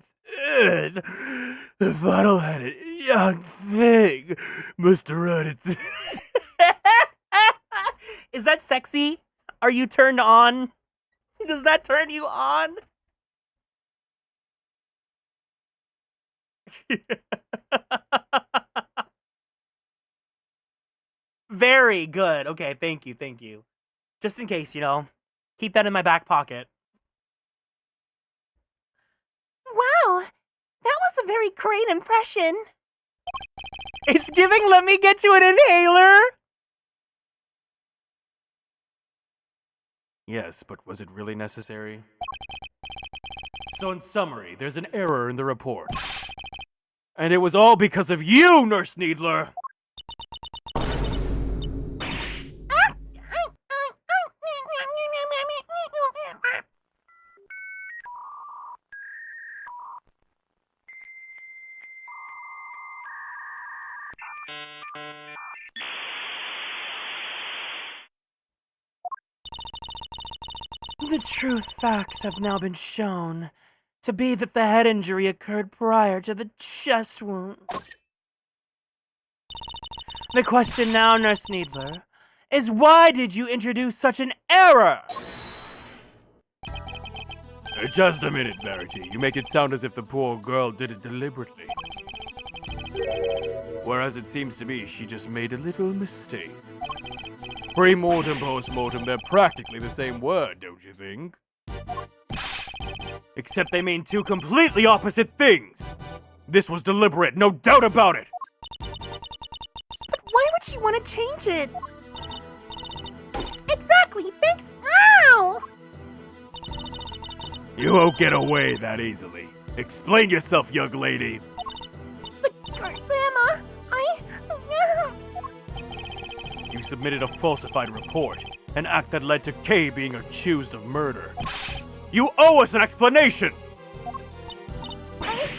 S3: did. The fuddle-headed young thing must have wrote it down.
S1: Is that sexy? Are you turned on? Does that turn you on? Very good. Okay, thank you, thank you. Just in case, you know. Keep that in my back pocket.
S4: Wow, that was a very great impression.
S1: It's giving, let me get you an inhaler.
S3: Yes, but was it really necessary? So in summary, there's an error in the report. And it was all because of you, Nurse Needler!
S1: The truth facts have now been shown to be that the head injury occurred prior to the chest wound. The question now, Nurse Needler, is why did you introduce such an error?
S3: Just a minute, Verity. You make it sound as if the poor girl did it deliberately. Whereas it seems to me she just made a little mistake. Pre-mortem, post-mortem, they're practically the same word, don't you think?
S1: Except they mean two completely opposite things. This was deliberate, no doubt about it.
S4: But why would she want to change it? Exactly, thanks. Ow!
S3: You won't get away that easily. Explain yourself, young lady.
S4: But, Grandma,
S3: You submitted a falsified report, an act that led to Kay being accused of murder. You owe us an explanation!
S4: I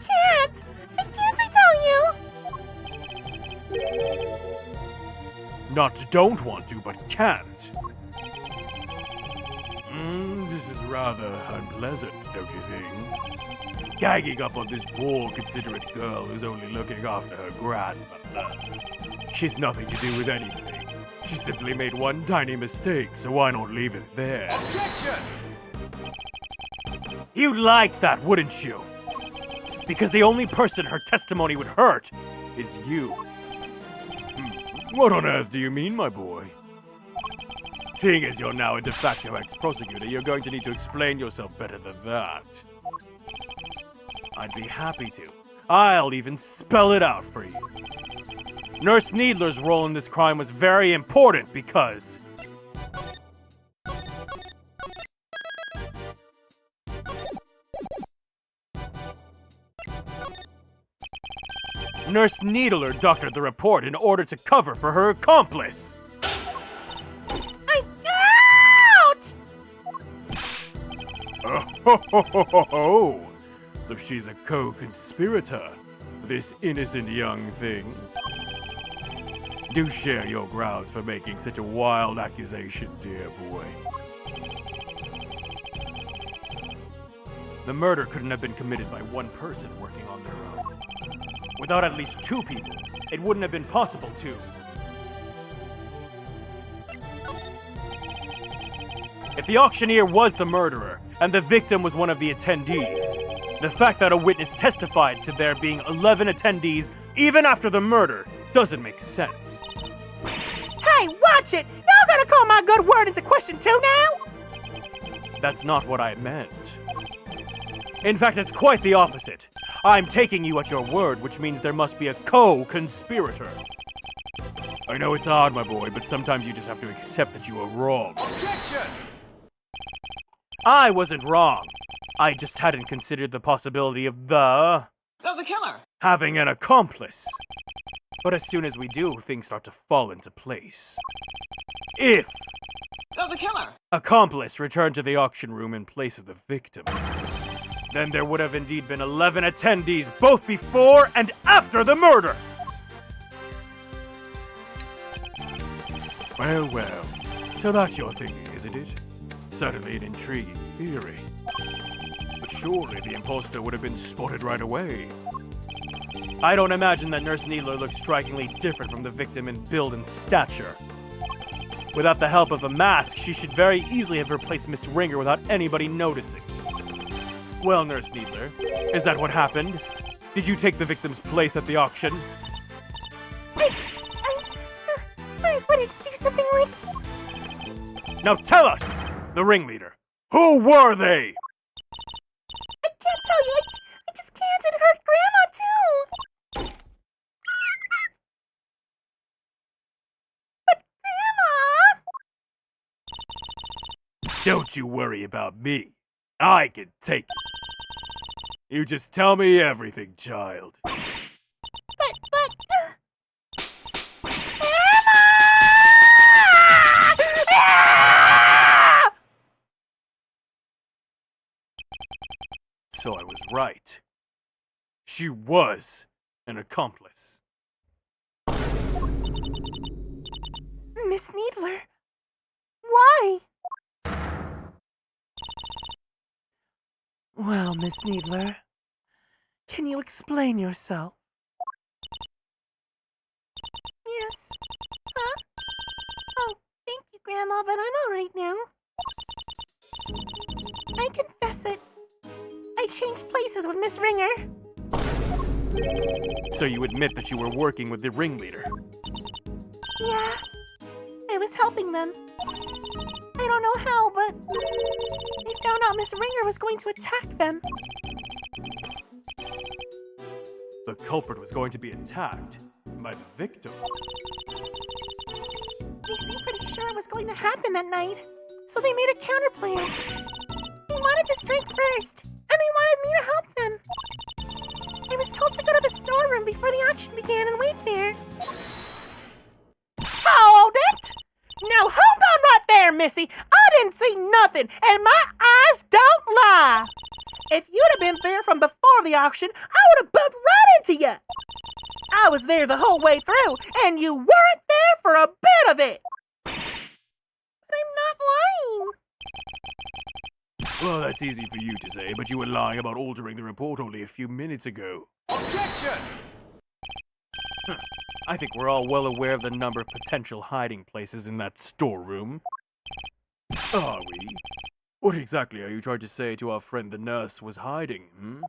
S4: can't! I tell you!
S3: Not don't want to, but can't. This is rather unpleasant, don't you think? Gagging up on this poor, considerate girl who's only looking after her grandmother. She's nothing to do with anything. She simply made one tiny mistake, so why not leave it there?
S6: Objection!
S3: You'd like that, wouldn't you? Because the only person her testimony would hurt is you. What on earth do you mean, my boy? Seeing as you're now a de facto ex-prosecutor, you're going to need to explain yourself better than that. I'd be happy to. I'll even spell it out for you. Nurse Needler's role in this crime was very important because... Nurse Needler doctored the report in order to cover for her accomplice.
S4: Out!
S3: Oh, so she's a co-conspirator, this innocent young thing. Do share your grounds for making such a wild accusation, dear boy. The murder couldn't have been committed by one person working on their own. Without at least two people, it wouldn't have been possible to. If the auctioneer was the murderer, and the victim was one of the attendees, the fact that a witness testified to there being 11 attendees even after the murder doesn't make sense.
S4: Hey, watch it! Y'all gonna call my good word into question too now?
S3: That's not what I meant. In fact, it's quite the opposite. I'm taking you at your word, which means there must be a co-conspirator. I know it's odd, my boy, but sometimes you just have to accept that you are wrong.
S6: Objection!
S3: I wasn't wrong. I just hadn't considered the possibility of the
S2: killer.
S3: having an accomplice. But as soon as we do, things start to fall into place. If
S2: The killer.
S3: accomplice returned to the auction room in place of the victim, then there would have indeed been 11 attendees both before and after the murder. Well, well. So that's your thinking, isn't it? Certainly an intriguing theory. But surely the imposter would have been spotted right away. I don't imagine that Nurse Needler looks strikingly different from the victim in build and stature. Without the help of a mask, she should very easily have replaced Miss Ringer without anybody noticing. Well, Nurse Needler, is that what happened? Did you take the victim's place at the auction?
S4: I wouldn't do something like...
S3: Now tell us, the ringleader. Who were they?
S4: I can't tell you. I just can't. It hurt Grandma, too. But Grandma...
S3: Don't you worry about me. I can take it. You just tell me everything, child.
S4: But...
S3: So I was right. She was an accomplice.
S4: Miss Needler, why?
S1: Well, Miss Needler, can you explain yourself?
S4: Yes. Huh? Oh, thank you, Grandma, but I'm all right now. I confess it. I changed places with Miss Ringer.
S3: So you admit that you were working with the ringleader?
S4: Yeah, I was helping them. I don't know how, but they found out Miss Ringer was going to attack them.
S3: The culprit was going to be attacked by the victim.
S4: They seemed pretty sure it was going to happen that night, so they made a counterplan. They wanted to strike first, and they wanted me to help them. I was told to go to the storeroom before the auction began and wait there.
S1: Hold it! Now hold on right there, Missy. I didn't see nothing, and my eyes don't lie. If you'd have been there from before the auction, I would have bumped right into you. I was there the whole way through, and you weren't there for a bit of it.
S4: But I'm not lying.
S3: Well, that's easy for you to say, but you were lying about altering the report only a few minutes ago.
S6: Objection!
S3: I think we're all well aware of the number of potential hiding places in that storeroom. Are we? What exactly are you trying to say to our friend the nurse was hiding, hmm?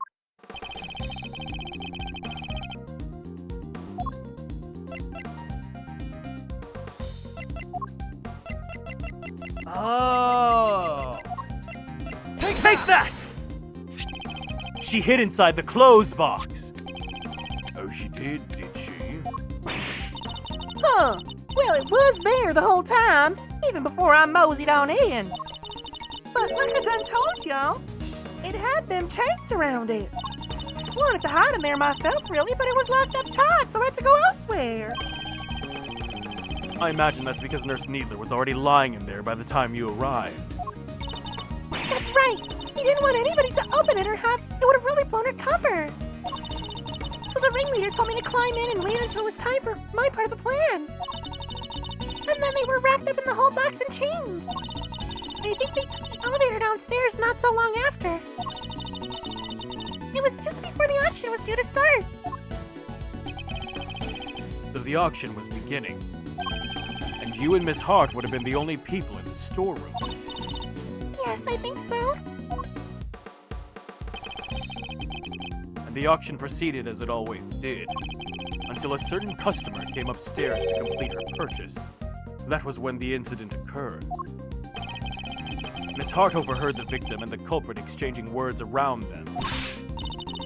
S3: Oh! Take that! She hid inside the clothes box. Oh, she did she?
S1: Huh. Well, it was there the whole time, even before I moseyed on in. But like I done told y'all, it had them chains around it. Wanted to hide in there myself, really, but it was locked up tight, so I had to go elsewhere.
S3: I imagine that's because Nurse Needler was already lying in there by the time you arrived.
S4: That's right. He didn't want anybody to open it or have it would have really blown her cover. So the ringleader told me to climb in and wait until it was time for my part of the plan. And then they were wrapped up in the whole box in chains. I think they took the elevator downstairs not so long after. It was just before the auction was due to start.
S3: So the auction was beginning. And you and Miss Hart would have been the only people in the storeroom.
S4: Yes, I think so.
S3: And the auction proceeded as it always did, until a certain customer came upstairs to complete her purchase. That was when the incident occurred. Miss Hart overheard the victim and the culprit exchanging words around them.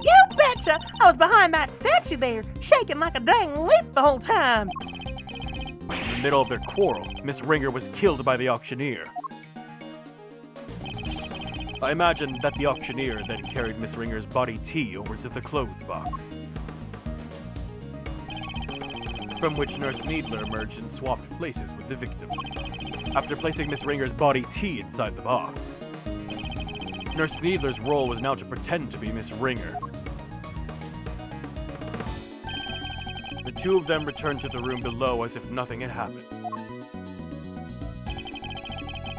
S1: You betcha! I was behind that statue there, shaking like a dang leaf the whole time.
S3: In the middle of their quarrel, Miss Ringer was killed by the auctioneer. I imagine that the auctioneer then carried Miss Ringer's body tea over to the clothes box, from which Nurse Needler emerged and swapped places with the victim. After placing Miss Ringer's body tea inside the box, Nurse Needler's role was now to pretend to be Miss Ringer. The two of them returned to the room below as if nothing had happened.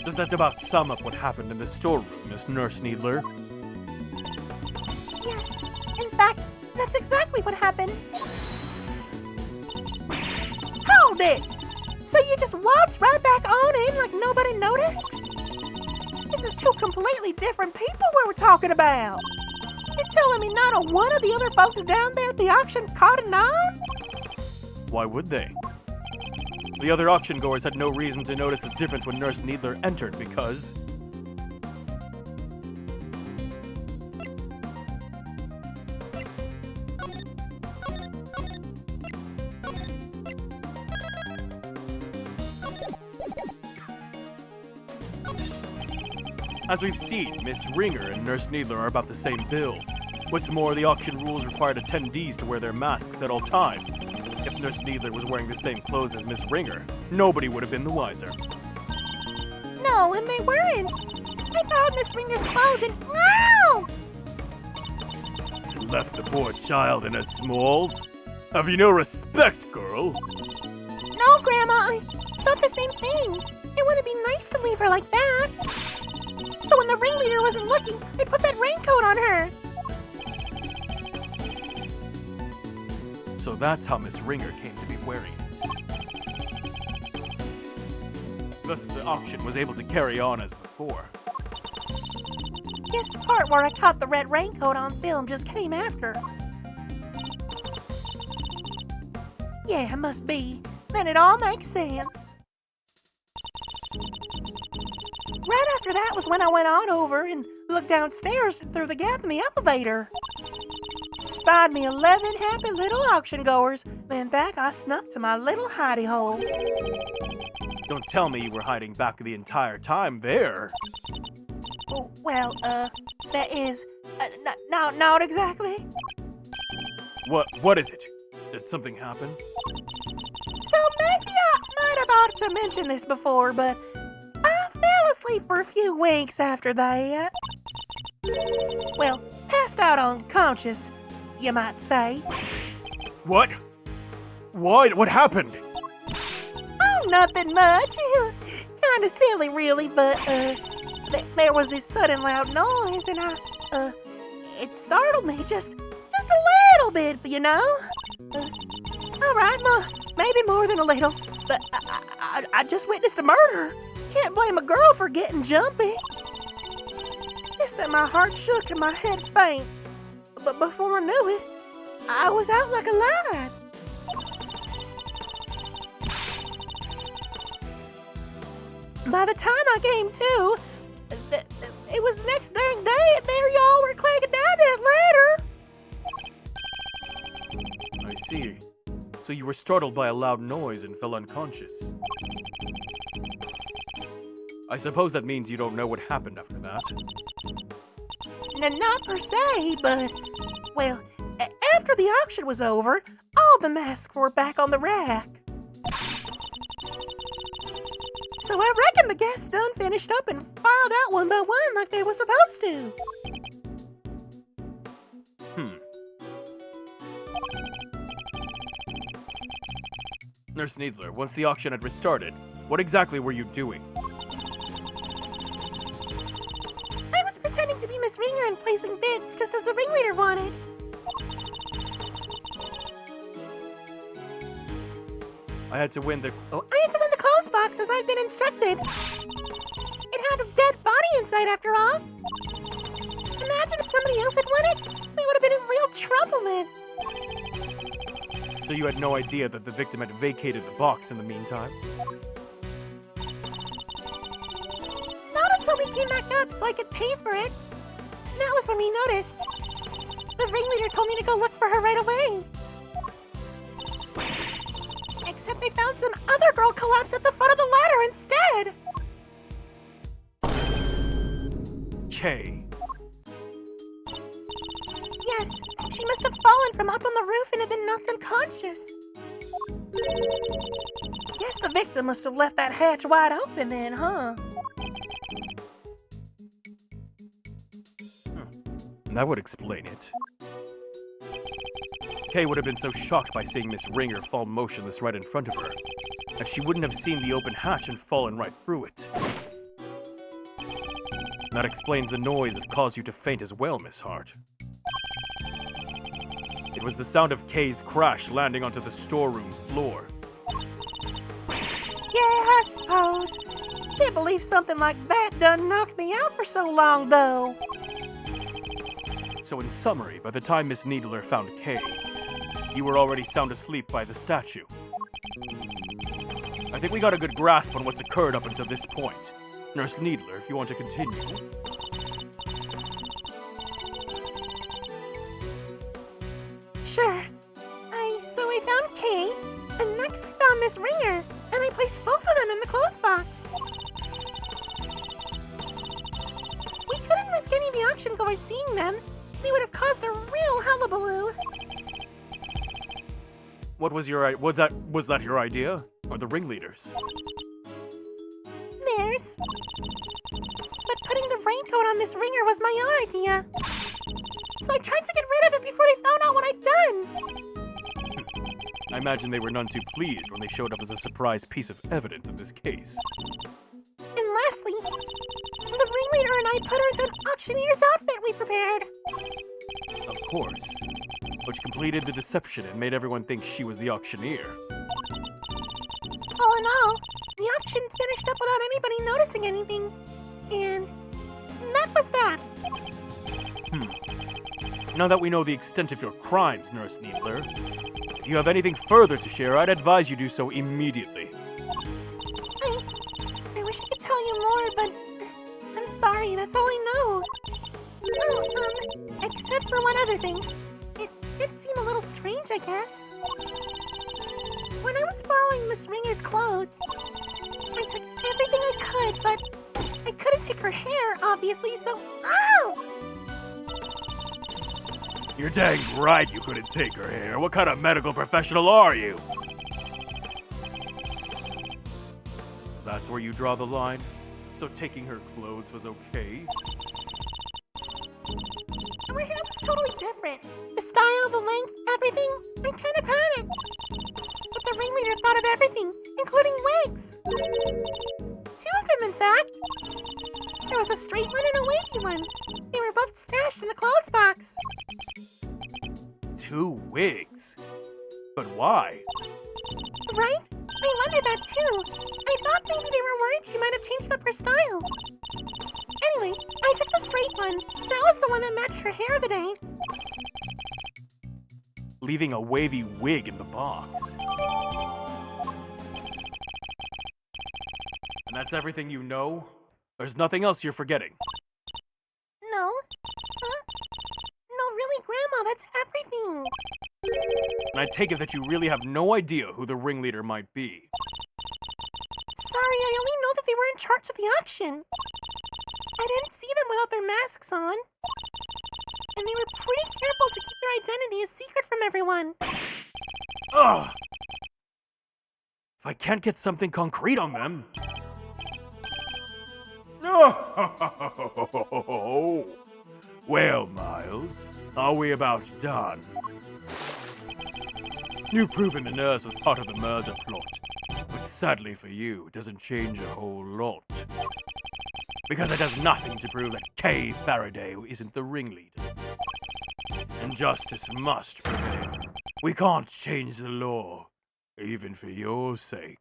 S3: Does that about sum up what happened in the storeroom, Miss Nurse Needler?
S4: Yes, in fact, that's exactly what happened. Hold it! So you just waltzed right back on in like nobody noticed? This is two completely different people we were talking about. You're telling me not a one of the other folks down there at the auction caught it on?
S3: Why would they? The other auction goers had no reason to notice the difference when Nurse Needler entered because... As we've seen, Miss Ringer and Nurse Needler are about the same build. What's more, the auction rules required attendees to wear their masks at all times. If Nurse Needler was wearing the same clothes as Miss Ringer, nobody would have been the wiser.
S4: No, and they weren't. I borrowed Miss Ringer's clothes and... No!
S3: You left the poor child in her smalls? Have you no respect, girl?
S4: No, Grandma, I thought the same thing. It wouldn't be nice to leave her like that. So when the ringleader wasn't looking, I put that raincoat on her.
S3: So that's how Miss Ringer came to be wearing it. Thus, the auction was able to carry on as before.
S4: Guess the part where I caught the red raincoat on film just came after. Yeah, it must be. Then it all makes sense. Right after that was when I went on over and looked downstairs through the gap in the elevator. Spied me 11 happy little auction goers, then back I snuck to my little hidey hole.
S3: Don't tell me you were hiding back the entire time there.
S4: Oh, well, that is, not exactly.
S3: What is it? Did something happen?
S4: So maybe I might have ought to mention this before, but I fell asleep for a few weeks after that. Well, passed out unconscious, you might say.
S3: What? Why? What happened?
S4: Oh, nothing much. Kinda silly, really, but, there was this sudden loud noise, and it startled me just a little bit, you know? Alright, maybe more than a little, but I just witnessed a murder. Can't blame a girl for getting jumpy. Guess that my heart shook and my head faint. But before I knew it, I was out like a light. By the time I came to, it was the next dang day, and there y'all were clanging down that ladder.
S3: I see. So you were startled by a loud noise and fell unconscious. I suppose that means you don't know what happened after that.
S4: Not per se, but, well, after the auction was over, all the masks were back on the rack. So I reckon the guests done finished up and filed out one by one like they were supposed to.
S3: Nurse Needler, once the auction had restarted, what exactly were you doing?
S4: I was pretending to be Miss Ringer and placing bids just as the ringleader wanted.
S3: I had to win the...
S4: I had to win the clothes box as I'd been instructed. It had a dead body inside after all. Imagine if somebody else had won it. We would have been in real trouble then.
S3: So you had no idea that the victim had vacated the box in the meantime?
S4: Not until we came back up so I could pay for it. And that was when we noticed. The ringleader told me to go look for her right away. Except they found some other girl collapsed at the foot of the ladder instead.
S3: Kay.
S4: Yes, she must have fallen from up on the roof and had been knocked unconscious. Guess the victim must have left that hatch wide open then, huh?
S3: That would explain it. Kay would have been so shocked by seeing Miss Ringer fall motionless right in front of her that she wouldn't have seen the open hatch and fallen right through it. That explains the noise that caused you to faint as well, Miss Hart. It was the sound of Kay's crash landing onto the storeroom floor.
S4: Yeah, I suppose. Can't believe something like that done knocked me out for so long, though.
S3: So in summary, by the time Miss Needler found Kay, you were already sound asleep by the statue. I think we got a good grasp on what's occurred up until this point. Nurse Needler, if you want to continue.
S4: Sure. So I found Kay, and next I found Miss Ringer, and I placed both of them in the clothes box. We couldn't risk any of the auction goers seeing them. They would have caused a real hullabaloo.
S3: What was your was that your idea? Or the ringleaders?
S4: Theirs. But putting the raincoat on Miss Ringer was my idea. So I tried to get rid of it before they found out what I'd done.
S3: I imagine they were none too pleased when they showed up as a surprise piece of evidence in this case.
S4: And lastly, the ringleader and I put her into an auctioneer's outfit we prepared.
S3: Of course. Which completed the deception and made everyone think she was the auctioneer.
S4: All in all, the auction finished up without anybody noticing anything. And that was that.
S3: Now that we know the extent of your crimes, Nurse Needler, if you have anything further to share, I'd advise you do so immediately.
S4: I wish I could tell you more, but I'm sorry, that's all I know. Oh, except for one other thing. It did seem a little strange, I guess. When I was borrowing Miss Ringer's clothes, I took everything I could, but I couldn't take her hair, obviously, so... Ow!
S3: You're dang right you couldn't take her hair. What kind of medical professional are you? That's where you draw the line? So taking her clothes was okay?
S4: Her hair was totally different. The style, the length, everything. I kind of panicked. But the ringleader thought of everything, including wigs. 2 of them, in fact. There was a straight one and a wavy one. They were both stashed in the clothes box.
S3: 2 wigs? But why?
S4: Right? I wondered that too. I thought maybe they were worried she might have changed up her style. Anyway, I took the straight one. That was the one that matched her hair today.
S3: Leaving a wavy wig in the box. And that's everything you know? There's nothing else you're forgetting?
S4: No. Huh? No, really, Grandma, that's everything.
S3: And I take it that you really have no idea who the ringleader might be.
S4: Sorry, I only know that they were in charge of the auction. I didn't see them without their masks on. And they were pretty careful to keep their identity a secret from everyone.
S3: Ugh! If I can't get something concrete on them... Oh! Well, Miles, are we about done? You've proven the nurse was part of the murder plot, but sadly for you, it doesn't change a whole lot. Because it does nothing to prove that Kay Faraday isn't the ringleader. And justice must prevail. We can't change the law, even for your sake.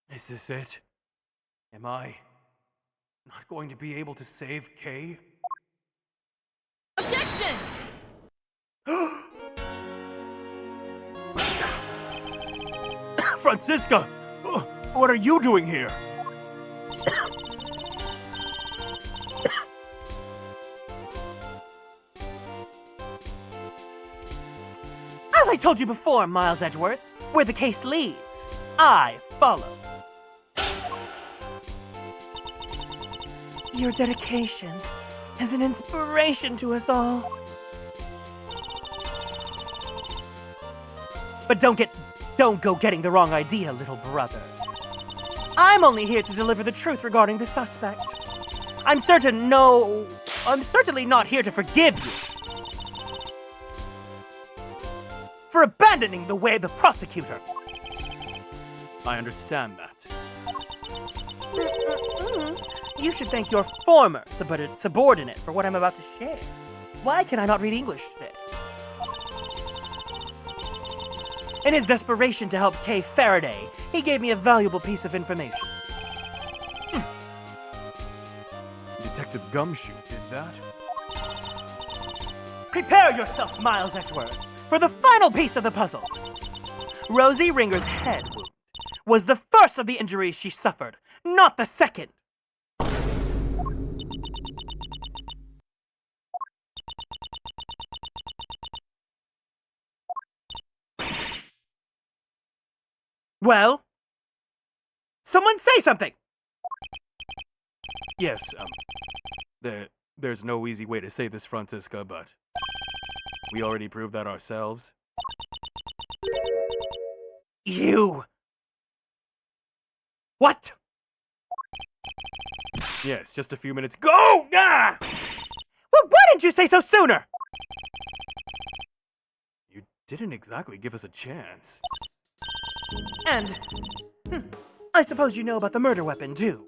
S3: Is this it? Am I not going to be able to save Kay?
S8: Objection!
S3: Francisca! What are you doing here?
S1: told you before, Miles Edgeworth, where the case leads, I follow. Your dedication is an inspiration to us all. But don't go getting the wrong idea, little brother. I'm only here to deliver the truth regarding the suspect. I'm certainly not here to forgive you for abandoning the way of the prosecutor.
S3: I understand that.
S1: You should thank your former subordinate for what I'm about to share. Why can I not read English today? In his desperation to help Kay Faraday, he gave me a valuable piece of information.
S3: Detective Gumshoe did that?
S1: Prepare yourself, Miles Edgeworth, for the final piece of the puzzle. Rosie Ringer's head wound was the first of the injuries she suffered, not the second. Well? Someone say something!
S3: Yes, there's no easy way to say this, Francisca, but we already proved that ourselves.
S1: You! What?
S3: Yes, just a few minutes. Go! Ah!
S1: Well, why didn't you say so sooner?
S3: You didn't exactly give us a chance.
S1: And, I suppose you know about the murder weapon, too.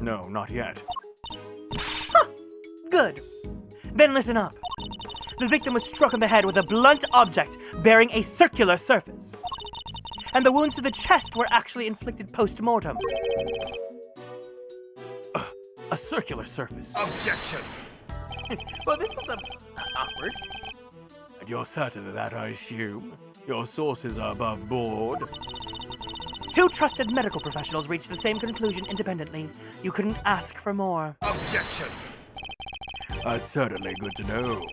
S3: No, not yet.
S1: Good. Then listen up. The victim was struck on the head with a blunt object bearing a circular surface. And the wounds to the chest were actually inflicted post-mortem.
S3: A circular surface.
S6: Objection.
S1: Well, this is awkward.
S3: And you're certain of that, I assume? Your sources are above board?
S1: Two trusted medical professionals reached the same conclusion independently. You couldn't ask for more.
S6: Objection.
S3: That's certainly good to know.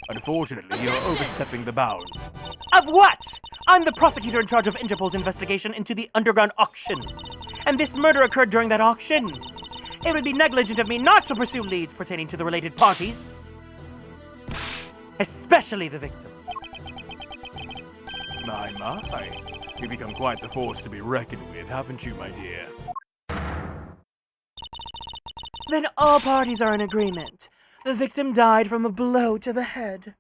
S3: Unfortunately, you're overstepping the bounds.
S1: Of what? I'm the prosecutor in charge of Interpol's investigation into the underground auction. And this murder occurred during that auction. It would be negligent of me not to pursue leads pertaining to the related parties. Especially the victim.
S3: My. You've become quite the force to be reckoned with, haven't you, my dear?
S1: Then all parties are in agreement. The victim died from a blow to the head.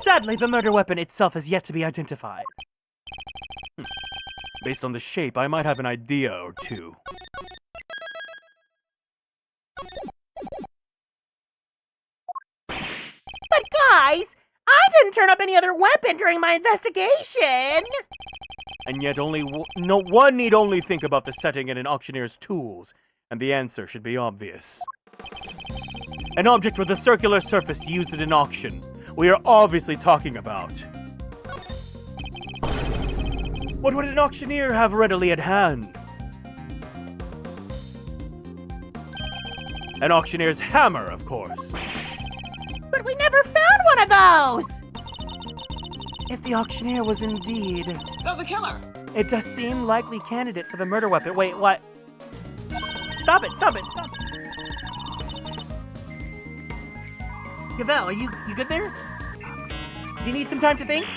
S1: Sadly, the murder weapon itself is yet to be identified.
S3: Based on the shape, I might have an idea or two.
S5: But guys, I didn't turn up any other weapon during my investigation.
S3: And yet one need only think about the setting in an auctioneer's tools, and the answer should be obvious. An object with a circular surface used in an auction. We are obviously talking about. What would an auctioneer have readily at hand? An auctioneer's hammer, of course.
S5: But we never found one of those.
S1: If the auctioneer was indeed...
S2: No, the killer!
S1: It does seem likely candidate for the murder weapon. Wait, what? Stop it. Gavel, are you good there? Do you need some time to think?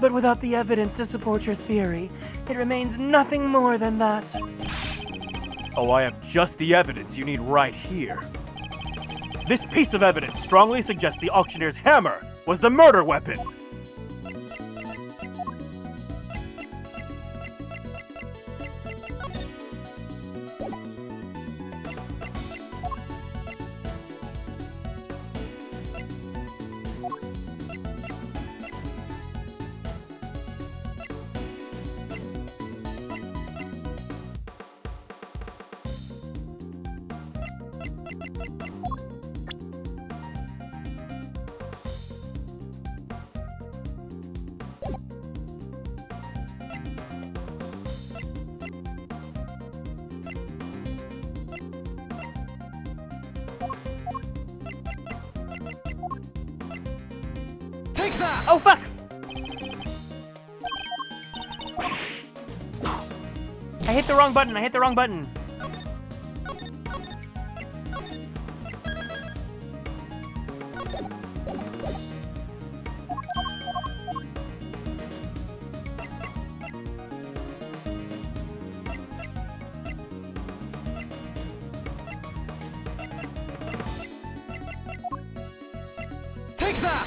S1: But without the evidence to support your theory, it remains nothing more than that.
S3: Oh, I have just the evidence you need right here. This piece of evidence strongly suggests the auctioneer's hammer was the murder weapon.
S6: Take that!
S1: Oh, fuck! I hit the wrong button. I hit the wrong button.
S6: Take that!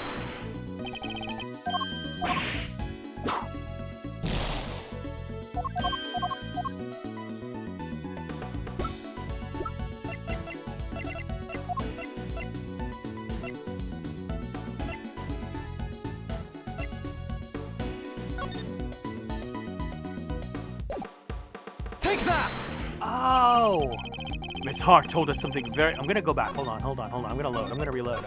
S6: Take that!
S1: Oh! Miss Hart told us something very... I'm gonna go back. Hold on. I'm gonna load. I'm gonna reload.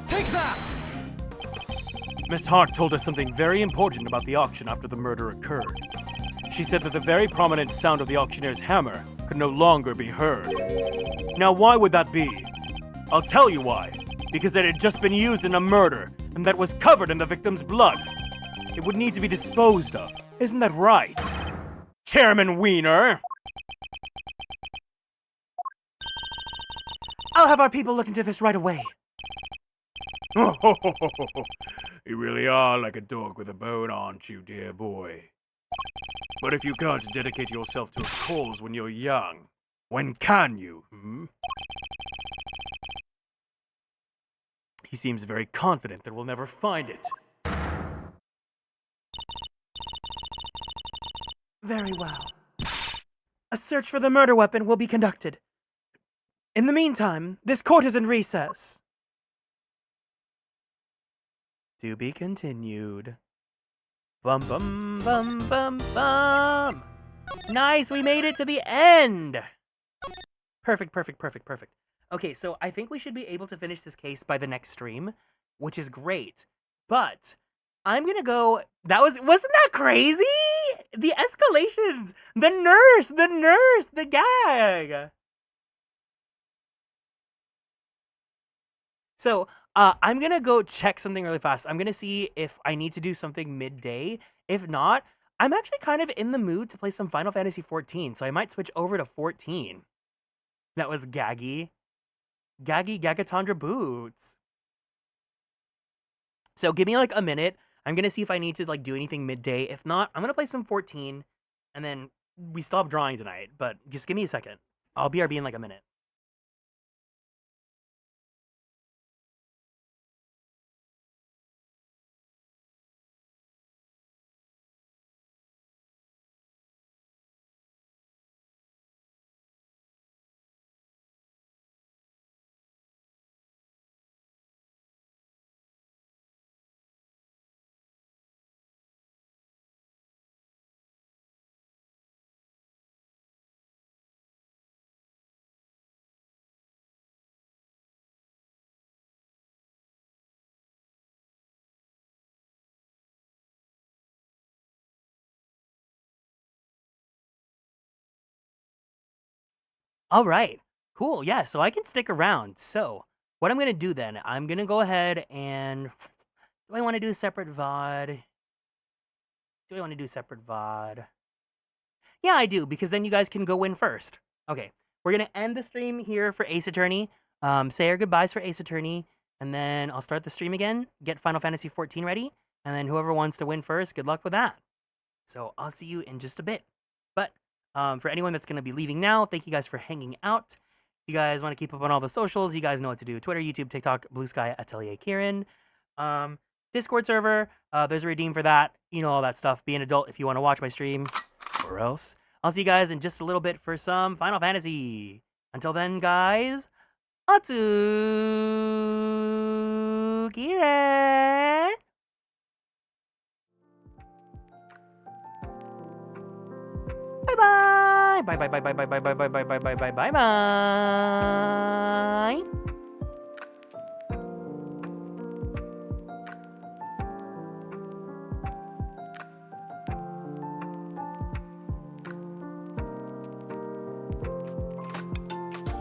S6: Take that!
S3: Miss Hart told us something very important about the auction after the murder occurred. She said that the very prominent sound of the auctioneer's hammer could no longer be heard. Now, why would that be? I'll tell you why. Because it had just been used in a murder, and that was covered in the victim's blood. It would need to be disposed of. Isn't that right? Chairman Wiener!
S1: I'll have our people look into this right away.
S3: You really are like a dog with a bone, aren't you, dear boy? But if you can't dedicate yourself to a cause when you're young, when can you, hmm?
S1: He seems very confident that we'll never find it. Very well. A search for the murder weapon will be conducted. In the meantime, this court is in recess. To be continued. Bum bum bum bum bum. Nice, we made it to the end. Perfect. Okay, so I think we should be able to finish this case by the next stream, which is great. But I'm gonna go. Wasn't that crazy? The escalations, the nurse, the gag. So, I'm gonna go check something really fast. I'm gonna see if I need to do something midday. If not, I'm actually kind of in the mood to play some Final Fantasy 14, so I might switch over to 14. That was Gaggy. Gagatandra Boots. So give me like a minute. I'm gonna see if I need to like do anything midday. If not, I'm gonna play some 14, and then we stop drawing tonight. But just give me a second. I'll BRB in like a minute. All right, cool. Yeah, so I can stick around. So what I'm gonna do then, I'm gonna go ahead and do I want to do a separate VOD? Yeah, I do, because then you guys can go in first. Okay, we're gonna end the stream here for Ace Attorney. Say our goodbyes for Ace Attorney, and then I'll start the stream again. Get Final Fantasy 14 ready, and then whoever wants to win first, good luck with that. So I'll see you in just a bit. But for anyone that's gonna be leaving now, thank you guys for hanging out. You guys want to keep up on all the socials, you guys know what to do. Twitter, YouTube, TikTok, Blue Sky, Atelier Kieran. Discord server, there's a redeem for that. You know all that stuff. Be an adult if you want to watch my stream. Or else. I'll see you guys in just a little bit for some Final Fantasy. Until then, guys, Atu Kieran! Bye-bye! Bye-bye.